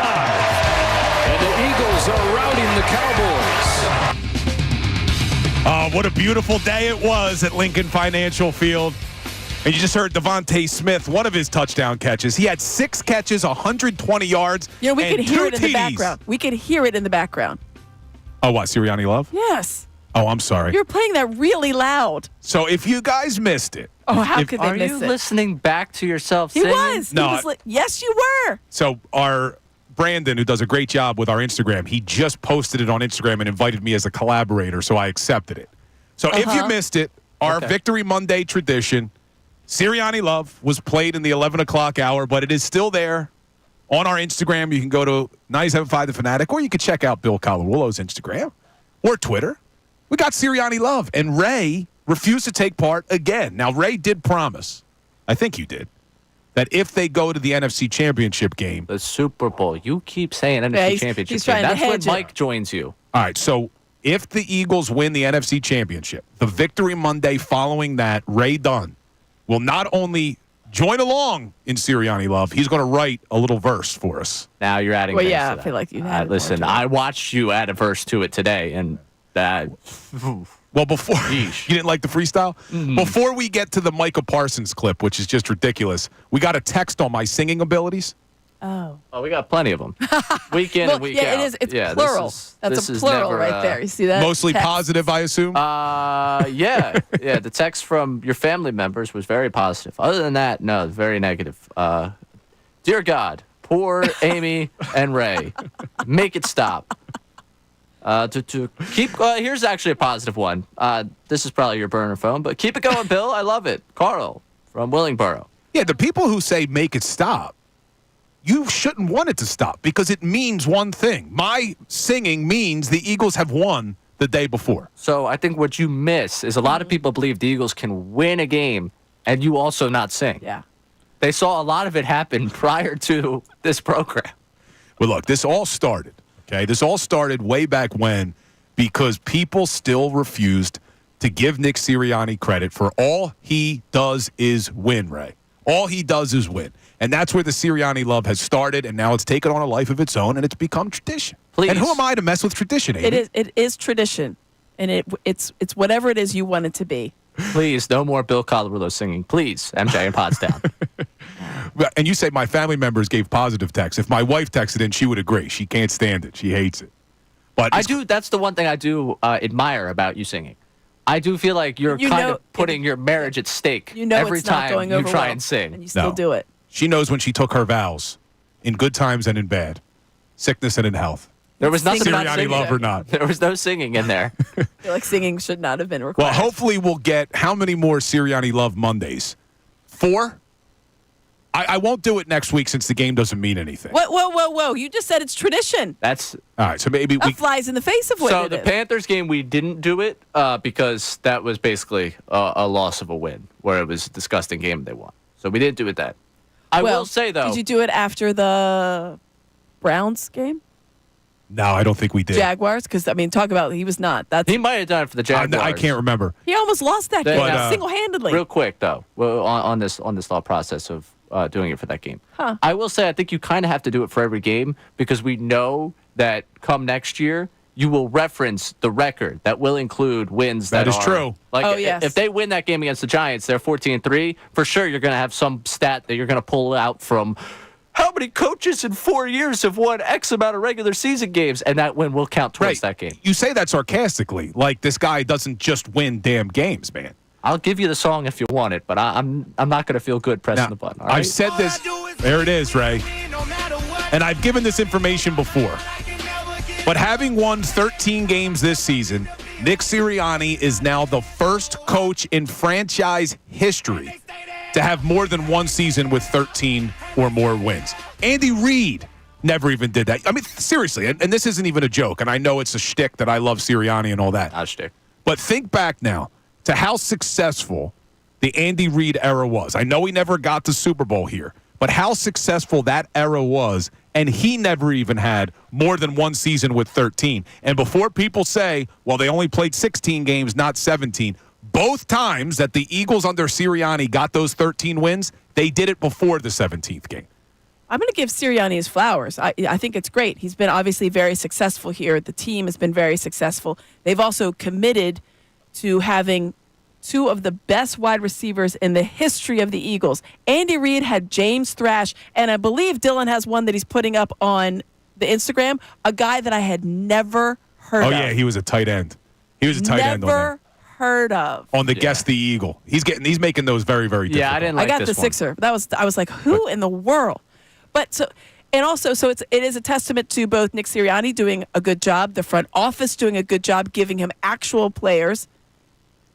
And the Eagles are routing the Cowboys. What a beautiful day it was at Lincoln Financial Field. And you just heard Devontae Smith, one of his touchdown catches. He had 6 catches, 120 yards. You know, we could hear it in the TDs. background. We could hear it in the background. Oh, what, Sirianni Love? Yes. Oh, I'm sorry. You're playing that really loud. So if you guys missed it. Oh, how could they Are miss you it? listening back to yourself He singing? was. No, He was yes, you were. So our Brandon, who does a great job with our Instagram, he just posted it on Instagram and invited me as a collaborator, so I accepted it. So if you missed it, our Victory Monday tradition, Sirianni Love was played in the 11 o'clock hour, but it is still there on our Instagram. You can go to 97.5 The Fanatic, or you can check out Bill Colawollo's Instagram or Twitter. We got Sirianni Love, and Ray refused to take part again. Now, Ray did promise, I think you did, that if they go to the NFC Championship game. The Super Bowl. You keep saying NFC Championship he's game. trying to That's when hedge it. Mike joins you. All right, so if the Eagles win the NFC Championship, the Victory Monday following that, Ray Dunn will not only join along in Sirianni Love, he's going to write a little verse for us. Now you're adding Well, things yeah, to I that. feel like you had Listen, I watched you add a verse to it today, and that... Well, before you didn't like the freestyle? Mm-hmm. Before we get to the Micah Parsons clip, which is just ridiculous, we got a text on my singing abilities. Oh. Oh, we got plenty of them. Week in Well, and week yeah, out. it is. It's yeah, plural. That's a plural right there. You see that? Mostly Text. positive, I assume? Yeah. Yeah, the text from your family members was very positive. Other than that, no, very negative. Dear God, poor Amy and Ray, make it stop. To keep, here's actually a positive one. This is probably your burner phone, but keep it going, Bill. I love it. Carl from Willingboro. Yeah, the people who say make it stop, you shouldn't want it to stop because it means one thing. My singing means the Eagles have won the day before. So I think what you miss is a lot of people believe the Eagles can win a game and you also not sing. Yeah. They saw a lot of it happen prior to this program. Well, look, this all started, okay? This all started way back when because people still refused to give Nick Sirianni credit for all he does is win, Ray. All he does is win. And that's where the Sirianni love has started, and now it's taken on a life of its own, and it's become tradition. Please. And who am I to mess with tradition, Amy? It is tradition, and it's whatever it is you want it to be. Please, no more Bill Colorado singing. Please, MJ and Potsdam. And you say my family members gave positive texts. If my wife texted in, she would agree. She can't stand it. She hates it. But I do. That's the one thing I do admire about you singing. I do feel like you're kind of putting your marriage at stake every it's not time going you over try well, and sing. and you still do it. She knows when she took her vows, in good times and in bad, sickness and in health. There was nothing about Sirianni singing love there. or not. There was no singing in there. I feel like singing should not have been required. Well, hopefully we'll get how many more Sirianni Love Mondays? 4? I won't do it next week since the game doesn't mean anything. Whoa. You just said it's tradition. That's all right. So maybe that flies in the face of what so it the is. Panthers game we didn't do it because that was basically a loss of a win where it was a disgusting game they won. So we didn't do it then. I will say though. Did you do it after the Browns game? No, I don't think we did. Jaguars? Because, I mean, talk about he was not. He might have done it for the Jaguars. I can't remember. He almost lost that game But, single-handedly. Real quick though, on this thought process of doing it for that game. Huh. I will say I think you kind of have to do it for every game because we know that come next year you will reference the record that will include wins that is are, true. Like yes. if they win that game against the Giants, they're 14-3. For sure, you're going to have some stat that you're going to pull out from how many coaches in 4 years have won X amount of regular season games, and that win will count towards that game. You say that sarcastically, like this guy doesn't just win damn games, man. I'll give you the song if you want it, but I'm not going to feel good pressing the button. All right? I've said this. There it is, Ray. And I've given this information before. But having won 13 games this season, Nick Sirianni is now the first coach in franchise history to have more than one season with 13 or more wins. Andy Reid never even did that. I mean, seriously, and this isn't even a joke, and I know it's a shtick that I love Sirianni and all that. Not a shtick. But think back now to how successful the Andy Reid era was. I know he never got the Super Bowl here, but how successful that era was, and he never even had more than one season with 13. And before people say, well, they only played 16 games, not 17, both times that the Eagles under Sirianni got those 13 wins, they did it before the 17th game. I'm going to give Sirianni his flowers. I think it's great. He's been obviously very successful here. The team has been very successful. They've also committed to having two of the best wide receivers in the history of the Eagles. Andy Reid had James Thrash, and I believe Dylan has one that he's putting up on the Instagram, a guy that I had never heard of. Oh, yeah, he was a tight end. He was a tight end on there. Never heard of. On the Guess the Eagle. He's making those very, very difficult. Yeah, I didn't like I got this the one. sixer. I was like, who in the world? But it is a testament to both Nick Sirianni doing a good job, the front office doing a good job, giving him actual players,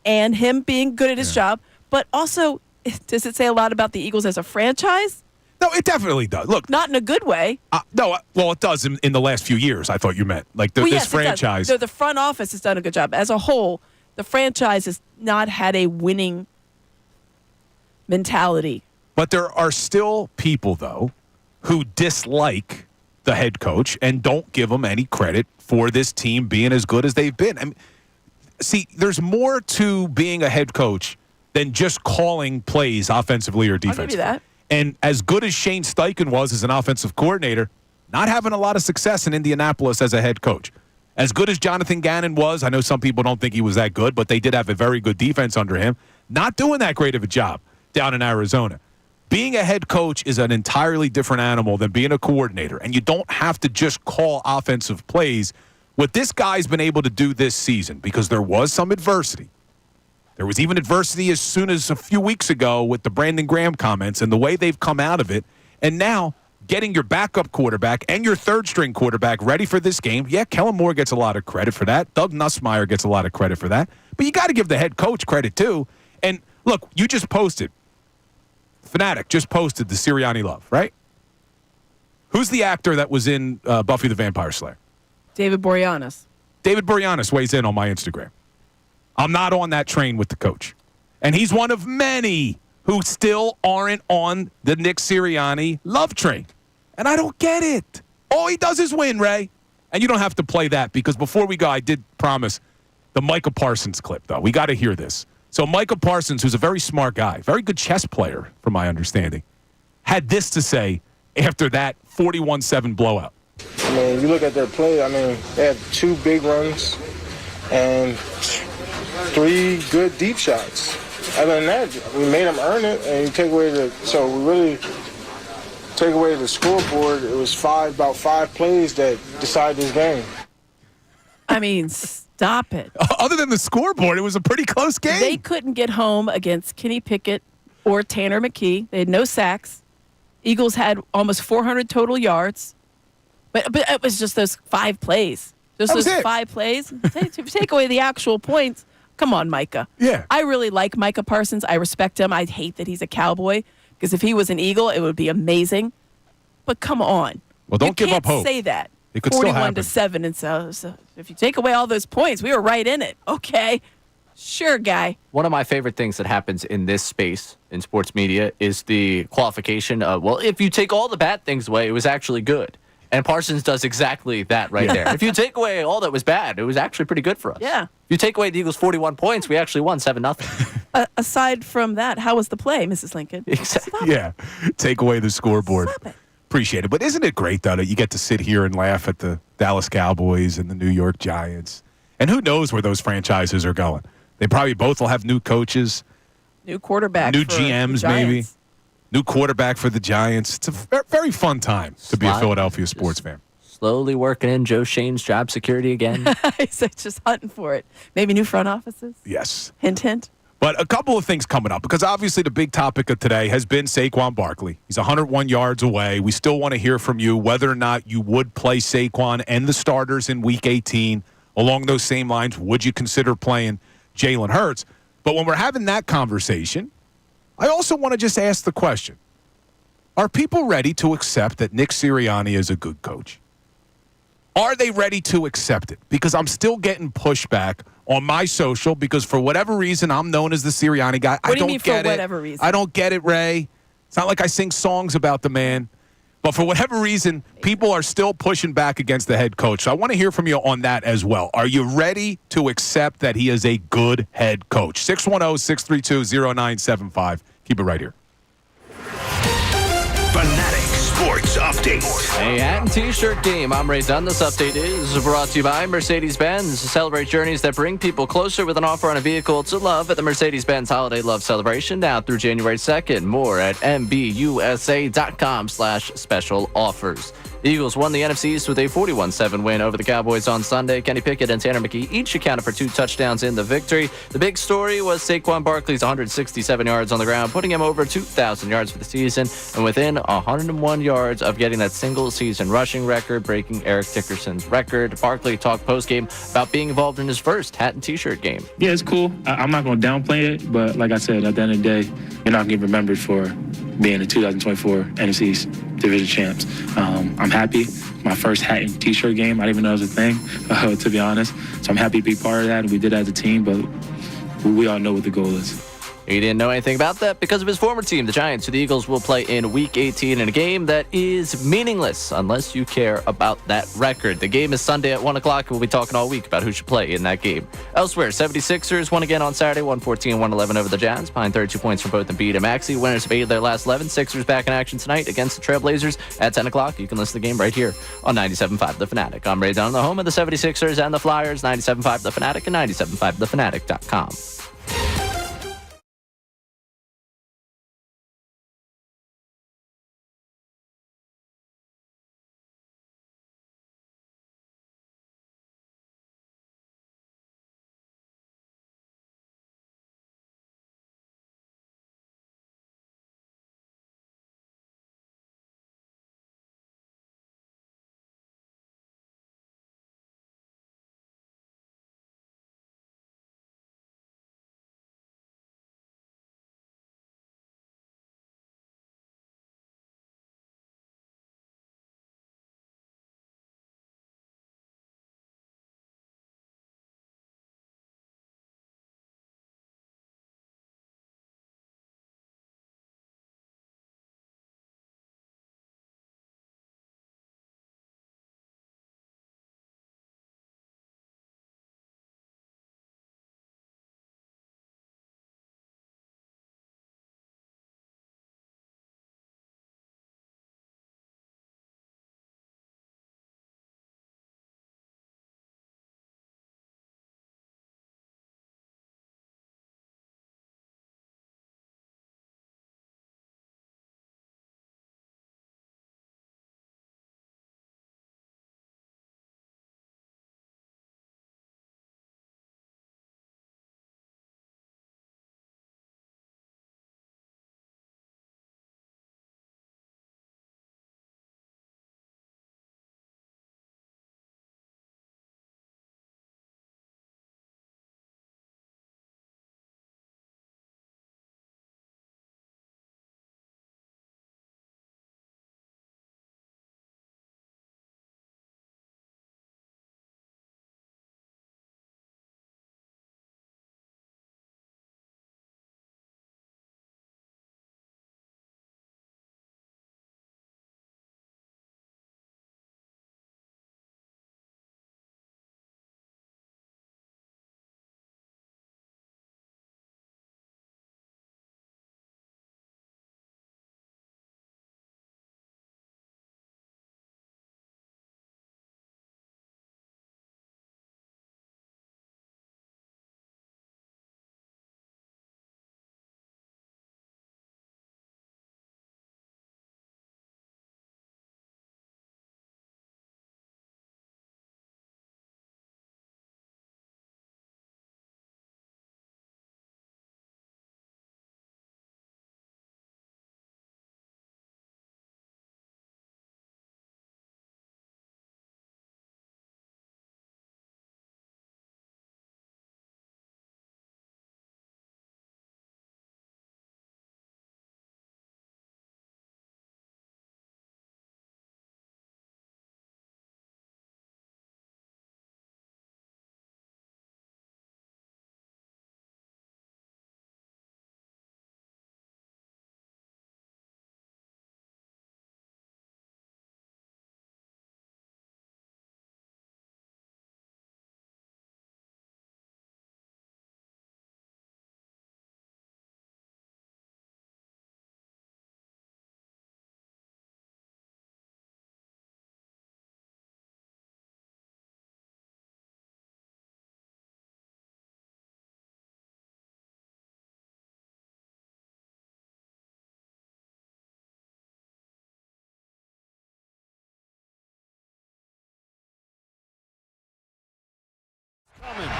and him being good at his job. But also, does it say a lot about the Eagles as a franchise? No, it definitely does. Look, not in a good way. Well, it does in the last few years. I thought you meant like this franchise. So the front office has done a good job. As a whole, the franchise has not had a winning mentality. But there are still people, though, who dislike the head coach and don't give him any credit for this team being as good as they've been. I mean, see, there's more to being a head coach than just calling plays offensively or defensively. I'll give you that. And as good as Shane Steichen was as an offensive coordinator, not having a lot of success in Indianapolis as a head coach. As good as Jonathan Gannon was, I know some people don't think he was that good, but they did have a very good defense under him. Not doing that great of a job down in Arizona. Being a head coach is an entirely different animal than being a coordinator, and you don't have to just call offensive plays. What this guy's been able to do this season, because there was some adversity. There was even adversity as soon as a few weeks ago with the Brandon Graham comments and the way they've come out of it. And now getting your backup quarterback and your third-string quarterback ready for this game. Yeah, Kellen Moore gets a lot of credit for that. Doug Nussmeier gets a lot of credit for that. But you got to give the head coach credit, too. And, look, you just posted. Fanatic just posted the Sirianni love, right? Who's the actor that was in Buffy the Vampire Slayer? David Boreanaz. David Boreanaz weighs in on my Instagram. I'm not on that train with the coach. And he's one of many who still aren't on the Nick Sirianni love train. And I don't get it. All he does is win, Ray. And you don't have to play that because before we go, I did promise the Micah Parsons clip, though. We got to hear this. So Micah Parsons, who's a very smart guy, very good chess player, from my understanding, had this to say after that 41-7 blowout. I mean, you look at their play, I mean, they had 2 big runs and 3 good deep shots. Other than that, we made them earn it, and you take away we really take away the scoreboard. It was about 5 plays that decided this game. I mean, stop it. Other than the scoreboard, it was a pretty close game. They couldn't get home against Kenny Pickett or Tanner McKe. They had no sacks. Eagles had almost 400 total yards. But it was just those 5 plays. Just those 5 plays. Take away the actual points. Come on, Micah. Yeah. I really like Micah Parsons. I respect him. I hate that he's a Cowboy because if he was an Eagle, it would be amazing. But come on. Well, don't give up hope. You can't say that. It could still happen. 41-7. And so if you take away all those points, we were right in it. Okay. Sure, guy. One of my favorite things that happens in this space in sports media is the qualification of, well, if you take all the bad things away, it was actually good. And Parsons does exactly that right there. If you take away all that was bad, it was actually pretty good for us. Yeah. If you take away the Eagles' 41 points, we actually won 7-0. Aside from that, how was the play, Mrs. Lincoln? Exactly. Yeah. Take away the scoreboard. Stop it. Appreciate it. But isn't it great, though, that you get to sit here and laugh at the Dallas Cowboys and the New York Giants? And who knows where those franchises are going? They probably both will have new coaches. New quarterback. New GMs, maybe. New quarterback for the Giants. It's a very fun time to be a Philadelphia sports fan. Slowly working in Joe Shane's job security again. He's just hunting for it. Maybe new front offices? Yes. Hint, hint. But a couple of things coming up, because obviously the big topic of today has been Saquon Barkley. He's 101 yards away. We still want to hear from you whether or not you would play Saquon and the starters in Week 18. Along those same lines, would you consider playing Jalen Hurts? But when we're having that conversation, I also want to just ask the question, are people ready to accept that Nick Sirianni is a good coach? Are they ready to accept it? Because I'm still getting pushback on my social because for whatever reason, I'm known as the Sirianni guy. What do you mean for whatever reason? I don't get it, Ray. It's not like I sing songs about the man. But for whatever reason, people are still pushing back against the head coach. So I want to hear from you on that as well. Are you ready to accept that he is a good head coach? 610-632-0975. Keep it right here. Fanatics Sports Update. A hat and t-shirt game. I'm Ray Dunn. This update is brought to you by Mercedes-Benz. Celebrate journeys that bring people closer with an offer on a vehicle to love at the Mercedes-Benz Holiday Love Celebration now through January 2nd. More at MBUSA.com/special offers. The Eagles won the NFC East with a 41-7 win over the Cowboys on Sunday. Kenny Pickett and Tanner McKe each accounted for 2 touchdowns in the victory. The big story was Saquon Barkley's 167 yards on the ground, putting him over 2,000 yards for the season and within 101 yards of getting that single-season rushing record, breaking Eric Dickerson's record. Barkley talked postgame about being involved in his first hat and t-shirt game. Yeah, it's cool. I'm not going to downplay it, but like I said, at the end of the day, you're not going to get remembered for being the 2024 NFC East Division champs. I'm happy. My first hat and t-shirt game, I didn't even know it was a thing, to be honest. So I'm happy to be part of that, and we did it as a team, but we all know what the goal is. He didn't know anything about that because of his former team, the Giants, who the Eagles will play in Week 18 in a game that is meaningless unless you care about that record. The game is Sunday at 1 o'clock, and we'll be talking all week about who should play in that game. Elsewhere, 76ers won again on Saturday, 114-111 over the Jazz, behind 32 points from both Embiid and Maxey. Winners of 8 of their last 11. Sixers back in action tonight against the Trailblazers at 10 o'clock. You can listen to the game right here on 97.5 The Fanatic. I'm Ray Dunn, the home of the 76ers and the Flyers, 97.5 The Fanatic and 97.5thefanatic.com.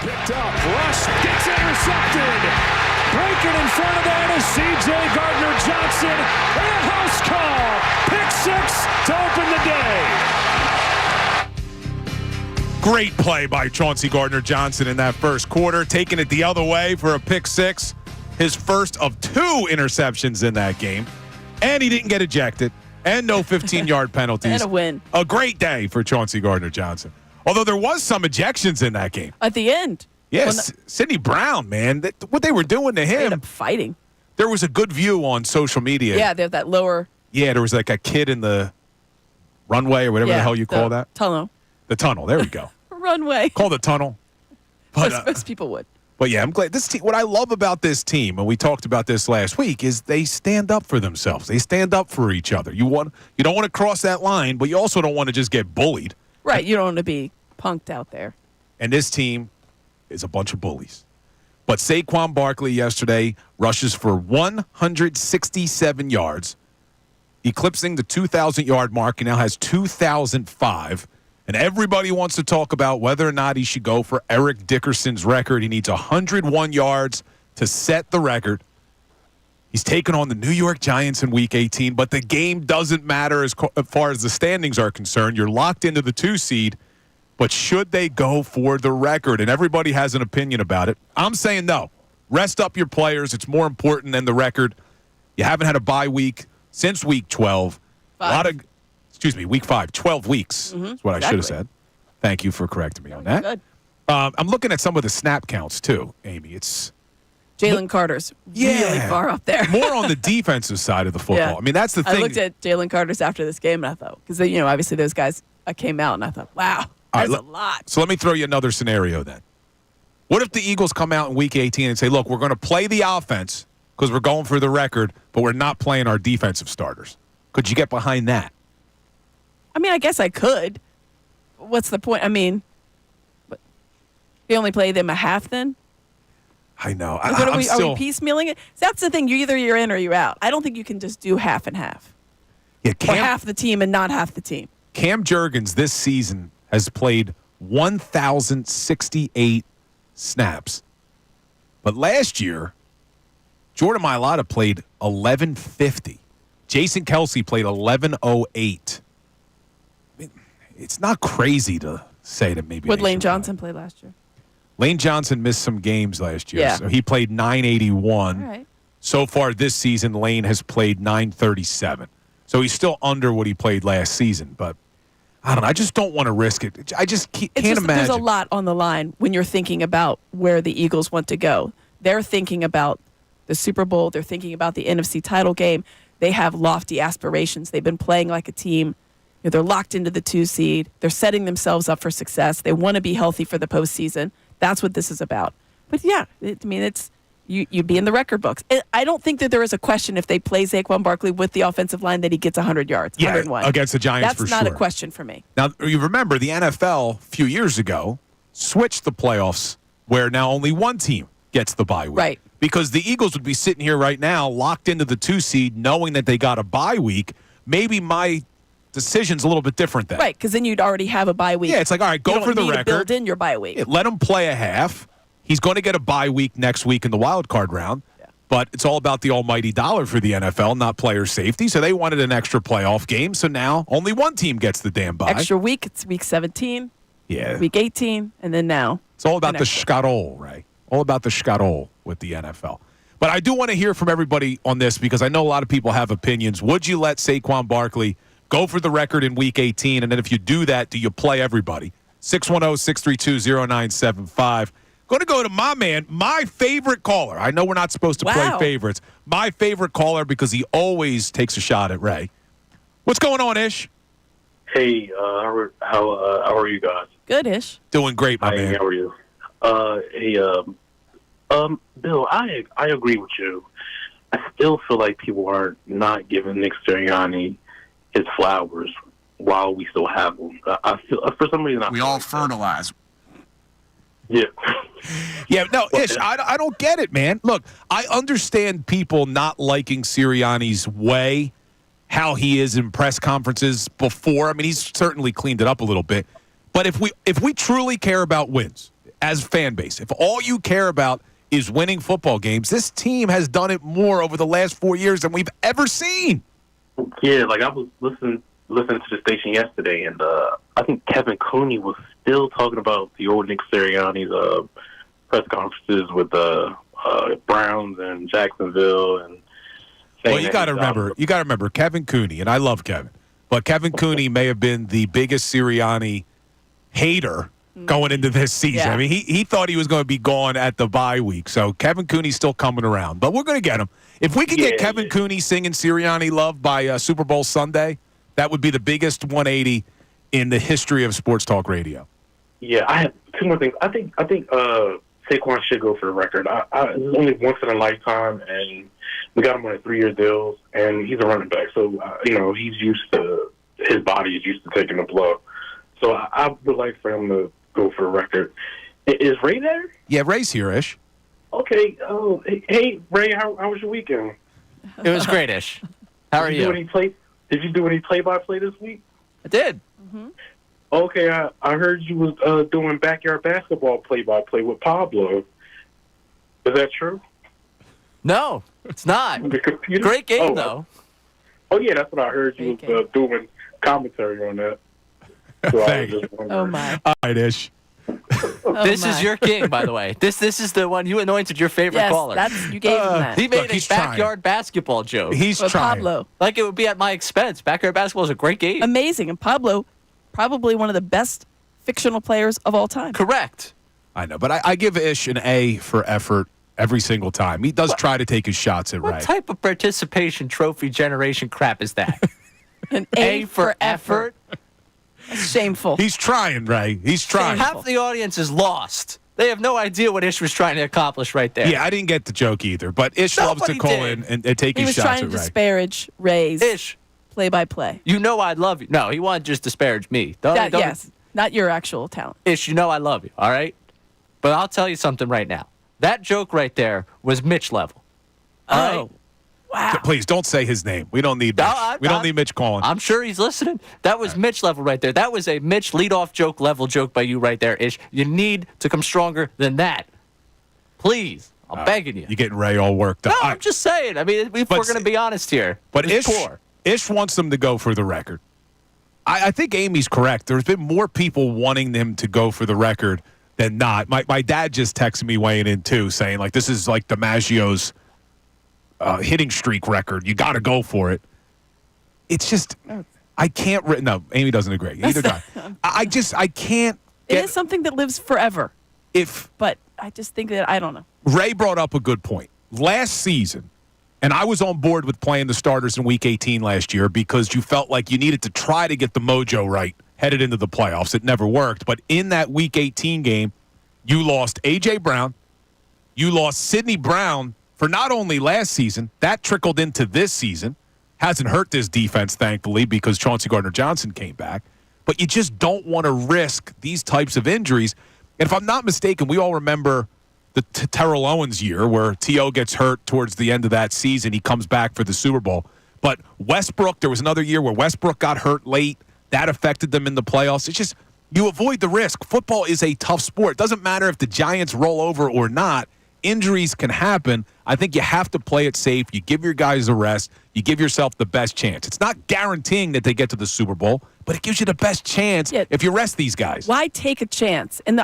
Picked up. Rush gets intercepted. Breaking in front of that is C.J. Gardner-Johnson. And house call. Pick 6 to open the day. Great play by Chauncey Gardner-Johnson in that first quarter, taking it the other way for a pick 6. His first of 2 interceptions in that game. And he didn't get ejected. And no 15-yard penalties. And a win. A great day for Chauncey Gardner-Johnson. Although there was some ejections in that game. At the end. Yes, Sidney Brown, man. What they were doing to him. They ended up fighting. There was a good view on social media. Yeah, there's that lower. Yeah, there was like a kid in the runway or whatever the hell you call that. Tunnel. The tunnel. There we go. Runway. Call the tunnel. But, most people would. But yeah, I'm glad this team. What I love about this team, and we talked about this last week, is they stand up for themselves. They stand up for each other. You don't want to cross that line, but you also don't want to just get bullied. Right. You don't want to be punked out there. And this team is a bunch of bullies. But Saquon Barkley yesterday rushes for 167 yards, eclipsing the 2,000-yard mark. He now has 2,005. And everybody wants to talk about whether or not he should go for Eric Dickerson's record. He needs 101 yards to set the record. He's taken on the New York Giants in Week 18, but the game doesn't matter as far as the standings are concerned. You're locked into the 2 seed. But should they go for the record? And everybody has an opinion about it. I'm saying no. Rest up your players. It's more important than the record. You haven't had a bye week since Week 12. Week 5. 12 weeks is what I should have said. Thank you for correcting me on that. Good. I'm looking at some of the snap counts, too, Amy. It's Jalen Carter's really far up there. More on the defensive side of the football. Yeah. I mean, that's the thing. I looked at Jalen Carter's after this game, and I thought, because, obviously those guys came out, and I thought, wow. That's a lot. So let me throw you another scenario then. What if the Eagles come out in Week 18 and say, look, we're going to play the offense because we're going for the record, but we're not playing our defensive starters? Could you get behind that? I mean, I guess I could. What's the point? I mean, you only play them a half then? I know. Are we piecemealing it? That's the thing. You're in or you're out. I don't think you can just do half and half. Yeah, or half the team and not half the team. Cam Jurgens this season has played 1,068 snaps. But last year, Jordan Mailata played 1,150. Jason Kelsey played 1,108. I mean, it's not crazy to say that maybe. Would Lane Johnson play last year? Lane Johnson missed some games last year. Yeah. So he played 981. All right. So far this season, Lane has played 937. So he's still under what he played last season, but I don't know. I just don't want to risk it. I just can't imagine. There's a lot on the line when you're thinking about where the Eagles want to go. They're thinking about the Super Bowl. They're thinking about the NFC title game. They have lofty aspirations. They've been playing like a team. They're locked into the 2 seed. They're setting themselves up for success. They want to be healthy for the postseason. That's what this is about. But yeah, it's you'd be in the record books. I don't think that there is a question if they play Saquon Barkley with the offensive line that he gets 100 yards, 101. Against the Giants for sure. That's not a question for me. Now, you remember the NFL a few years ago switched the playoffs where now only one team gets the bye week. Right. Because the Eagles would be sitting here right now locked into the 2 seed knowing that they got a bye week. Maybe my decision's a little bit different then. Right, because then you'd already have a bye week. Yeah, it's like, all right, go for the record. You don't need to build in your bye week. Yeah, let him play a half. He's going to get a bye week next week in the wild card round. Yeah. But it's all about the almighty dollar for the NFL, not player safety. So they wanted an extra playoff game. So now only one team gets the damn bye. Extra week. It's week 17. Yeah. Week 18. And then now. It's all about the schedule, right? All about the schedule with the NFL. But I do want to hear from everybody on this because I know a lot of people have opinions. Would you let Saquon Barkley go for the record in Week 18? And then if you do that, do you play everybody? 610-632-0975. Going to go to my man, my favorite caller. I know we're not supposed to play favorites. My favorite caller because he always takes a shot at Ray. What's going on, Ish? Hey, how are you guys? Good, Ish. Doing great, my man. How are you? Bill, I agree with you. I still feel like people are not giving Nick Sirianni his flowers while we still have them. I feel for some reason we all fertilize. Yeah. Yeah, no, Ish, I don't get it, man. Look, I understand people not liking Sirianni's way, how he is in press conferences before. I mean, he's certainly cleaned it up a little bit. But if we truly care about wins, as fan base, if all you care about is winning football games, this team has done it more over the last 4 years than we've ever seen. Yeah, like I was listening to the station yesterday, and I think Kevin Cooney was still talking about the old Nick Sirianni's press conferences with the Browns and Jacksonville, and well, you got to remember Kevin Cooney, and I love Kevin, but Kevin Cooney may have been the biggest Sirianni hater going into this season. Yeah. I mean, he thought he was going to be gone at the bye week, so Kevin Cooney's still coming around, but we're going to get him. If we could get Kevin Cooney singing Sirianni Love by Super Bowl Sunday, that would be the biggest 180 in the history of sports talk radio. Yeah, I have two more things. I think Saquon should go for the record. It's only once in a lifetime, and we got him on a 3-year deal, and he's a running back. So, he's used to, his body is used to taking the blow. So I would like for him to go for the record. Is Ray there? Yeah, Ray's here-ish. Okay. Oh, hey, Ray, how was your weekend? It was great-ish. How are you? Did you do any play-by-play this week? I did. Mm-hmm. Okay, I heard you was doing backyard basketball play-by-play with Pablo. Is that true? No, it's not. Great game, though. Oh, yeah, that's what I heard you was doing commentary on that. So I was just wondering. Oh, my. All right, Ish. This is your king, by the way. This is the one you anointed your favorite caller. You gave him that. He made a backyard basketball joke. He's With trying. Pablo. Like it would be at my expense. Backyard basketball is a great game. Amazing. And Pablo, probably one of the best fictional players of all time. Correct. I know, but I give Ish an A for effort every single time. He does try to take his shots at Ray. What type of participation trophy generation crap is that? An A for effort. That's shameful. He's trying, Ray. He's trying. Half the audience is lost. They have no idea what Ish was trying to accomplish right there. Yeah, I didn't get the joke either, but Ish loves to call in and take his shots at Ray. He was trying to disparage Ray's Ish. Play-by-play. You know I love you. No, he wanted to just disparage me. Yes, not your actual talent. Ish, you know I love you, all right? But I'll tell you something right now. That joke right there was Mitch level. All right? Wow. Please don't say his name. We don't need Mitch. We don't need Mitch calling. I'm sure he's listening. That was Mitch level right there. That was a Mitch leadoff joke level joke by you right there, Ish. You need to come stronger than that. Please. I'm begging you. You're getting Ray all worked up. No, I'm just saying. I mean, if we're going to be honest here. But it's Ish, poor. Ish wants them to go for the record. I think Amy's correct. There's been more people wanting them to go for the record than not. My dad just texted me weighing in, too, saying, like, this is like DiMaggio's hitting streak record. You got to go for it. It's just, I can't. No, Amy doesn't agree. Either guy. I can't. It is something that lives forever. But I just think that, I don't know. Ray brought up a good point. Last season, and I was on board with playing the starters in Week 18 last year because you felt like you needed to try to get the mojo right headed into the playoffs. It never worked. But in that Week 18 game, you lost A.J. Brown. You lost Sidney Brown for not only last season, that trickled into this season. Hasn't hurt this defense, thankfully, because Chauncey Gardner-Johnson came back. But you just don't want to risk these types of injuries. And if I'm not mistaken, we all remember the Terrell Owens year where T.O. gets hurt towards the end of that season. He comes back for the Super Bowl. But Westbrook, there was another year where Westbrook got hurt late. That affected them in the playoffs. It's just, you avoid the risk. Football is a tough sport. It doesn't matter if the Giants roll over or not. Injuries can happen. I think you have to play it safe. You give your guys a rest. You give yourself the best chance. It's not guaranteeing that they get to the Super Bowl, but it gives you the best chance if you rest these guys. Why take a chance? And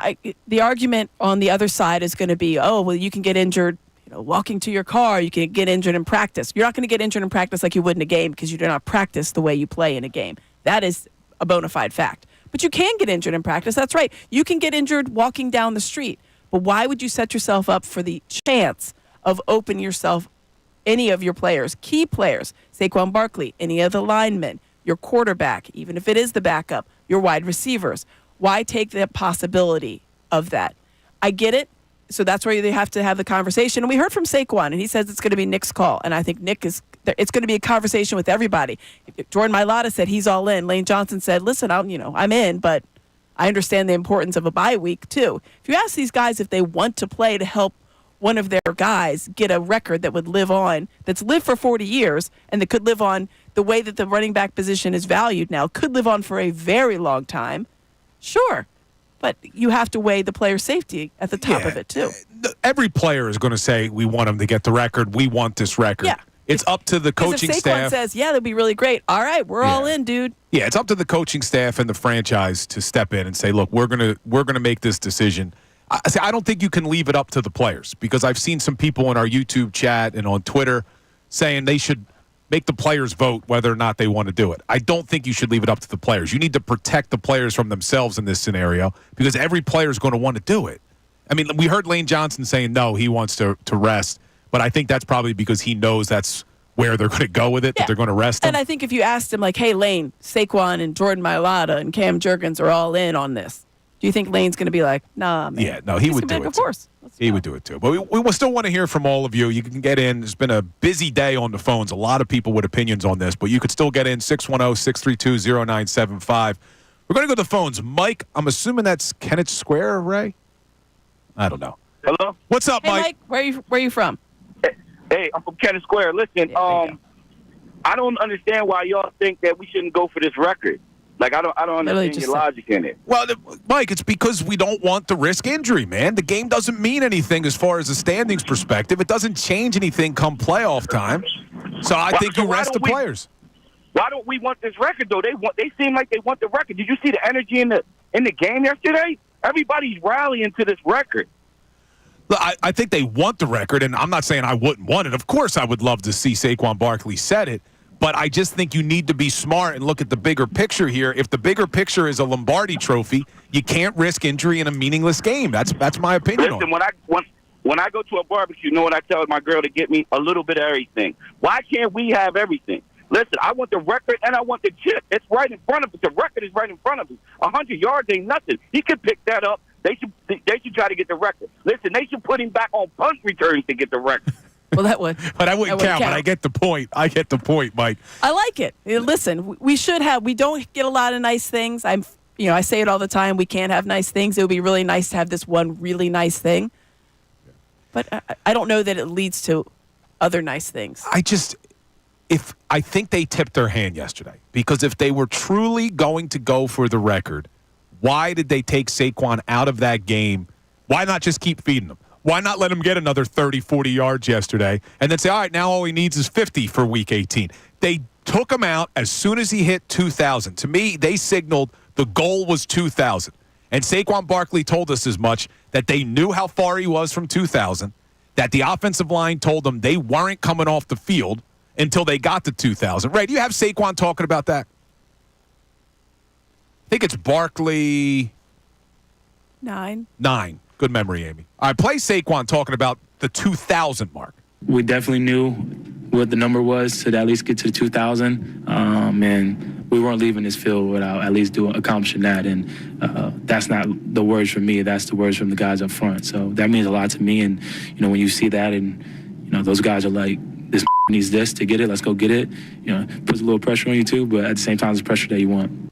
the argument on the other side is going to be, oh, well, you can get injured walking to your car. You can get injured in practice. You're not going to get injured in practice like you would in a game because you do not practice the way you play in a game. That is a bona fide fact. But you can get injured in practice. That's right. You can get injured walking down the street. But why would you set yourself up for the chance of opening yourself, any of your players, key players, Saquon Barkley, any of the linemen, your quarterback, even if it is the backup, your wide receivers? Why take the possibility of that? I get it. So that's where they have to have the conversation. And we heard from Saquon, and he says it's going to be Nick's call. And I think it's going to be a conversation with everybody. Jordan Mailata said he's all in. Lane Johnson said, listen, I'm in, but I understand the importance of a bye week, too. If you ask these guys if they want to play to help one of their guys get a record that would live on, that's lived for 40 years, and that could live on the way that the running back position is valued now, could live on for a very long time, sure. But you have to weigh the player's safety at the top of it, too. Every player is going to say, we want him to get the record. We want this record. Yeah. It's up to the coaching if Saquon staff. says, yeah, that'd be really great. All right, we're all in, dude. Yeah, it's up to the coaching staff and the franchise to step in and say, look, we're gonna make this decision. I don't think you can leave it up to the players, because I've seen some people in our YouTube chat and on Twitter saying they should make the players vote whether or not they want to do it. I don't think you should leave it up to the players. You need to protect the players from themselves in this scenario, because every player is going to want to do it. I mean, we heard Lane Johnson saying, no, he wants to rest, but I think that's probably because he knows that's where they're going to go with it, that they're going to rest him. And I think if you asked him, like, hey, Lane, Saquon and Jordan Mailata and Cam Jurgens are all in on this, do you think Lane's going to be like, nah, man? Yeah, no, he would do it. Of course. He would do it too. But we still want to hear from all of you. You can get in. It's been a busy day on the phones. A lot of people with opinions on this, but you could still get in 610-632-0975. We're going to go to the phones. Mike, I'm assuming that's Kennett Square, Ray? I don't know. Hello? What's up, Hey, Mike? Mike, where are you from? Hey, I'm from Kennett Square. Listen, I don't understand why y'all think that we shouldn't go for this record. Like, I don't understand your logic in it. Well, Mike, it's because we don't want to risk injury, man. The game doesn't mean anything as far as the standings perspective. It doesn't change anything come playoff time. So I think you rest the players. Why don't we want this record, though? They seem like they want the record. Did you see the energy in the game yesterday? Everybody's rallying to this record. Look, I think they want the record, and I'm not saying I wouldn't want it. Of course I would love to see Saquon Barkley set it, but I just think you need to be smart and look at the bigger picture here. If the bigger picture is a Lombardi trophy, you can't risk injury in a meaningless game. That's my opinion on it. Listen, when I go to a barbecue, you know what I tell my girl to get me? A little bit of everything. Why can't we have everything? Listen, I want the record and I want the chip. It's right in front of us. The record is right in front of us. 100 yards ain't nothing. He could pick that up. They should try to get the record. Listen, they should put him back on punt returns to get the record. Well, that would. But I wouldn't count. But I get the point. Mike. I like it. Listen, we should have. We don't get a lot of nice things. I say it all the time. We can't have nice things. It would be really nice to have this one really nice thing. But I don't know that it leads to other nice things. I think they tipped their hand yesterday, because if they were truly going to go for the record, why did they take Saquon out of that game? Why not just keep feeding him? Why not let him get another 30, 40 yards yesterday and then say, all right, now all he needs is 50 for Week 18? They took him out as soon as he hit 2,000. To me, they signaled the goal was 2,000. And Saquon Barkley told us as much, that they knew how far he was from 2,000, that the offensive line told them they weren't coming off the field until they got to 2,000. Ray, do you have Saquon talking about that? I think it's Barkley. 9. Good memory, Amy. All right, play Saquon talking about the 2,000 mark. We definitely knew what the number was to at least get to the 2,000, and we weren't leaving this field without at least accomplishing that. And that's not the words from me; that's the words from the guys up front. So that means a lot to me. And when you see that, and those guys are like, "This needs this to get it. Let's go get it." Puts a little pressure on you too, but at the same time, it's pressure that you want.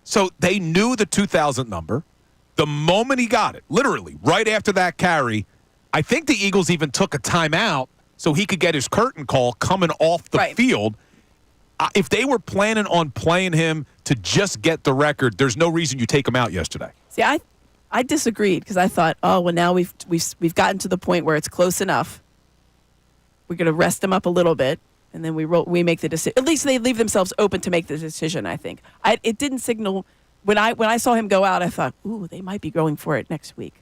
So they knew the 2,000 number. The moment he got it, literally right after that carry, I think the Eagles even took a timeout so he could get his curtain call coming off the field. If they were planning on playing him to just get the record, there's no reason you take him out yesterday. See, I disagreed, because I thought, oh, well, now we've gotten to the point where it's close enough. We're going to rest him up a little bit, and then we make the decision. At least they leave themselves open to make the decision, I think. It didn't signal. When I saw him go out, I thought, ooh, they might be going for it next week.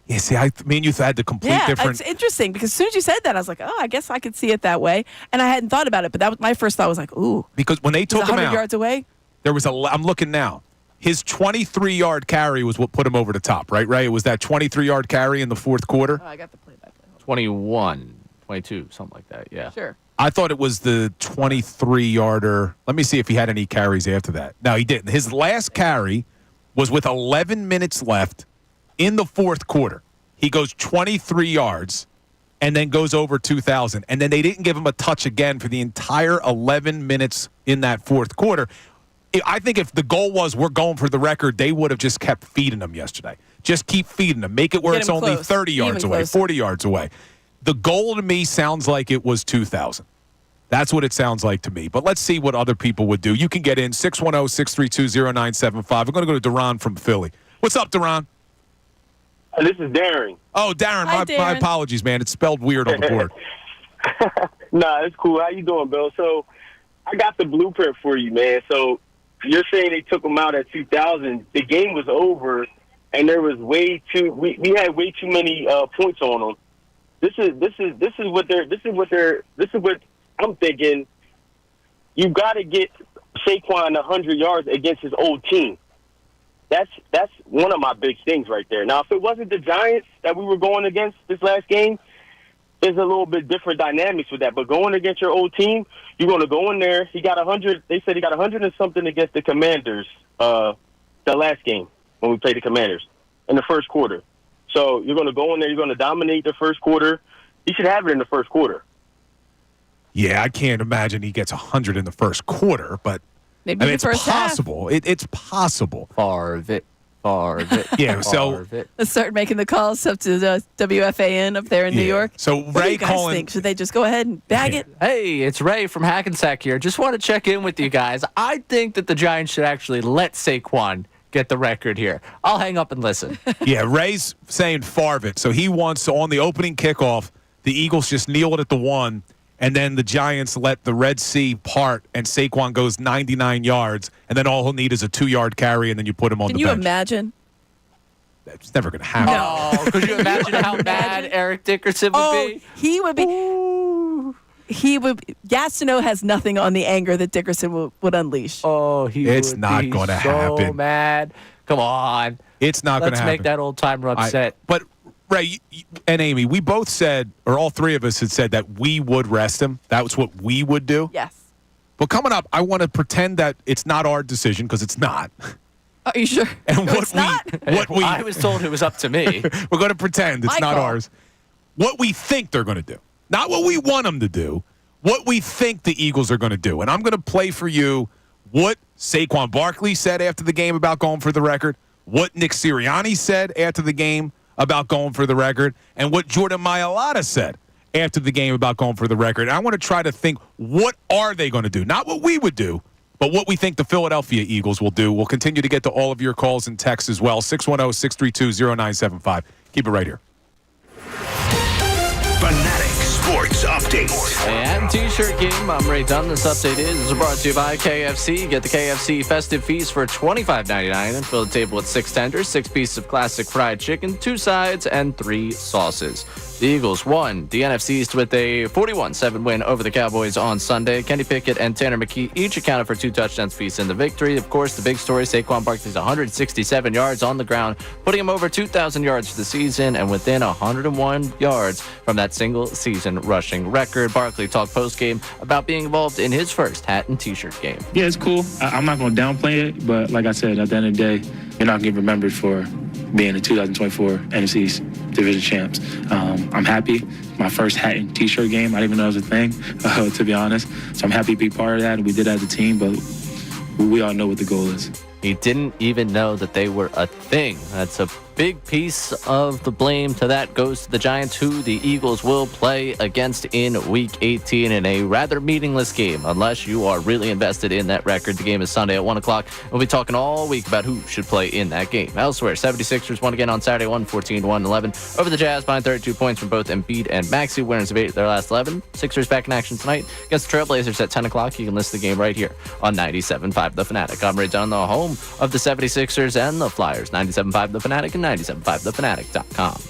Yeah, see, me and you had the complete different. It's interesting, because as soon as you said that, I was like, oh, I guess I could see it that way. And I hadn't thought about it, but that was my first thought was like, ooh. Because when they took him 100 out, yards away? there was I'm looking now. His 23-yard carry was what put him over the top, right, Ray? It was that 23-yard carry in the fourth quarter? Oh, I got the play-by-play. 21, 22, something like that, yeah. Sure. I thought it was the 23-yarder. Let me see if he had any carries after that. No, he didn't. His last carry was with 11 minutes left in the fourth quarter. He goes 23 yards and then goes over 2,000. And then they didn't give him a touch again for the entire 11 minutes in that fourth quarter. I think if the goal was we're going for the record, they would have just kept feeding him yesterday. Just keep feeding him. Make it where it's only close. 30 yards Even away, closer. 40 yards away. The goal to me sounds like it was 2,000. That's what it sounds like to me. But let's see what other people would do. You can get in 610-632-0975. I'm going to go to Duran from Philly. What's up, Duran? This is Darren. Oh, Darren. Hi, My Darren. apologies, man. It's spelled weird on the board. Nah, it's cool. How you doing, Bill? So I got the blueprint for you, man. So you're saying they took him out at 2000. The game was over, and there was we had way too many points on them. This is what I'm thinking. You got to get Saquon 100 yards against his old team. That's one of my big things right there. Now, if it wasn't the Giants that we were going against this last game, there's a little bit different dynamics with that. But going against your old team, you're going to go in there. He got 100. They said he got 100 and something against the Commanders the last game when we played the Commanders in the first quarter. So you're going to go in there. You're going to dominate the first quarter. He should have it in the first quarter. Yeah, I can't imagine he gets 100 in the first quarter, but Maybe I mean, the it's first possible. It's possible. Far of it. Yeah, so Let's start making the calls up to the WFAN up there in New York. So What do Ray you guys calling. think? Should they just go ahead and bag it? Hey, it's Ray from Hackensack here. Just want to check in with you guys. I think that the Giants should actually let Saquon get the record here. I'll hang up and listen. Yeah, Ray's saying Farvit. So he wants on the opening kickoff, the Eagles just kneel it at the 1, and then the Giants let the Red Sea part, and Saquon goes 99 yards, and then all he'll need is a 2-yard carry, and then you put him on Can the you bench. imagine? It's never going to happen. Oh, could you imagine how mad Eric Dickerson would be? He would be. He would. Gastineau has nothing on the anger that Dickerson would unleash. Oh, It's not going to so happen. mad. Come on. It's not going to Let's happen. make that old timer upset. But Ray and Amy, we both said, or all three of us had said that we would rest him. That was what we would do. Yes. But coming up, I want to pretend that it's not our decision because it's not. Are you sure? And No, it's not. I was told it was up to me. We're going to pretend it's My not call. ours. What we think they're going to do, not what we want them to do. What we think the Eagles are going to do, and I'm going to play for you what Saquon Barkley said after the game about going for the record, what Nick Sirianni said after the game about going for the record, and what Jordan Mailata said after the game about going for the record. And I want to try to think, what are they going to do? Not what we would do, but what we think the Philadelphia Eagles will do. We'll continue to get to all of your calls and texts as well. 610-632-0975. Keep it right here. Fanatic Sports Update. And T-shirt game. I'm Ray Dunn. This update is brought to you by KFC. Get the KFC festive feast for $25.99 and fill the table with 6 tenders, 6 pieces of classic fried chicken, 2 sides, and 3 sauces. The Eagles won the NFC East with a 41-7 win over the Cowboys on Sunday. Kenny Pickett and Tanner McKe each accounted for 2 touchdowns apiece in the victory. Of course, the big story, Saquon Barkley's 167 yards on the ground, putting him over 2,000 yards for the season and within 101 yards from that single-season rushing record. Barkley talked post-game about being involved in his first hat and T-shirt game. Yeah, it's cool. I'm not going to downplay it, but like I said, at the end of the day, you're not going to get remembered for being the 2024 NFC East Division champs. I'm happy. My first hat and T-shirt game, I didn't even know it was a thing, to be honest. So I'm happy to be part of that, and we did that as a team, but we all know what the goal is. He didn't even know that they were a thing. That's a big piece of the blame to that goes to the Giants, who the Eagles will play against in Week 18 in a rather meaningless game, unless you are really invested in that record. The game is Sunday at 1 o'clock. We'll be talking all week about who should play in that game. Elsewhere, 76ers won again on Saturday, 114-111 over the Jazz, behind 32 points from both Embiid and Maxey, winners of 8 of their last 11. Sixers back in action tonight against the Trailblazers at 10 o'clock. You can listen to the game right here on 97.5 The Fanatic. I'm Ray Dunn, the home of the 76ers and the Flyers. 97.5 The Fanatic and 97.5thefanatic.com.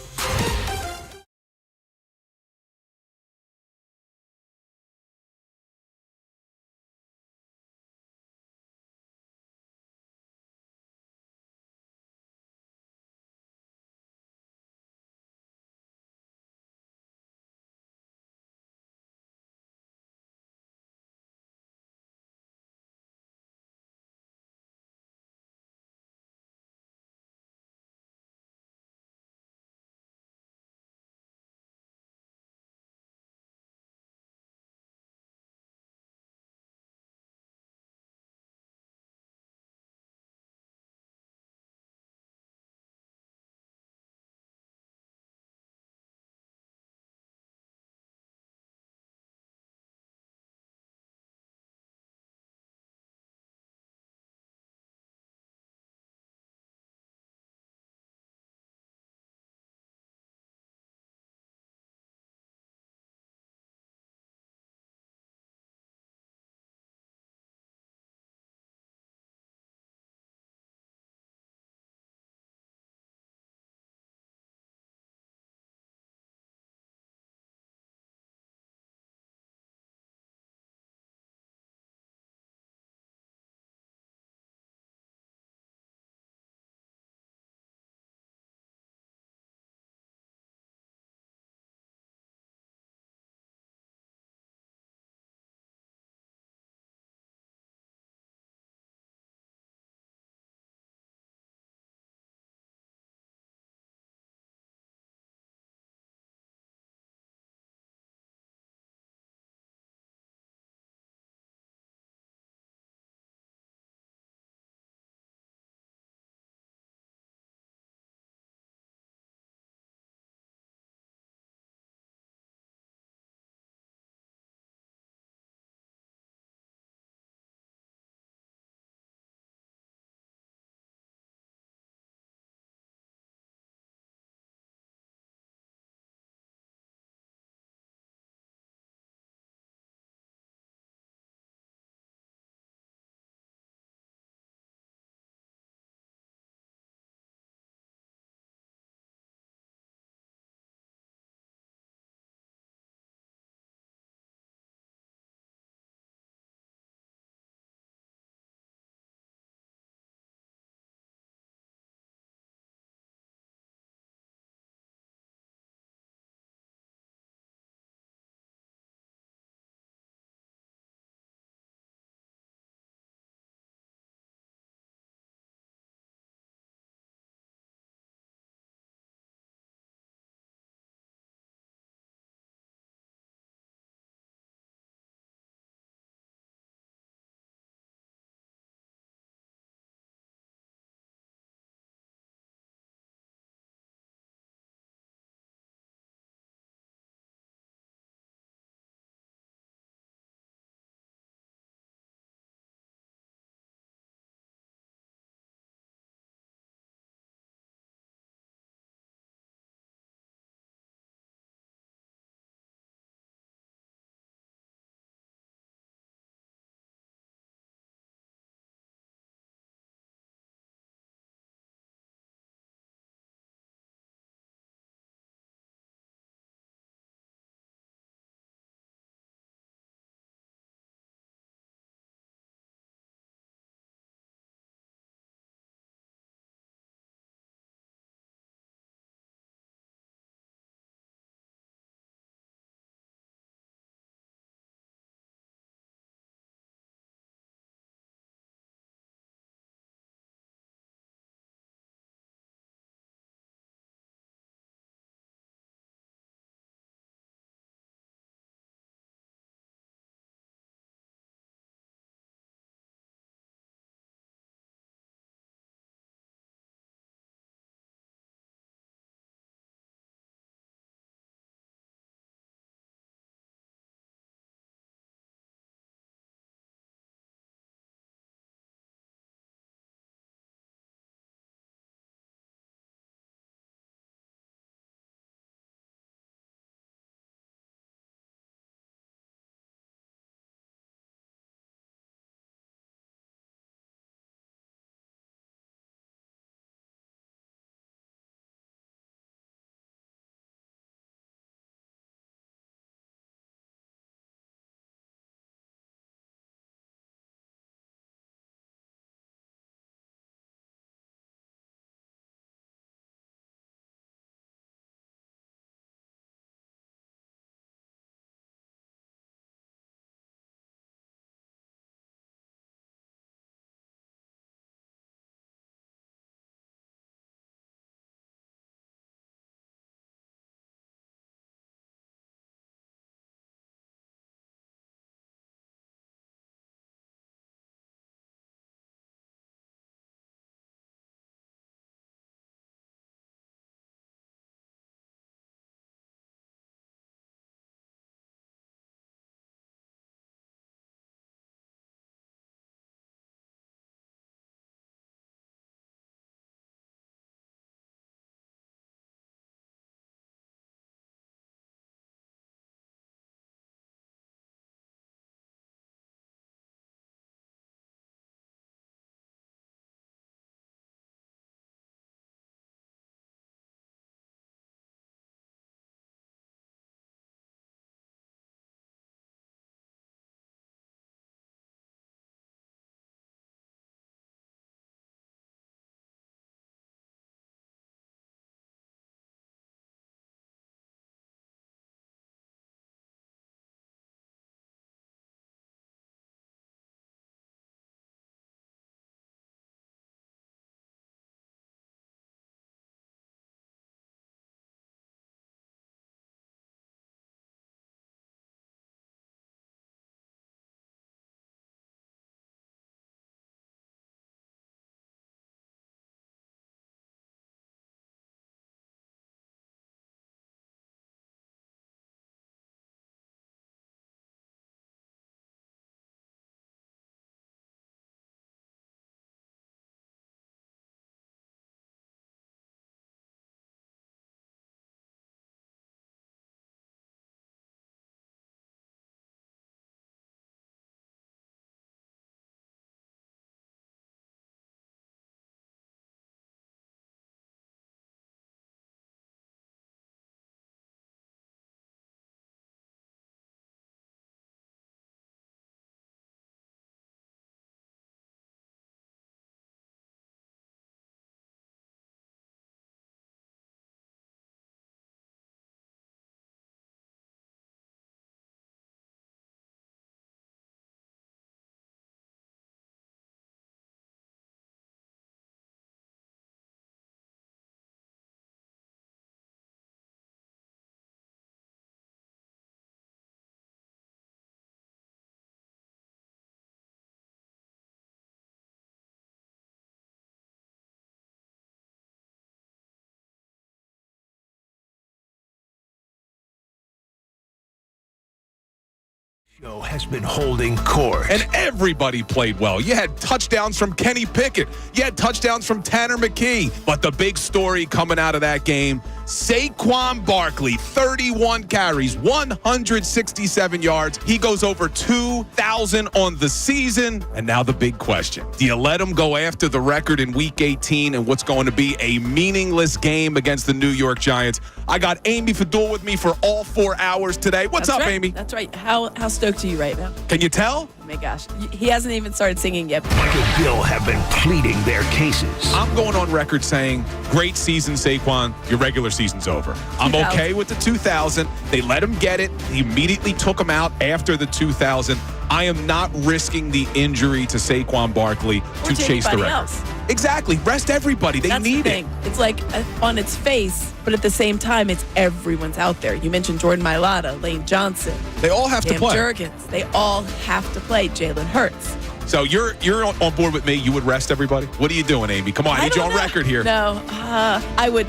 Show has been holding court. And everybody played well. You had touchdowns from Kenny Pickett. You had touchdowns from Tanner McKe. But the big story coming out of that game, Saquon Barkley, 31 carries, 167 yards. He goes over 2,000 on the season. And now the big question. Do you let him go after the record in Week 18 and what's going to be a meaningless game against the New York Giants? I got Amy Fadul with me for all 4 hours today. What's up, right. Amy? That's right. How stoked are you right now? Can you tell? Oh my gosh. He hasn't even started singing yet. Mike and Bill have been pleading their cases. I'm going on record saying, great season, Saquon. Your regular season's over. I'm okay with the 2,000. They let him get it. He immediately took him out after the 2,000. I am not risking the injury to Saquon Barkley to chase the record. Else. Exactly. Rest everybody. They need it. It's like on its face, but at the same time, it's everyone's out there. You mentioned Jordan Mailata, Lane Johnson. They all have to play. Jurgens. They all have to play. Jalen Hurts. So you're on board with me. You would rest everybody. What are you doing, Amy? Come on, I need you on record here. No, I would.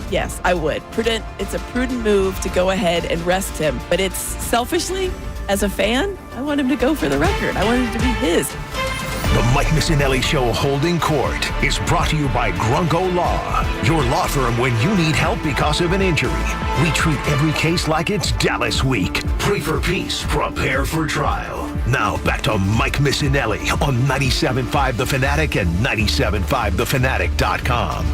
Yes, I would. Prudent. It's a prudent move to go ahead and rest him. But it's selfishly, as a fan, I want him to go for the record. I want it to be his. The Mike Missanelli Show Holding Court is brought to you by Grunko Law, your law firm when you need help because of an injury. We treat every case like it's Dallas Week. Pray for peace, prepare for trial. Now back to Mike Missanelli on 97.5 The Fanatic and 97.5thefanatic.com.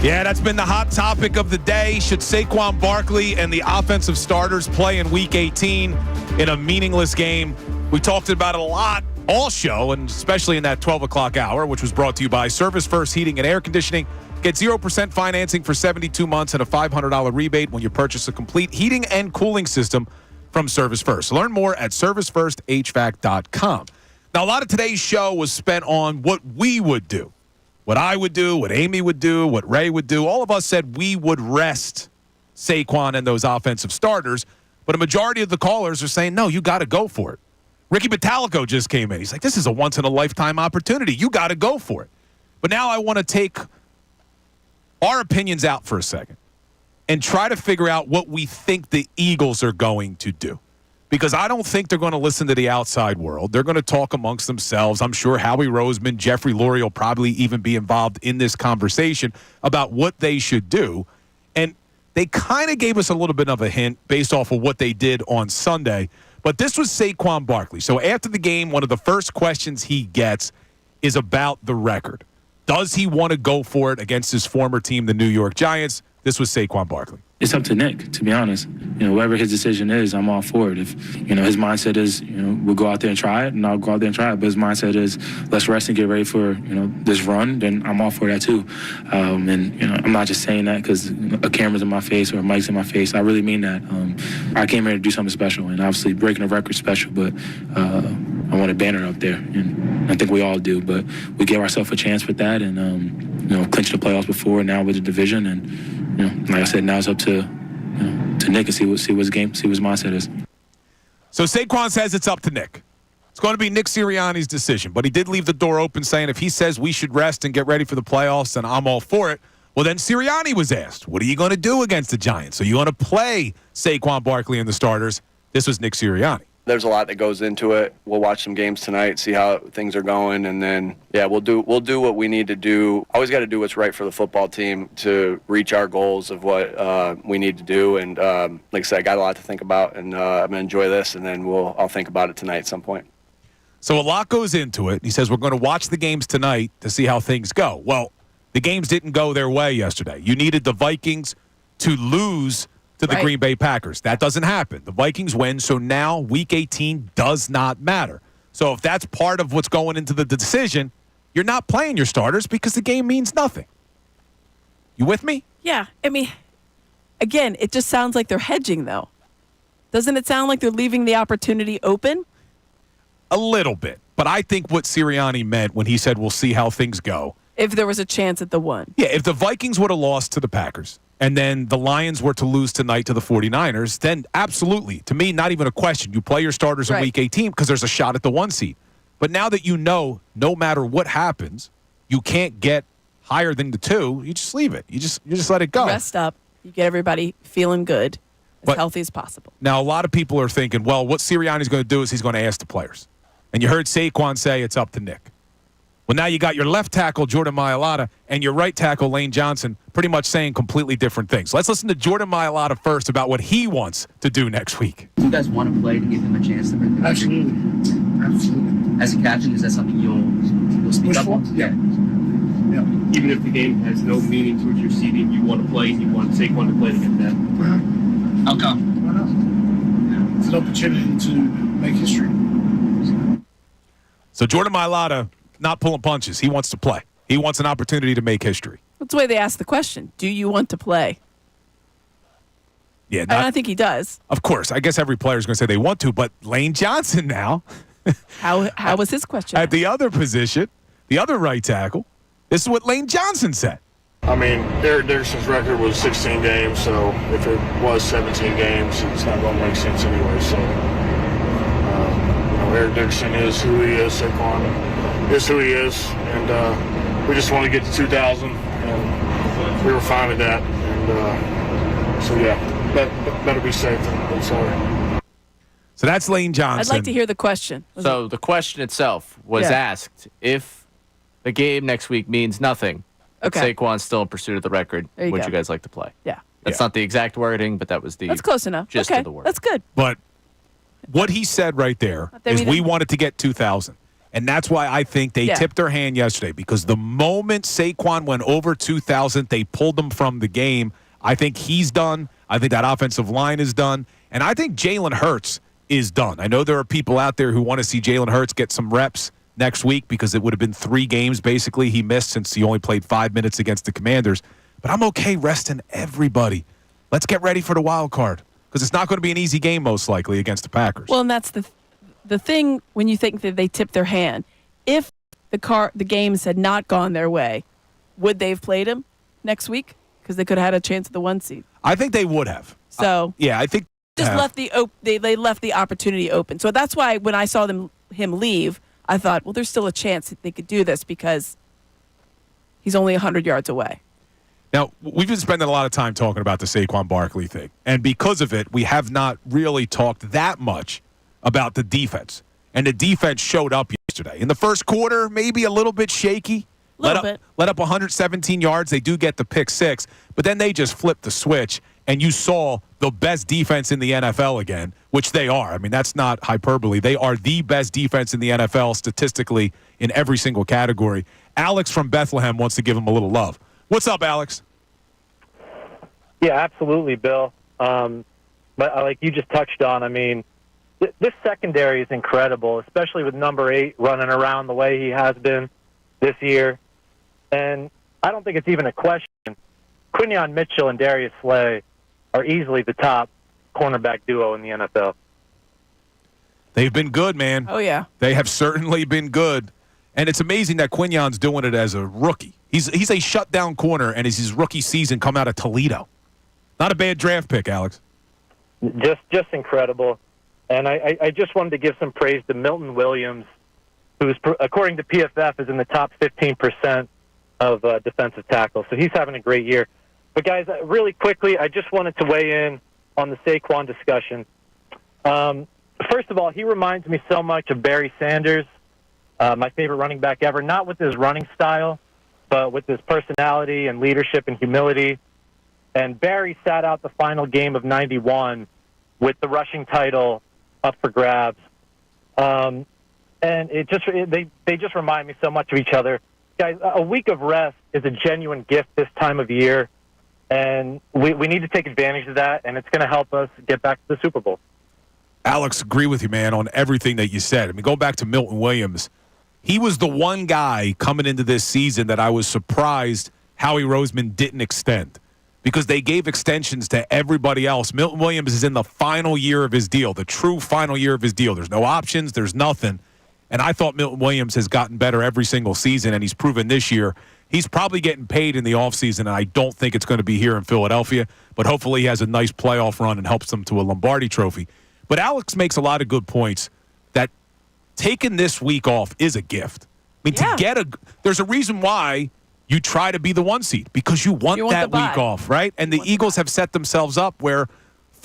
Yeah, that's been the hot topic of the day. Should Saquon Barkley and the offensive starters play in Week 18 in a meaningless game? We talked about it a lot all show, and especially in that 12 o'clock hour, which was brought to you by Service First Heating and Air Conditioning. Get 0% financing for 72 months and a $500 rebate when you purchase a complete heating and cooling system from Service First. Learn more at servicefirsthvac.com. Now, a lot of today's show was spent on what we would do. What I would do, what Amy would do, what Ray would do. All of us said we would rest Saquon and those offensive starters, but a majority of the callers are saying, no, you got to go for it. Ricky Batalico just came in. He's like, this is a once-in-a-lifetime opportunity. You got to go for it. But now I want to take our opinions out for a second and try to figure out what we think the Eagles are going to do. Because I don't think they're going to listen to the outside world. They're going to talk amongst themselves. I'm sure Howie Roseman, Jeffrey Lurie will probably even be involved in this conversation about what they should do. And they kind of gave us a little bit of a hint based off of what they did on Sunday. But this was Saquon Barkley. So after the game, one of the first questions he gets is about the record. Does he want to go for it against his former team, the New York Giants? This was Saquon Barkley. It's up to Nick, to be honest. Whatever his decision is, I'm all for it. If, his mindset is, we'll go out there and try it, and I'll go out there and try it. But his mindset is, let's rest and get ready for, this run, then I'm all for that too. I'm not just saying that because a camera's in my face or a mic's in my face. I really mean that. I came here to do something special, and obviously breaking a record special, but I want a banner up there, and I think we all do. But we gave ourselves a chance with that, and clinched the playoffs before, and now with the division, and like I said, now it's up to Nick and see what his mindset is. So Saquon says it's up to Nick. It's going to be Nick Sirianni's decision, but he did leave the door open saying if he says we should rest and get ready for the playoffs, then I'm all for it. Well, then Sirianni was asked, what are you going to do against the Giants? Are you going to play Saquon Barkley and the starters? This was Nick Sirianni. There's a lot that goes into it. We'll watch some games tonight, see how things are going, and then we'll do what we need to do. Always got to do what's right for the football team to reach our goals of what we need to do. And like I said, I got a lot to think about, and I'm gonna enjoy this, and then I'll think about it tonight at some point. So a lot goes into it. He says we're going to watch the games tonight to see how things go. Well, the games didn't go their way yesterday. You needed the Vikings to lose to the Green Bay Packers. That doesn't happen. The Vikings win, so now Week 18 does not matter. So if that's part of what's going into the decision, you're not playing your starters because the game means nothing. You with me? Yeah. I mean, again, it just sounds like they're hedging, though. Doesn't it sound like they're leaving the opportunity open? A little bit. But I think what Sirianni meant when he said we'll see how things go. If there was a chance at the one. Yeah, if the Vikings would have lost to the Packers, and then the Lions were to lose tonight to the 49ers, then absolutely, to me, not even a question. You play your starters in Week 18 because there's a shot at the 1 seed. But now that you know, no matter what happens, you can't get higher than the 2, you just leave it. You just let it go. Rest up. You get everybody feeling good. as healthy as possible. Now, a lot of people are thinking, well, what Sirianni's going to do is he's going to ask the players. And you heard Saquon say it's up to Nick. Well, now you got your left tackle, Jordan Mailata, and your right tackle, Lane Johnson, pretty much saying completely different things. Let's listen to Jordan Mailata first about what he wants to do next week. Do you guys want to play to give him a chance to bring the Absolutely. As a captain, is that something you'll speak up on? Yeah. Even if the game has no meaning towards your seeding, you want to play and you want Saquon to play to get that. How come? Why not? It's an opportunity to make history. So Jordan Mailata, not pulling punches. He wants to play. He wants an opportunity to make history. That's the way they ask the question. Do you want to play? Yeah, And I think he does. Of course. I guess every player is going to say they want to, but Lane Johnson now. How was his question? At the other position, the other right tackle, this is what Lane Johnson said. I mean, Eric Dickerson's record was 16 games, so if it was 17 games, it's not going to make sense anyway. So, Eric Dickerson is who he is. Saquon is who he is, and we just want to get to 2,000, and we were fine with that. And so, yeah, better be safe than sorry. So that's Lane Johnson. I'd like to hear the question. So the question itself was asked if the game next week means nothing. Okay. Saquon's still in pursuit of the record. There you Would go. you guys like to play? Yeah. That's not the exact wording, but that was the That's close enough. gist Okay. of the word. That's good. But what he said right there is we wanted to get 2,000. And that's why I think they tipped their hand yesterday, because the moment Saquon went over 2,000, they pulled him from the game. I think he's done. I think that offensive line is done. And I think Jalen Hurts is done. I know there are people out there who want to see Jalen Hurts get some reps next week because it would have been 3 games basically he missed since he only played 5 minutes against the Commanders. But I'm okay resting everybody. Let's get ready for the wild card because it's not going to be an easy game most likely against the Packers. Well, and that's the thing when you think that they tipped their hand. If the games had not gone their way, would they have played him next week? Because they could have had a chance at the 1 seed. I think they would have. So yeah, I think just left they left the opportunity open. So that's why when I saw him leave, I thought, well, there's still a chance that they could do this because he's only 100 yards away. Now, we've been spending a lot of time talking about the Saquon Barkley thing. And because of it, we have not really talked that much about the defense. And the defense showed up yesterday. In the first quarter, maybe a little bit shaky. Let up 117 yards. They do get the pick 6. But then they just flipped the switch. And you saw the best defense in the NFL again, which they are. I mean, that's not hyperbole. They are the best defense in the NFL statistically in every single category. Alex from Bethlehem wants to give him a little love. What's up, Alex? Yeah, absolutely, Bill. But like you just touched on, I mean, this secondary is incredible, especially with number 8 running around the way he has been this year. And I don't think it's even a question. Quinyon Mitchell and Darius Slay are easily the top cornerback duo in the NFL. They've been good, man. Oh, yeah. They have certainly been good. And it's amazing that Quinyon's doing it as a rookie. He's a shutdown corner, and it's his rookie season come out of Toledo. Not a bad draft pick, Alex. Just incredible. And I just wanted to give some praise to Milton Williams, who's, according to PFF, is in the top 15% of defensive tackles. So he's having a great year. But, guys, really quickly, I just wanted to weigh in on the Saquon discussion. First of all, he reminds me so much of Barry Sanders, my favorite running back ever, not with his running style, but with his personality and leadership and humility. And Barry sat out the final game of 91 with the rushing title up for grabs. And they just remind me so much of each other. Guys, a week of rest is a genuine gift this time of year, and we need to take advantage of that, and it's going to help us get back to the Super Bowl. Alex, agree with you, man, on everything that you said. I mean, go back to Milton Williams. He was the one guy coming into this season that I was surprised Howie Roseman didn't extend because they gave extensions to everybody else. Milton Williams is in the final year of his deal, the true final year of his deal. There's no options. There's nothing. And I thought Milton Williams has gotten better every single season, and he's proven this year he's probably getting paid in the offseason, and I don't think it's going to be here in Philadelphia, but hopefully he has a nice playoff run and helps them to a Lombardi trophy. But Alex makes a lot of good points that taking this week off is a gift. I mean, there's a reason why you try to be the 1 seed because you want that week off, right? And the Eagles have set themselves up where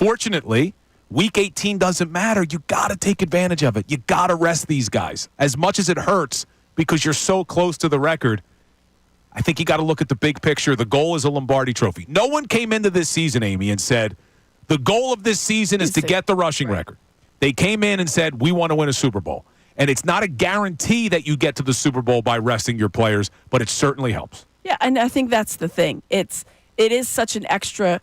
Fortunately, Week 18 doesn't matter. You got to take advantage of it. You got to rest these guys. As much as it hurts because you're so close to the record, I think you got to look at the big picture. The goal is a Lombardi trophy. No one came into this season, Amy, and said, the goal of this season is to get the rushing record. They came in and said, we want to win a Super Bowl. And it's not a guarantee that you get to the Super Bowl by resting your players, but it certainly helps. Yeah, and I think that's the thing. It is such an extra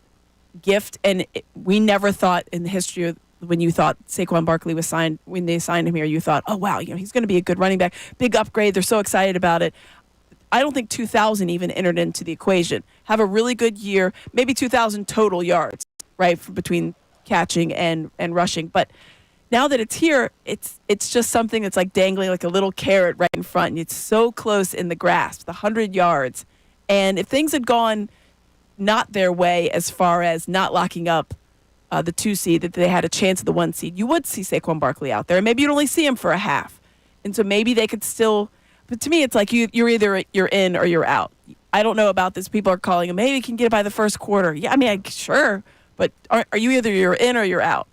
gift, and we never thought in the history of when you thought Saquon Barkley was signed, when they signed him here, you thought, oh, wow, he's going to be a good running back. Big upgrade. They're so excited about it. I don't think 2,000 even entered into the equation. Have a really good year, maybe 2,000 total yards, right, between catching and rushing. But now that it's here, it's just something that's like dangling like a little carrot right in front. And it's so close in the grasp, the 100 yards. And if things had gone not their way as far as not locking up the 2 seed, that they had a chance of the 1 seed, you would see Saquon Barkley out there. And maybe you'd only see him for a half. And so maybe they could still, but to me, it's like you're either you're in or you're out. I don't know about this. People are calling him, maybe he can get it by the first quarter. Yeah, I mean, sure. But are you either you're in or you're out?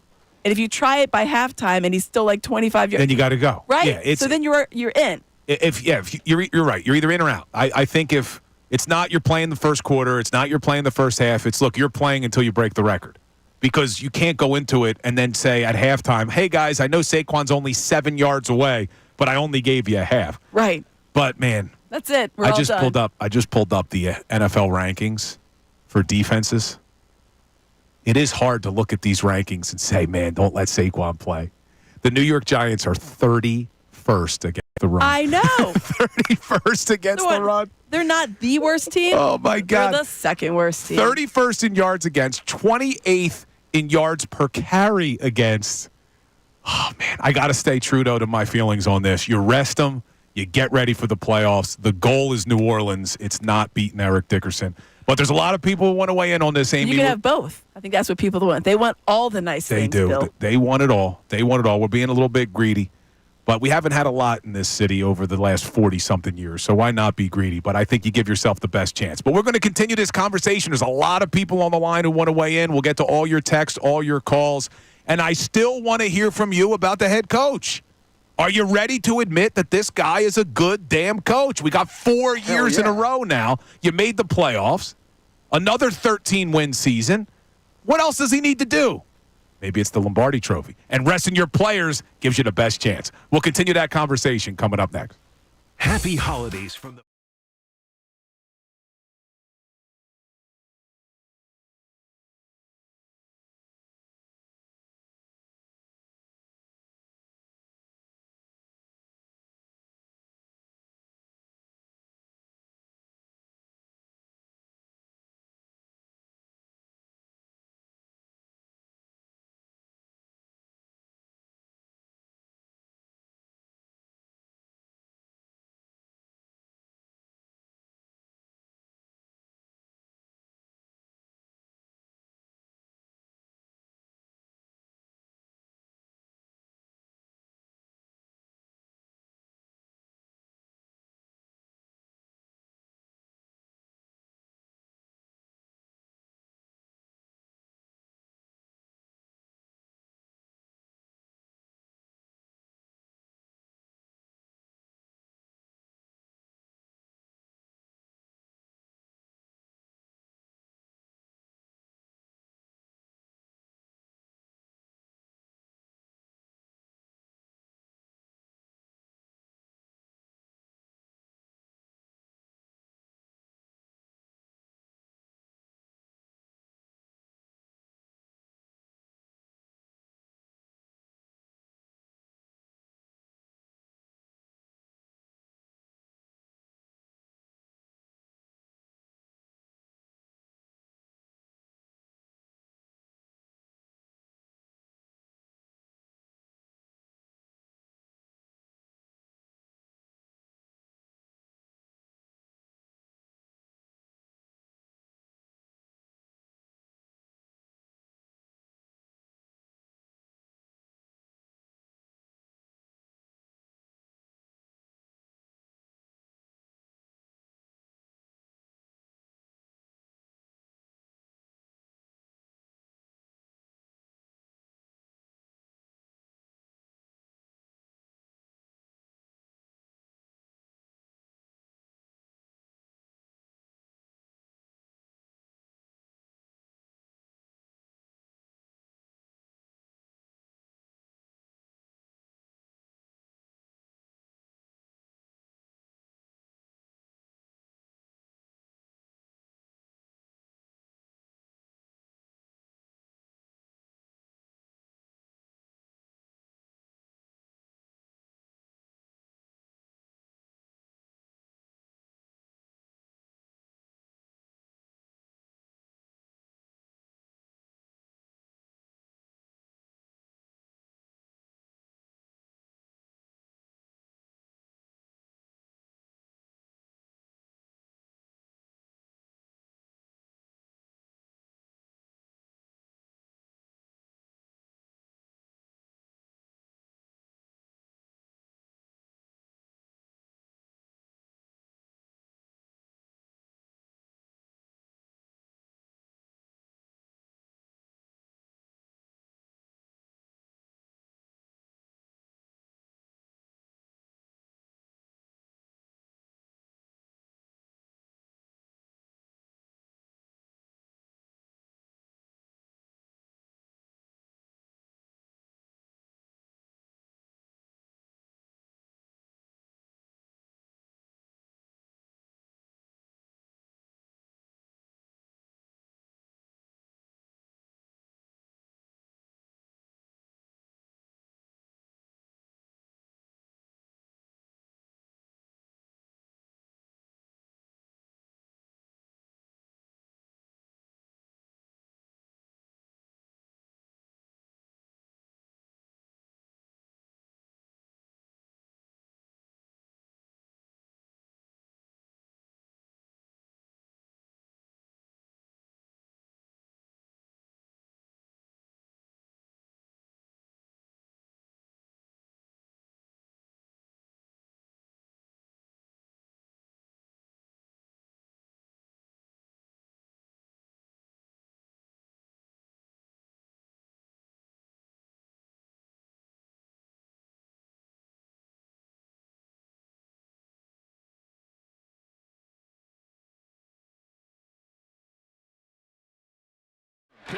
And if you try it by halftime and he's still like 25 yards, then you got to go. Right? Yeah, so then you're in. If you're right. You're either in or out. I think if it's not you're playing the first quarter, it's not you're playing the first half, it's look, you're playing until you break the record. Because you can't go into it and then say at halftime, hey, guys, I know Saquon's only 7 yards away, but I only gave you a half. Right. But, man. That's it. I just pulled up the NFL rankings for defenses. It is hard to look at these rankings and say, man, don't let Saquon play. The New York Giants are 31st against the run. I know. 31st against the run. They're not the worst team. Oh, my God. They're the second worst team. 31st in yards against, 28th in yards per carry against. Oh, man. I got to stay true, though, to my feelings on this. You rest them. You get ready for the playoffs. The goal is New Orleans. It's not beating Eric Dickerson. But there's a lot of people who want to weigh in on this, Amy. You can have both. I think that's what people want. They want all the nice things. They do. Bill. They want it all. They want it all. We're being a little bit greedy. But we haven't had a lot in this city over the last 40-something years, so why not be greedy? But I think you give yourself the best chance. But we're going to continue this conversation. There's a lot of people on the line who want to weigh in. We'll get to all your texts, all your calls. And I still want to hear from you about the head coach. Are you ready to admit that this guy is a good damn coach? We got 4 years in a row now. You made the playoffs. Another 13-win season. What else does he need to do? Maybe it's the Lombardi Trophy. And resting your players gives you the best chance. We'll continue that conversation coming up next. Happy holidays from the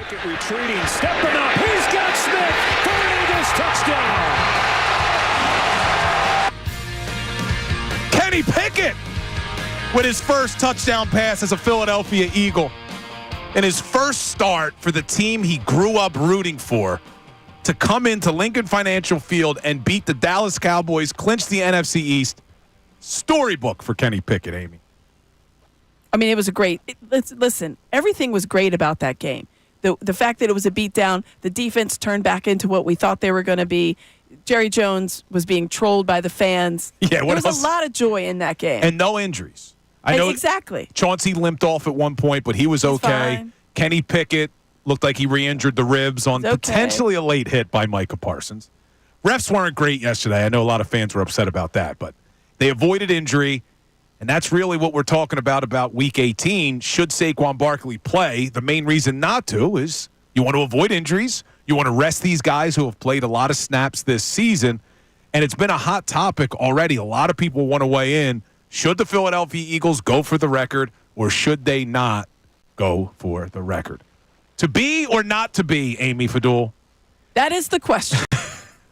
Pickett retreating, stepping up. He's got Smith for an Eagles touchdown. Kenny Pickett with his first touchdown pass as a Philadelphia Eagle and his first start for the team he grew up rooting for to come into Lincoln Financial Field and beat the Dallas Cowboys, clinch the NFC East. Storybook for Kenny Pickett, Amy. I mean, it was a great. Listen, everything was great about that game. The fact that it was a beatdown, the defense turned back into what we thought they were going to be. Jerry Jones was being trolled by the fans. Yeah, there was a lot of joy in that game. And no injuries. I know exactly. Chauncey limped off at one point, but he was okay. Fine. Kenny Pickett looked like he re-injured the ribs on potentially a late hit by Micah Parsons. Refs weren't great yesterday. I know a lot of fans were upset about that, but they avoided injury. And that's really what we're talking about Week 18. Should Saquon Barkley play? The main reason not to is you want to avoid injuries. You want to rest these guys who have played a lot of snaps this season. And it's been a hot topic already. A lot of people want to weigh in. Should the Philadelphia Eagles go for the record, or should they not go for the record? To be or not to be, Amy Fadul? That is the question.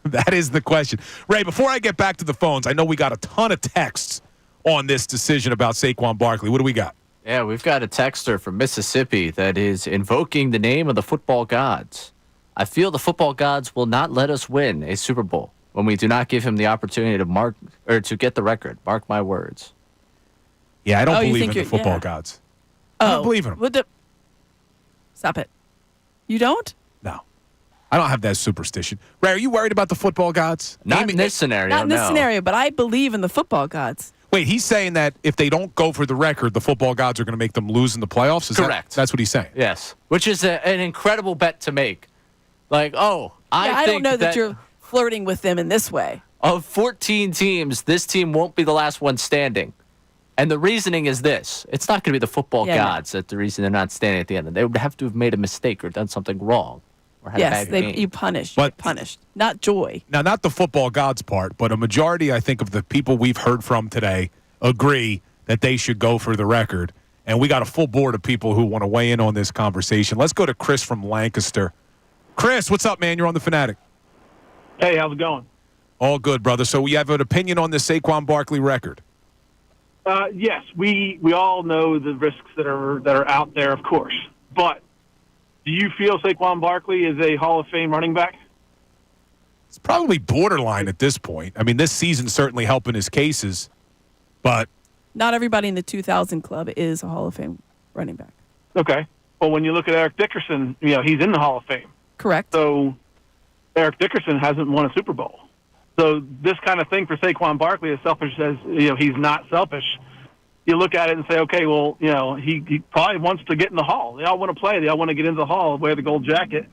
That is the question. Ray, before I get back to the phones, I know we got a ton of texts on this decision about Saquon Barkley. What do we got? Yeah, we've got a texter from Mississippi that is invoking the name of the football gods. I feel the football gods will not let us win a Super Bowl when we do not give him the opportunity to get the record. Mark my words. Yeah, I don't believe in the football gods. I don't believe in them. Stop it. You don't? No. I don't have that superstition. Ray, are you worried about the football gods? Not in this scenario, Not in this scenario, but I believe in the football gods. Wait, he's saying that if they don't go for the record, the football gods are going to make them lose in the playoffs? Correct. That's what he's saying? Yes, which is an incredible bet to make. Like, I don't know that you're flirting with them in this way. Of 14 teams, this team won't be the last one standing. And the reasoning is this. It's not going to be the football gods that the reason they're not standing at the end. They would have to have made a mistake or done something wrong. Or had a bad game. You get punished, not joy. Now, not the football gods part, but a majority, I think, of the people we've heard from today agree that they should go for the record. And we got a full board of people who want to weigh in on this conversation. Let's go to Chris from Lancaster. Chris, what's up, man? You're on The Fanatic. Hey, how's it going? All good, brother. So we have an opinion on this Saquon Barkley record. Yes, we all know the risks that are out there, of course. But do you feel Saquon Barkley is a Hall of Fame running back? It's probably borderline at this point. I mean, this season's certainly helping his cases, but not everybody in the 2000 club is a Hall of Fame running back. Okay. Well, when you look at Eric Dickerson, he's in the Hall of Fame. Correct. So Eric Dickerson hasn't won a Super Bowl. So this kind of thing for Saquon Barkley, as selfish as he's not selfish. You look at it and say, okay, well, he probably wants to get in the Hall. They all want to play. They all want to get into the Hall, wear the gold jacket.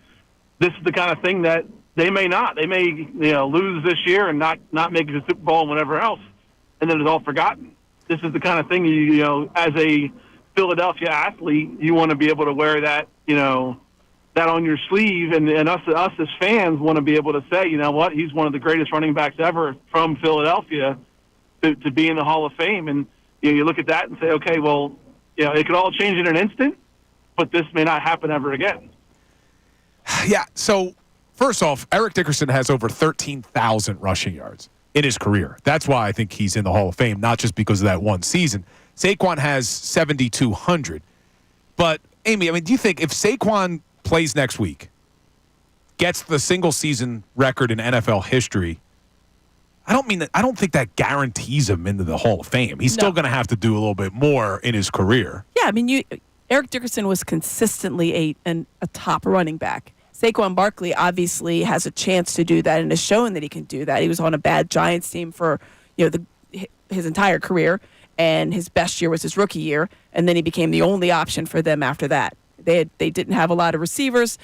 This is the kind of thing that they may not. They may lose this year and not make it to the Super Bowl and whatever else, and then it's all forgotten. This is the kind of thing as a Philadelphia athlete, you want to be able to wear that that on your sleeve, and us as fans want to be able to say, you know what, he's one of the greatest running backs ever from Philadelphia to be in the Hall of Fame. And you look at that and say, okay, well, it could all change in an instant, but this may not happen ever again. Yeah, so first off, Eric Dickerson has over 13,000 rushing yards in his career. That's why I think he's in the Hall of Fame, not just because of that one season. Saquon has 7,200. But, Amy, I mean, do you think if Saquon plays next week, gets the single-season record in NFL history, I don't think that guarantees him into the Hall of Fame. He's still going to have to do a little bit more in his career. Yeah, I mean, Eric Dickerson was consistently a top running back. Saquon Barkley obviously has a chance to do that and has shown that he can do that. He was on a bad Giants team for his entire career, and his best year was his rookie year, and then he became the only option for them after that. They didn't have a lot of receivers.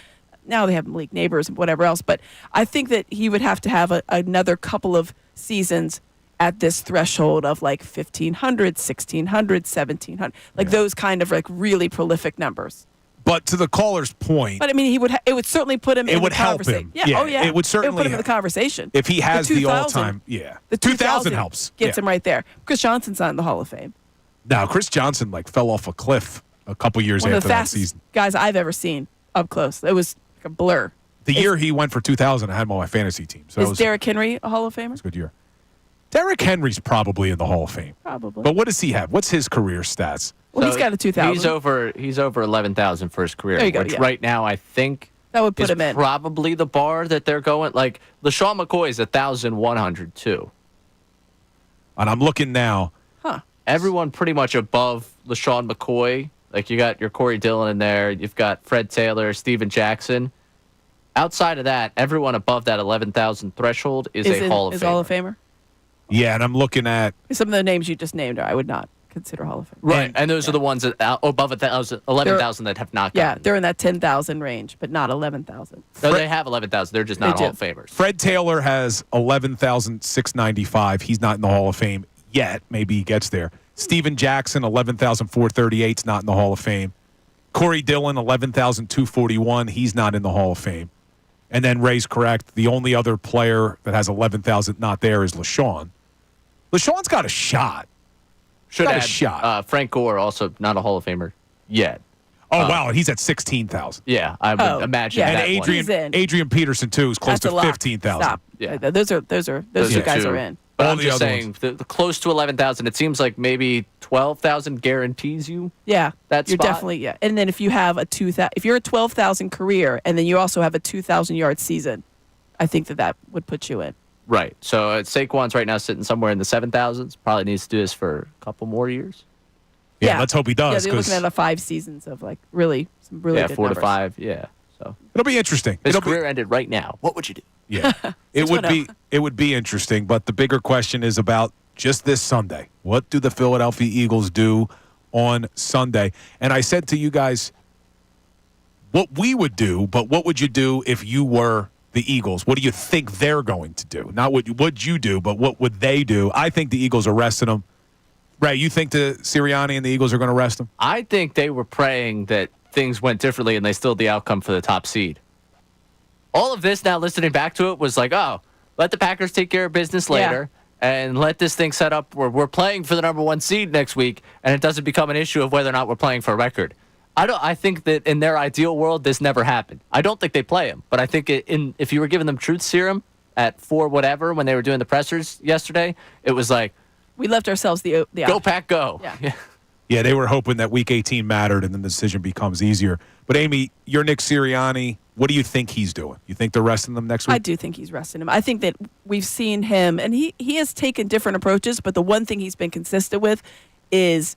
Now they have Malik Neighbors and whatever else. But I think that he would have to have another couple of seasons at this threshold of like 1,500, 1,600, 1,700, those kind of really prolific numbers. But to the caller's point, but I mean, it would certainly put him in the conversation. Help him. Yeah. Oh yeah, it would certainly put him in the conversation if he has the all-time. Yeah, the 2000 helps. Gets him right there. Chris Johnson's not in the Hall of Fame. Now, Chris Johnson fell off a cliff a couple years after that season. Guys I've ever seen. up close. It was like a blur. The year he went for 2,000, I had him on my fantasy team. So Is Derrick Henry a Hall of Famer? It's a good year. Derrick Henry's probably in the Hall of Fame. Probably. But what does he have? What's his career stats? Well, he's got a 2,000. He's over 11,000 for his career, There you go, which yeah. right now I think that would put is him in. probably the bar that they're going. Like LaShawn McCoy's 1,102. And I'm looking now. Huh. Everyone pretty much above LaShawn McCoy. Like you got your Corey Dillon in there. You've got Fred Taylor, Steven Jackson. Outside of that, everyone above that 11,000 threshold is a Hall of Famer. Hall of Famer? Yeah, and I'm looking at Some of the names you just named, I would not consider Hall of Fame. Right, and those are the ones that above 11,000 that have not Yeah, gotten. they're in that 10,000 range, but not 11,000. No, they have 11,000. They're just not They Hall do. of Famers. Fred Taylor has 11,695. He's not in the Hall of Fame yet. Maybe he gets there. Steven Jackson, 11,438 is not in the Hall of Fame. Corey Dillon, 11,241. He's not in the Hall of Fame. And then Ray's correct. The only other player that has 11,000 not there is LaShawn. LaShawn's got a shot. Should got add a shot. Frank Gore, also not a Hall of Famer yet. Oh, wow. He's at 16,000. Yeah, I would imagine yeah. that And one. He's in. Adrian Peterson, too, is close That's a to lot. 15,000. Stop. Yeah. Those two guys are in. But All I'm the just other saying, the close to 11,000, it seems like maybe 12,000 guarantees you. Yeah, That you're spot? definitely And then if you have if you're a 12,000 career, and then you also have a 2,000-yard season, I think that would put you in. Right. So Saquon's right now sitting somewhere in the 7,000s. Probably needs to do this for a couple more years. Yeah, let's hope he does. Yeah, they're looking at 5 seasons of some really good 4 to numbers. 5. Yeah. So It'll be interesting. his career ended right now. What would you do? Yeah, it would 6-0. be interesting. But the bigger question is about just this Sunday. What do the Philadelphia Eagles do on Sunday? And I said to you guys what we would do, but what would you do if you were the Eagles? What do you think they're going to do? Not what would you do, but what would they do? I think the Eagles are resting him. Ray, you think the Sirianni and the Eagles are going to rest him? I think they were praying that things went differently and they still had the outcome for the top seed. All of this, now listening back to it, was like, oh, let the Packers take care of business later and let this thing set up where we're playing for the number 1 seed next week and it doesn't become an issue of whether or not we're playing for a record. I think that in their ideal world, this never happened. I don't think they play him, but I think if you were giving them truth serum at 4 whatever when they were doing the pressers yesterday, it was like, We left ourselves the go option. Pack, go. Yeah. Yeah, they were hoping that Week 18 mattered and then the decision becomes easier. But, Amy, you're Nick Sirianni. What do you think he's doing? You think they're resting them next week? I do think he's resting him. I think that we've seen him, and he has taken different approaches, but the one thing he's been consistent with is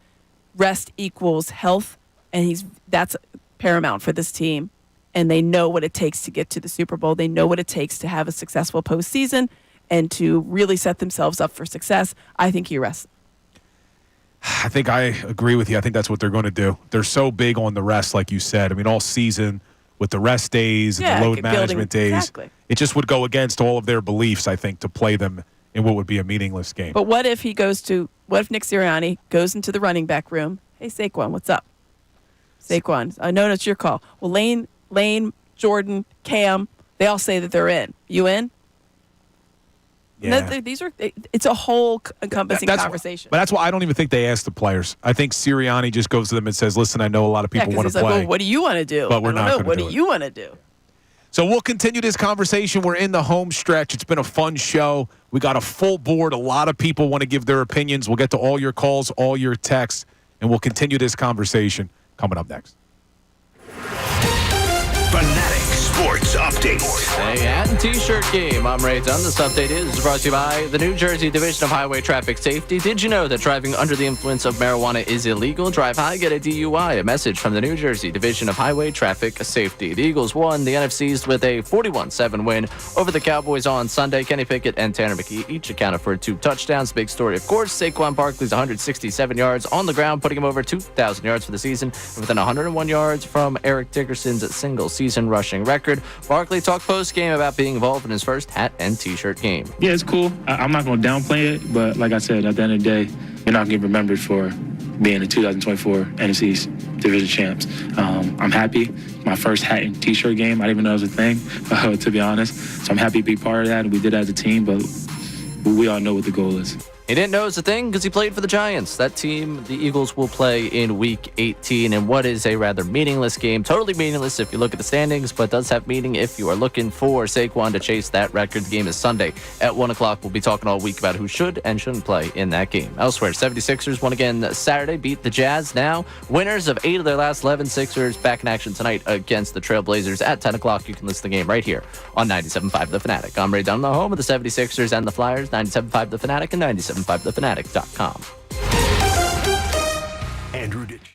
rest equals health, and that's paramount for this team. And they know what it takes to get to the Super Bowl. They know what it takes to have a successful postseason and to really set themselves up for success. I think he rests. I think I agree with you. I think that's what they're going to do. They're so big on the rest, like you said. I mean, all season with the rest days and the load management days, exactly. It just would go against all of their beliefs, I think, to play them in what would be a meaningless game. But what if Nick Sirianni goes into the running back room? Hey, Saquon, what's up? Saquon, I know it's your call. Well, Lane, Jordan, Cam, they all say that they're in. You in? Yeah. It's a whole encompassing conversation. But that's why I don't even think they ask the players. I think Sirianni just goes to them and says, listen, I know a lot of people want to play. Like, well, what do you want to do? But we're not going to do it. What do you want to do? So we'll continue this conversation. We're in the home stretch. It's been a fun show. We got a full board. A lot of people want to give their opinions. We'll get to all your calls, all your texts, and we'll continue this conversation coming up next. Fanatic Sports Update. Hey, hat and t-shirt game. I'm Ray Dunn. This update is brought to you by the New Jersey Division of Highway Traffic Safety. Did you know that driving under the influence of marijuana is illegal? Drive high, get a DUI. A message from the New Jersey Division of Highway Traffic Safety. The Eagles won the NFC's with a 41-7 win over the Cowboys on Sunday. Kenny Pickett and Tanner McKe each accounted for 2 touchdowns. Big story, of course, Saquon Barkley's 167 yards on the ground, putting him over 2,000 yards for the season, within 101 yards from Eric Dickerson's single-season rushing record. Barkley talked post-game about being involved in his first hat and t-shirt game. Yeah, it's cool. I'm not going to downplay it, but like I said, at the end of the day, you're not going to get remembered for being the 2024 NFC's division champs. I'm happy. My first hat and t-shirt game, I didn't even know it was a thing, to be honest. So I'm happy to be part of that, and we did it as a team, but we all know what the goal is. He didn't know it was a thing because he played for the Giants. That team, the Eagles, will play in Week 18 in what is a rather meaningless game. Totally meaningless if you look at the standings, but does have meaning if you are looking for Saquon to chase that record. The game is Sunday at 1 o'clock. We'll be talking all week about who should and shouldn't play in that game. Elsewhere, 76ers won again Saturday, beat the Jazz. Now, winners of 8 of their last 11. Sixers back in action tonight against the Trailblazers at 10 o'clock. You can listen to the game right here on 97.5 The Fanatic. I'm Ray Dunn, the home of the 76ers and the Flyers, 97.5 The Fanatic and 97.5thefanatic.com. Andrew Ditch.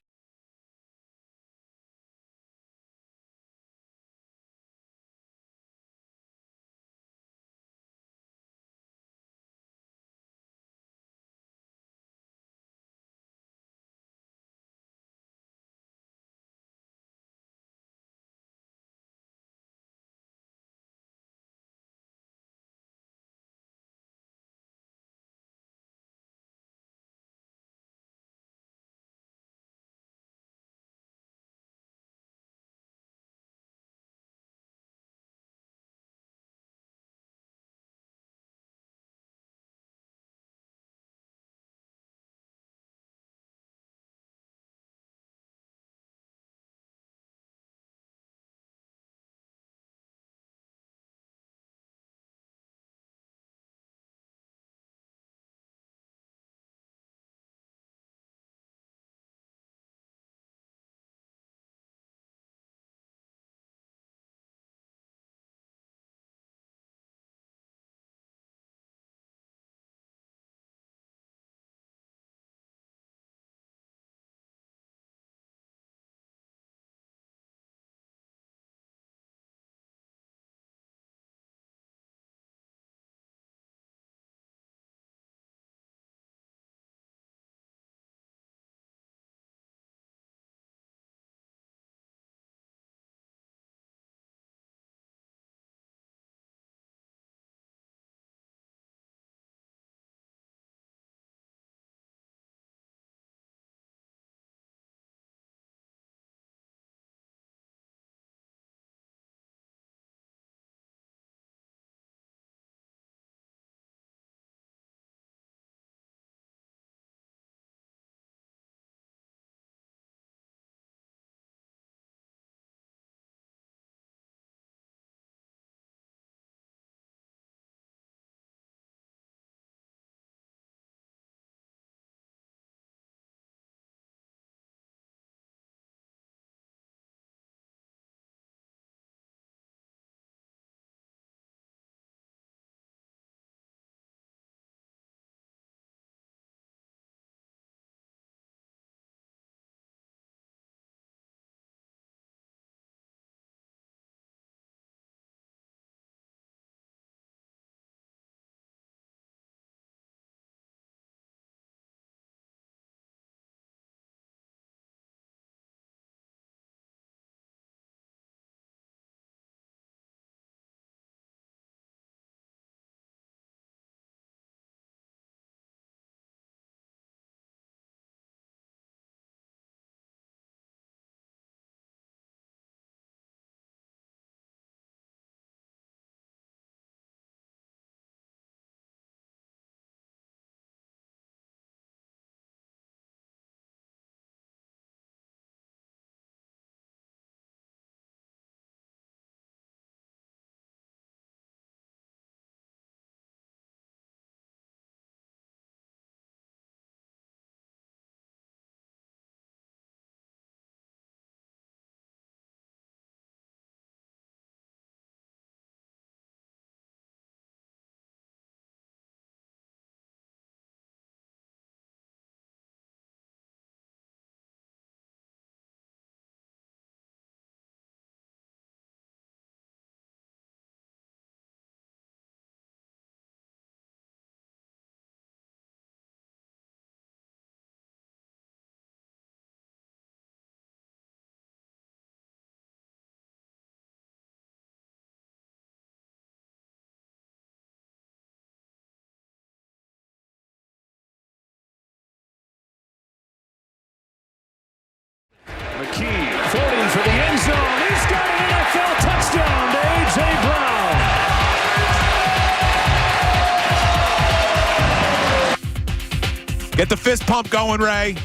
Get the fist pump going, Ray.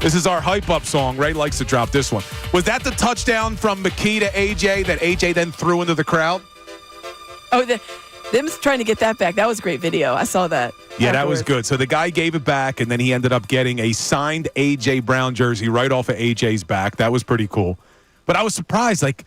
This is our hype-up song. Ray likes to drop this one. Was that the touchdown from McKe to A.J. that A.J. then threw into the crowd? Oh, them trying to get that back. That was great video. I saw that. Yeah, that was good. So the guy gave it back, and then he ended up getting a signed A.J. Brown jersey right off of A.J.'s back. That was pretty cool. But I was surprised. Like,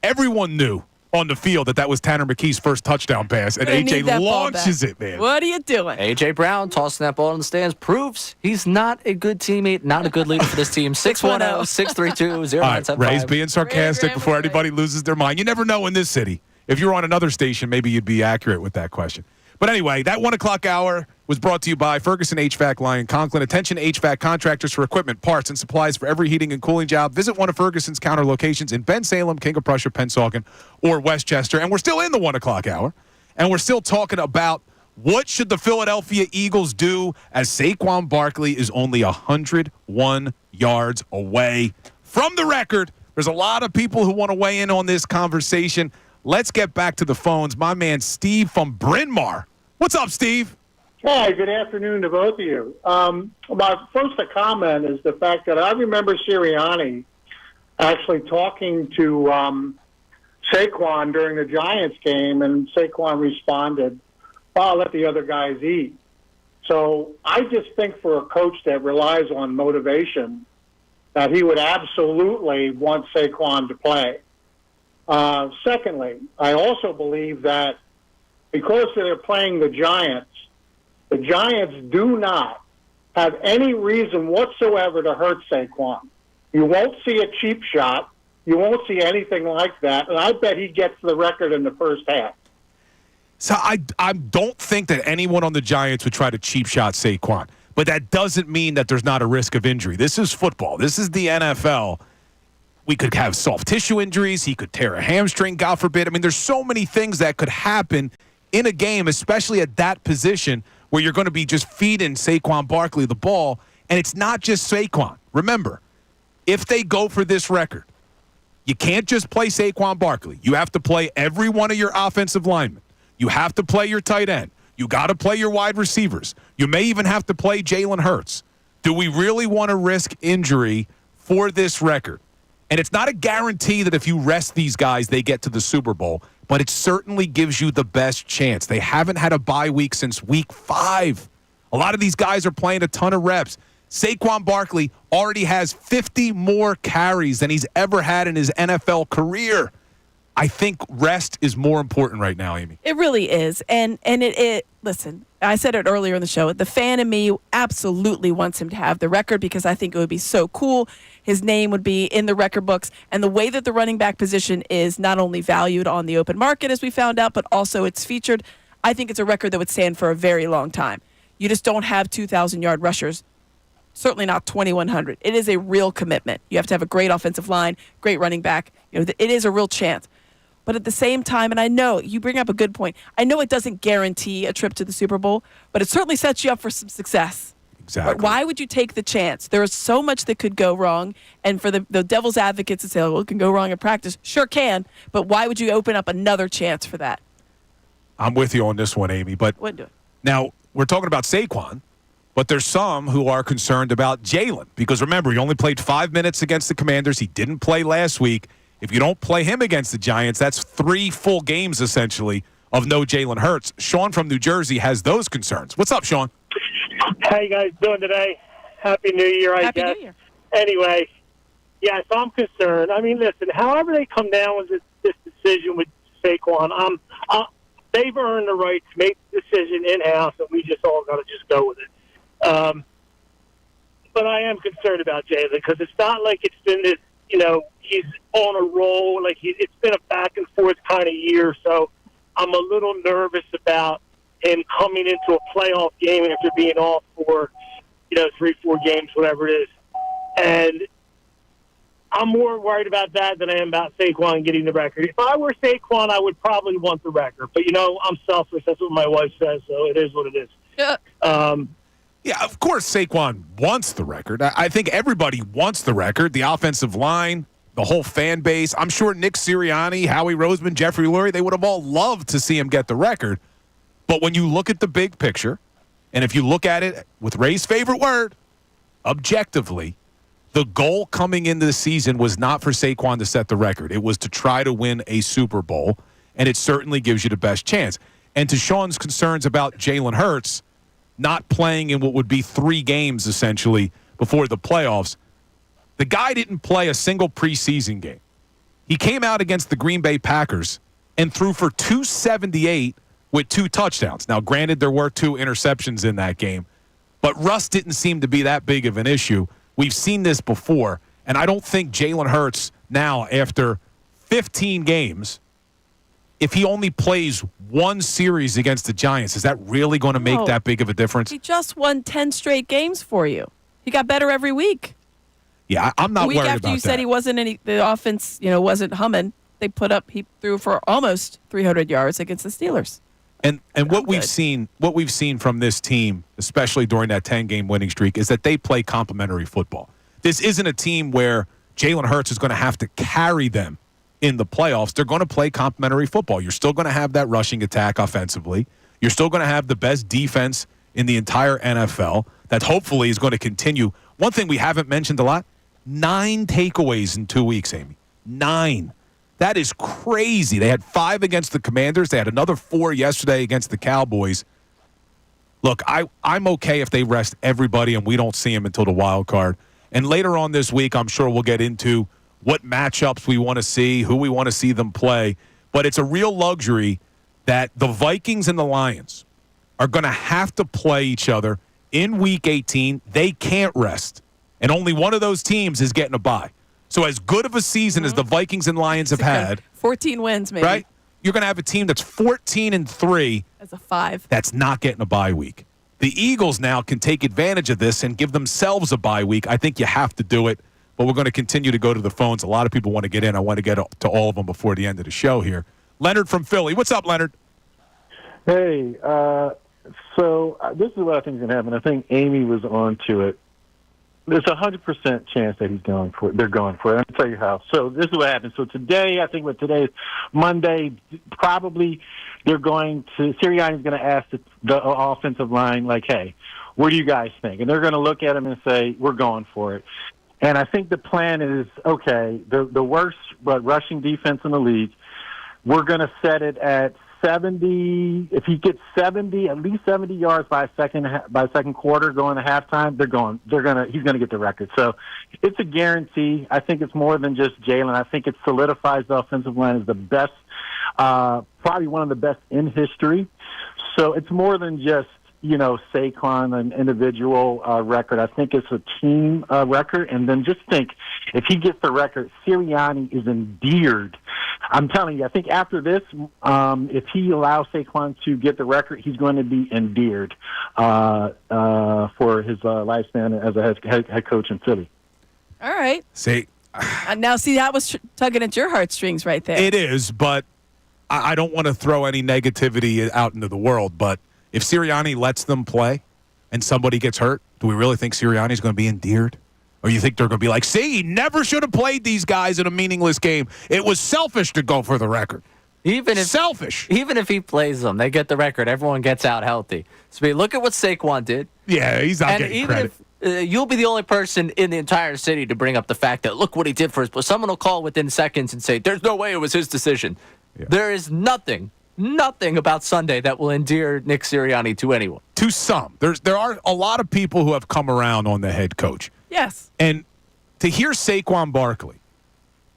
everyone knew on the field that was Tanner McKee's first touchdown pass, and A.J. launches it, man. What are you doing? A.J. Brown tossing that ball in the stands proves he's not a good teammate, not a good leader for this team. 610-632-0975. All right, Ray's being sarcastic before anybody loses their mind. You never know in this city. If you're on another station, maybe you'd be accurate with that question. But anyway, that 1 o'clock hour was brought to you by Ferguson HVAC Lyon Conklin. Attention HVAC contractors for equipment, parts, and supplies for every heating and cooling job. Visit one of Ferguson's counter locations in Ben Salem, King of Prussia, Pensauken, or Westchester. And we're still in the 1 o'clock hour, and we're still talking about what should the Philadelphia Eagles do as Saquon Barkley is only 101 yards away from the record. There's a lot of people who want to weigh in on this conversation. Let's get back to the phones. My man Steve from Bryn Mawr. What's up, Steve? Hi, good afternoon to both of you. My first comment is the fact that I remember Sirianni actually talking to Saquon during the Giants game, and Saquon responded, well, I'll let the other guys eat. So I just think for a coach that relies on motivation, that he would absolutely want Saquon to play. Secondly, I also believe that because they're playing the Giants do not have any reason whatsoever to hurt Saquon. You won't see a cheap shot. You won't see anything like that. And I bet he gets the record in the first half. So I don't think that anyone on the Giants would try to cheap shot Saquon. But that doesn't mean that there's not a risk of injury. This is football. This is the NFL. We could have soft tissue injuries. He could tear a hamstring, God forbid. I mean, there's so many things that could happen in a game, especially at that position where you're going to be just feeding Saquon Barkley the ball. And it's not just Saquon. Remember, if they go for this record, you can't just play Saquon Barkley. You have to play every one of your offensive linemen. You have to play your tight end. You got to play your wide receivers. You may even have to play Jalen Hurts. Do we really want to risk injury for this record? And it's not a guarantee that if you rest these guys, they get to the Super Bowl, but it certainly gives you the best chance. They haven't had a bye week since week 5. A lot of these guys are playing a ton of reps. Saquon Barkley already has 50 more carries than he's ever had in his NFL career. I think rest is more important right now, Amy. It really is. And it listen, I said it earlier in the show, the fan in me absolutely wants him to have the record because I think it would be so cool. His name would be in the record books. And the way that the running back position is not only valued on the open market, as we found out, but also it's featured, I think it's a record that would stand for a very long time. You just don't have 2,000-yard rushers. Certainly not 2,100. It is a real commitment. You have to have a great offensive line, great running back. It is a real chance. But at the same time, and I know you bring up a good point, I know it doesn't guarantee a trip to the Super Bowl, but it certainly sets you up for some success. Exactly. But why would you take the chance? There is so much that could go wrong. And for the devil's advocates to say, well, it can go wrong in practice. Sure can. But why would you open up another chance for that? I'm with you on this one, Amy. But Wouldn't do it. Now, we're talking about Saquon, but there's some who are concerned about Jalen. Because remember, he only played 5 minutes against the Commanders. He didn't play last week. If you don't play him against the Giants, that's 3 full games, essentially, of no Jalen Hurts. Sean from New Jersey has those concerns. What's up, Sean? How you guys doing today? Happy New Year, I guess. Happy New Year. Anyway, yeah, so I'm concerned. I mean, listen, however they come down with this decision with Saquon, they've earned the right to make the decision in-house, and we just all got to just go with it. But I am concerned about Jalen because it's not like it's been this, he's on a roll. Like it's been a back-and-forth kind of year, so I'm a little nervous about him coming into a playoff game after being off for, 3-4 games, whatever it is. And I'm more worried about that than I am about Saquon getting the record. If I were Saquon, I would probably want the record. But, I'm selfish. That's what my wife says, so it is what it is. Yeah. Yeah, of course Saquon wants the record. I think everybody wants the record. The offensive line, the whole fan base. I'm sure Nick Sirianni, Howie Roseman, Jeffrey Lurie, they would have all loved to see him get the record. But when you look at the big picture, And if you look at it with Ray's favorite word, objectively, the goal coming into the season was not for Saquon to set the record. It was to try to win a Super Bowl, and it certainly gives you the best chance. And to Sean's concerns about Jalen Hurts not playing in what would be 3 games, essentially, before the playoffs, the guy didn't play a single preseason game. He came out against the Green Bay Packers and threw for 278 with 2 touchdowns. Now, granted, there were 2 interceptions in that game, but rust didn't seem to be that big of an issue. We've seen this before, and I don't think Jalen Hurts now, after 15 games, if he only plays 1 series against the Giants, is that really going to make that big of a difference? He just won 10 straight games for you. He got better every week. Yeah, I'm not worried about that. The week after you said he wasn't the offense, wasn't humming, he threw for almost 300 yards against the Steelers. And what we've seen from this team, especially during that 10-game winning streak, is that they play complementary football. This isn't a team where Jalen Hurts is going to have to carry them in the playoffs. They're going to play complementary football. You're still going to have that rushing attack offensively. You're still going to have the best defense in the entire NFL that hopefully is going to continue. One thing we haven't mentioned a lot, 9 takeaways in 2 weeks, Amy. 9. That is crazy. They had 5 against the Commanders. They had another 4 yesterday against the Cowboys. Look, I'm okay if they rest everybody and we don't see them until the wild card. And later on this week, I'm sure we'll get into what matchups we want to see, who we want to see them play. But it's a real luxury that the Vikings and the Lions are going to have to play each other in Week 18. They can't rest. And only one of those teams is getting a bye. So as good of a season as the Vikings and Lions have had, 14 wins maybe. Right? You're going to have a team that's 14-3 as a 5. That's not getting a bye week. The Eagles now can take advantage of this and give themselves a bye week. I think you have to do it, but we're going to continue to go to the phones. A lot of people want to get in. I want to get to all of them before the end of the show here. Leonard from Philly. What's up, Leonard? Hey, so this is what I think is going to happen. I think Amy was on to it. There's a 100% chance that he's going for it. They're going for it. I'll tell you how. So this is what happened. So today, I think today is Monday, probably they're going to, Sirianni's going to ask the offensive line, like, hey, what do you guys think? And they're going to look at him and say, we're going for it. And I think the plan is, okay, the worst rushing defense in the league, we're going to set it at 70. If he gets 70, at least 70 yards by second quarter going to halftime, he's going to get the record. So it's a guarantee. I think it's more than just Jalen. I think it solidifies the offensive line as the best, probably one of the best in history. So it's more than just, Saquon, an individual record. I think it's a team record. And then just think, if he gets the record, Sirianni is endeared. I'm telling you, I think after this, if he allows Saquon to get the record, he's going to be endeared for his lifespan as a head coach in Philly. All right. See, that was tugging at your heartstrings right there. It is, but I don't want to throw any negativity out into the world, but if Sirianni lets them play and somebody gets hurt, do we really think Sirianni's going to be endeared? Or you think they're going to be like, see, he never should have played these guys in a meaningless game. It was selfish to go for the record. Even if he plays them, they get the record. Everyone gets out healthy. So look at what Saquon did. Yeah, he's not getting credit. If, you'll be the only person in the entire city to bring up the fact that look what he did for us. But someone will call within seconds and say, there's no way it was his decision. Yeah. There is nothing about Sunday that will endear Nick Sirianni to anyone. To some. There are a lot of people who have come around on the head coach. Yes. And to hear Saquon Barkley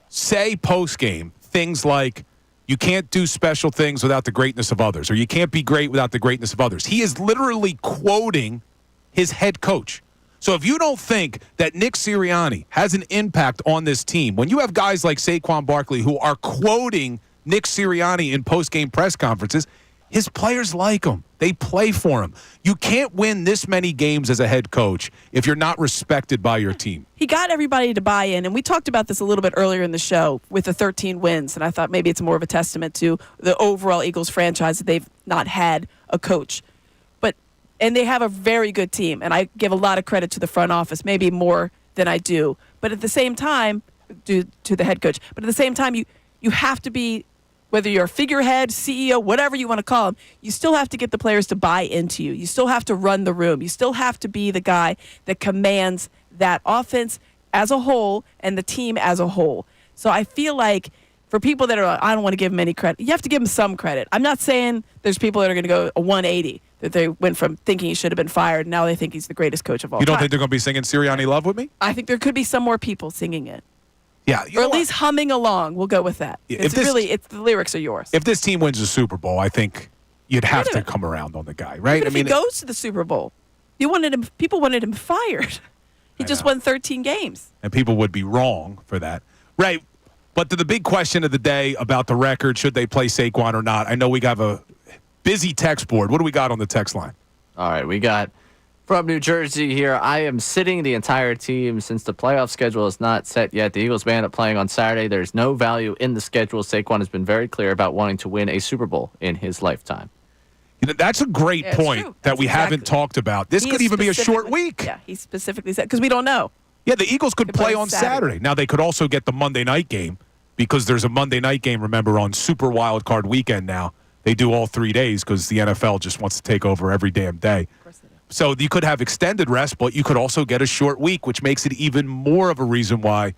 say post-game things like, you can't do special things without the greatness of others, or you can't be great without the greatness of others. He is literally quoting his head coach. So if you don't think that Nick Sirianni has an impact on this team, when you have guys like Saquon Barkley who are quoting Nick Sirianni in post-game press conferences, his players like him. They play for him. You can't win this many games as a head coach if you're not respected by your team. He got everybody to buy in, and we talked about this a little bit earlier in the show with the 13 wins, and I thought maybe it's more of a testament to the overall Eagles franchise that they've not had a coach. And they have a very good team, and I give a lot of credit to the front office, maybe more than I do. But at the same time, to the head coach, but at the same time, you have to be whether you're a figurehead, CEO, whatever you want to call them, you still have to get the players to buy into you. You still have to run the room. You still have to be the guy that commands that offense as a whole and the team as a whole. So I feel like for people that are, I don't want to give them any credit, you have to give them some credit. I'm not saying there's people that are going to go a 180, that they went from thinking he should have been fired, and now they think he's the greatest coach of all time. You don't think they're going to be singing Sirianni Love with me? I think there could be some more people singing it. Yeah. Or at least humming along. We'll go with that. Yeah, It's the lyrics are yours. If this team wins the Super Bowl, I think you'd have to come around on the guy, right? Even if he goes to the Super Bowl, people wanted him fired. He just won 13 games. And people would be wrong for that. Right. But the big question of the day about the record, should they play Saquon or not? I know we have a busy text board. What do we got on the text line? All right, we got from New Jersey here. I am sitting the entire team since the playoff schedule is not set yet. The Eagles may end up playing on Saturday. There's no value in the schedule. Saquon has been very clear about wanting to win a Super Bowl in his lifetime. You know, that's a great point that we haven't talked about. This could even be a short week. Yeah, he specifically said, because we don't know. Yeah, the Eagles could play on Saturday. Now, they could also get the Monday night game because there's a Monday night game, remember, on Super Wild Card Weekend now. They do all 3 days because the NFL just wants to take over every damn day. Of course they do. So you could have extended rest, but you could also get a short week, which makes it even more of a reason why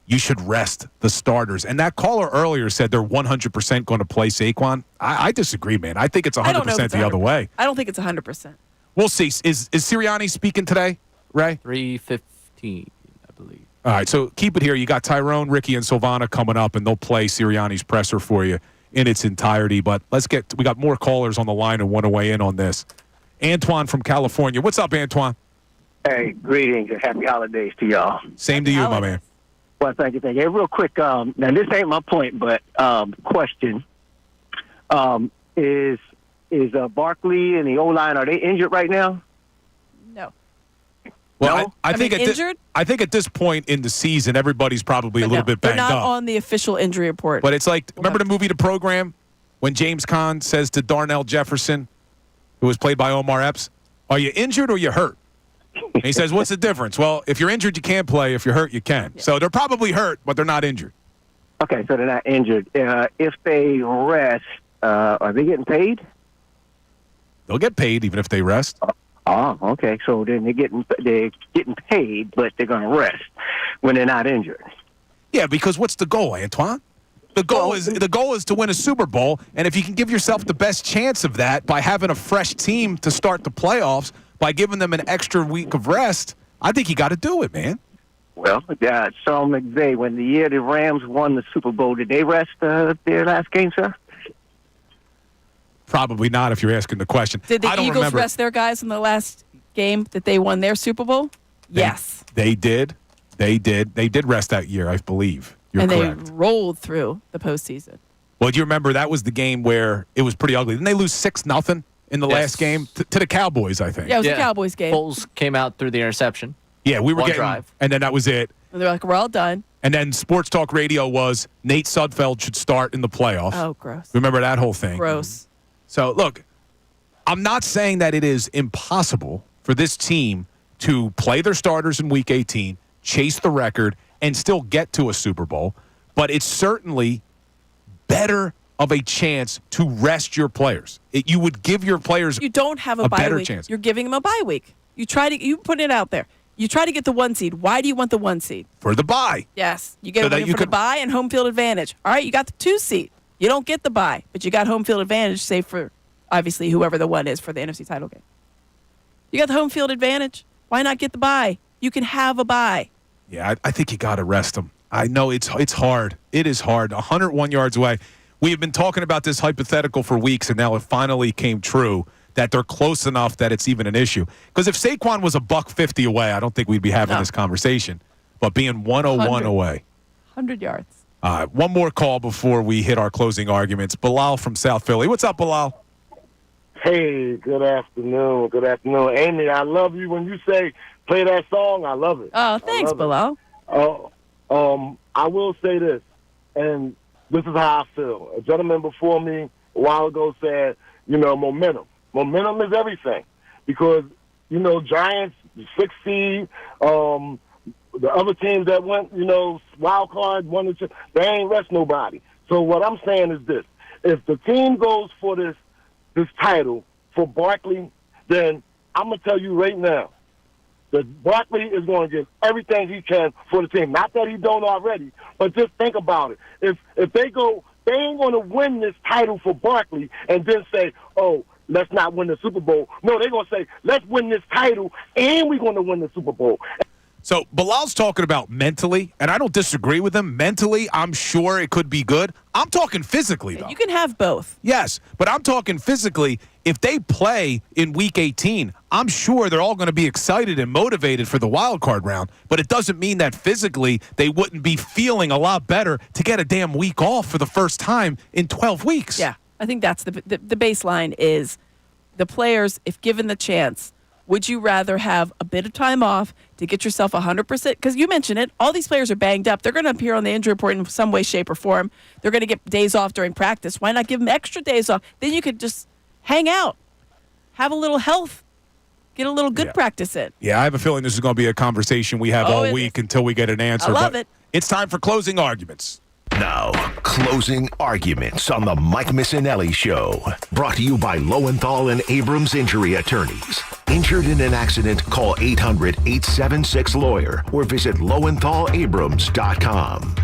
you should rest the starters. And that caller earlier said they're 100% going to play Saquon. I disagree, man. I think it's 100% the other way. I don't think it's 100%. We'll see. Is Sirianni speaking today, Ray? 3:15, I believe. All right, so keep it here. You got Tyrone, Ricky, and Silvana coming up, and they'll play Sirianni's presser for you in its entirety. But we got more callers on the line and want to weigh in on this. Antoine from California. What's up, Antoine? Hey, greetings and happy holidays to y'all. Same to you, my man. Well, thank you. Hey, real quick, now this ain't my point, but question. Is Barkley and the O-line, are they injured right now? No. Well, No? I think injured? I think at this point in the season, everybody's probably a little bit banged They're not up. on the official injury report. But it's like, remember the movie The Program? When James Caan says to Darnell Jefferson, who was played by Omar Epps, are you injured or you hurt? And he says, what's the difference? Well, if you're injured, you can't play. If you're hurt, you can. Yeah. So they're probably hurt, but they're not injured. Okay, so they're not injured. If they rest, are they getting paid? They'll get paid even if they rest. Oh, okay. So then they're getting paid, but they're going to rest when they're not injured. Yeah, because what's the goal, Antoine? The goal is to win a Super Bowl, and if you can give yourself the best chance of that by having a fresh team to start the playoffs, by giving them an extra week of rest, I think you got to do it, man. Well, Sean McVay, when the year the Rams won the Super Bowl, did they rest their last game, sir? Probably not if you're asking the question. Did the Eagles remember. rest their guys in the last game that they won their Super Bowl? Yes. They did. They did rest that year, I believe. You're correct. They rolled through the postseason. Well, do you remember that was the game where it was pretty ugly? Didn't they lose 6-0 in the last game to the Cowboys, I think? Yeah, it was the Cowboys game. Foles came out through the interception. Yeah, we were One getting drive. And then that was it. And they're like, we're all done. And then Sports Talk Radio was Nate Sudfeld should start in the playoffs. Oh, gross. Remember that whole thing? Gross. So, look, I'm not saying that it is impossible for this team to play their starters in Week 18, chase the record, and still get to a Super Bowl, but it's certainly better of a chance to rest your players. You would give your players You don't have a bye better week. chance. You're giving them a bye week. You put it out there. You try to get the 1 seed. Why do you want the 1 seed? For the bye. Yes. You get So it that you for the could- bye and home field advantage. All right, you got the 2 seed. You don't get the bye, but you got home field advantage, say for, obviously, whoever the one is for the NFC title game. You got the home field advantage. Why not get the bye? You can have a bye. Yeah, I think you got to rest them. I know it's hard. It is hard. 101 yards away. We have been talking about this hypothetical for weeks, and now it finally came true that they're close enough that it's even an issue. Because if Saquon was $150 away, I don't think we'd be having this conversation. But being 101 away. 100 yards. One more call before we hit our closing arguments. Bilal from South Philly. What's up, Bilal? Hey, good afternoon. Good afternoon. Amy, I love you when you say play that song. I love it. Oh, thanks, Bilal. I will say this, and this is how I feel. A gentleman before me a while ago said, momentum. Momentum is everything because, Giants, 6 seed, the other teams that went, wild card, 1 and 2, they ain't rest nobody. So what I'm saying is this. if the team goes for this title for Barkley, then I'm going to tell you right now that Barkley is going to give everything he can for the team. Not that he don't already, but just think about it. If they go, they ain't going to win this title for Barkley and then say, oh, let's not win the Super Bowl. No, they're going to say, let's win this title and we're going to win the Super Bowl. So Bilal's talking about mentally, and I don't disagree with him. Mentally, I'm sure it could be good. I'm talking physically, though. You can have both. Yes, but I'm talking physically. If they play in Week 18, I'm sure they're all going to be excited and motivated for the wild card round, but it doesn't mean that physically they wouldn't be feeling a lot better to get a damn week off for the first time in 12 weeks. Yeah, I think that's the baseline is the players, if given the chance, would you rather have a bit of time off to get yourself 100%? Because you mentioned it, all these players are banged up. They're going to appear on the injury report in some way, shape, or form. They're going to get days off during practice. Why not give them extra days off? Then you could just hang out, have a little health, get a little good practice in. Yeah, I have a feeling this is going to be a conversation we have all week until we get an answer. I love it. It's time for closing arguments. Now, closing arguments on the Mike Missanelli Show. Brought to you by Lowenthal and Abrams Injury Attorneys. Injured in an accident, call 800-876-LAWYER or visit LowenthalAbrams.com.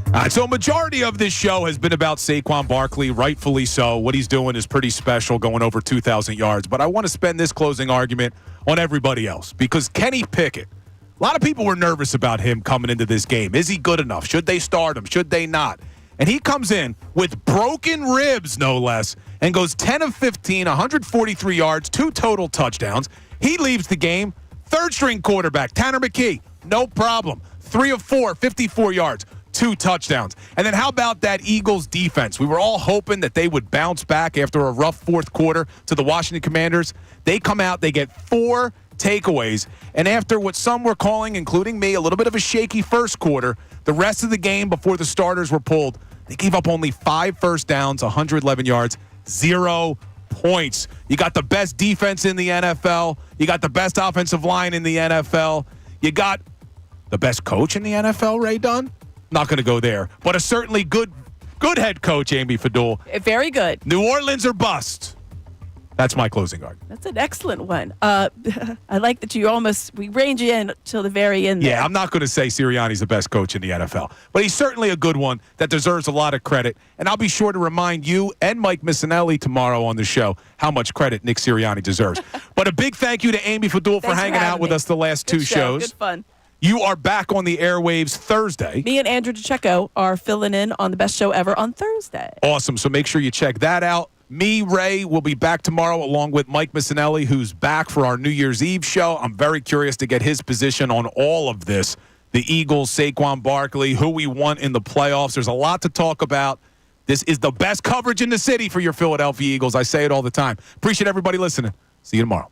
All right, so a majority of this show has been about Saquon Barkley, rightfully so. What he's doing is pretty special, going over 2,000 yards. But I want to spend this closing argument on everybody else because Kenny Pickett, a lot of people were nervous about him coming into this game. Is he good enough? Should they start him? Should they not? And he comes in with broken ribs, no less, and goes 10 of 15, 143 yards, 2 total touchdowns. He leaves the game. Third-string quarterback, Tanner McKe, no problem. 3 of 4, 54 yards, 2 touchdowns. And then how about that Eagles defense? We were all hoping that they would bounce back after a rough fourth quarter to the Washington Commanders. They come out, they get 4 takeaways, and after what some were calling, including me, a little bit of a shaky first quarter, the rest of the game before the starters were pulled, they gave up only 5 first downs, 111 yards, 0 points. You got the best defense in the NFL. You got the best offensive line in the NFL. You got the best coach in the NFL, Ray Dunn. Not going to go there, but a certainly good head coach, Amy Fadul. Very good. New Orleans or bust. That's my closing argument. That's an excellent one. I like that we range you in till the very end. Yeah, I'm not going to say Sirianni's the best coach in the NFL, but he's certainly a good one that deserves a lot of credit. And I'll be sure to remind you and Mike Missanelli tomorrow on the show how much credit Nick Sirianni deserves. But a big thank you to Amy Fadul for hanging out with us the last 2 shows. Good fun. You are back on the airwaves Thursday. Me and Andrew DiCecco are filling in on the best show ever on Thursday. Awesome. So make sure you check that out. Me, Ray, will be back tomorrow along with Mike Missanelli, who's back for our New Year's Eve show. I'm very curious to get his position on all of this. The Eagles, Saquon Barkley, who we want in the playoffs. There's a lot to talk about. This is the best coverage in the city for your Philadelphia Eagles. I say it all the time. Appreciate everybody listening. See you tomorrow.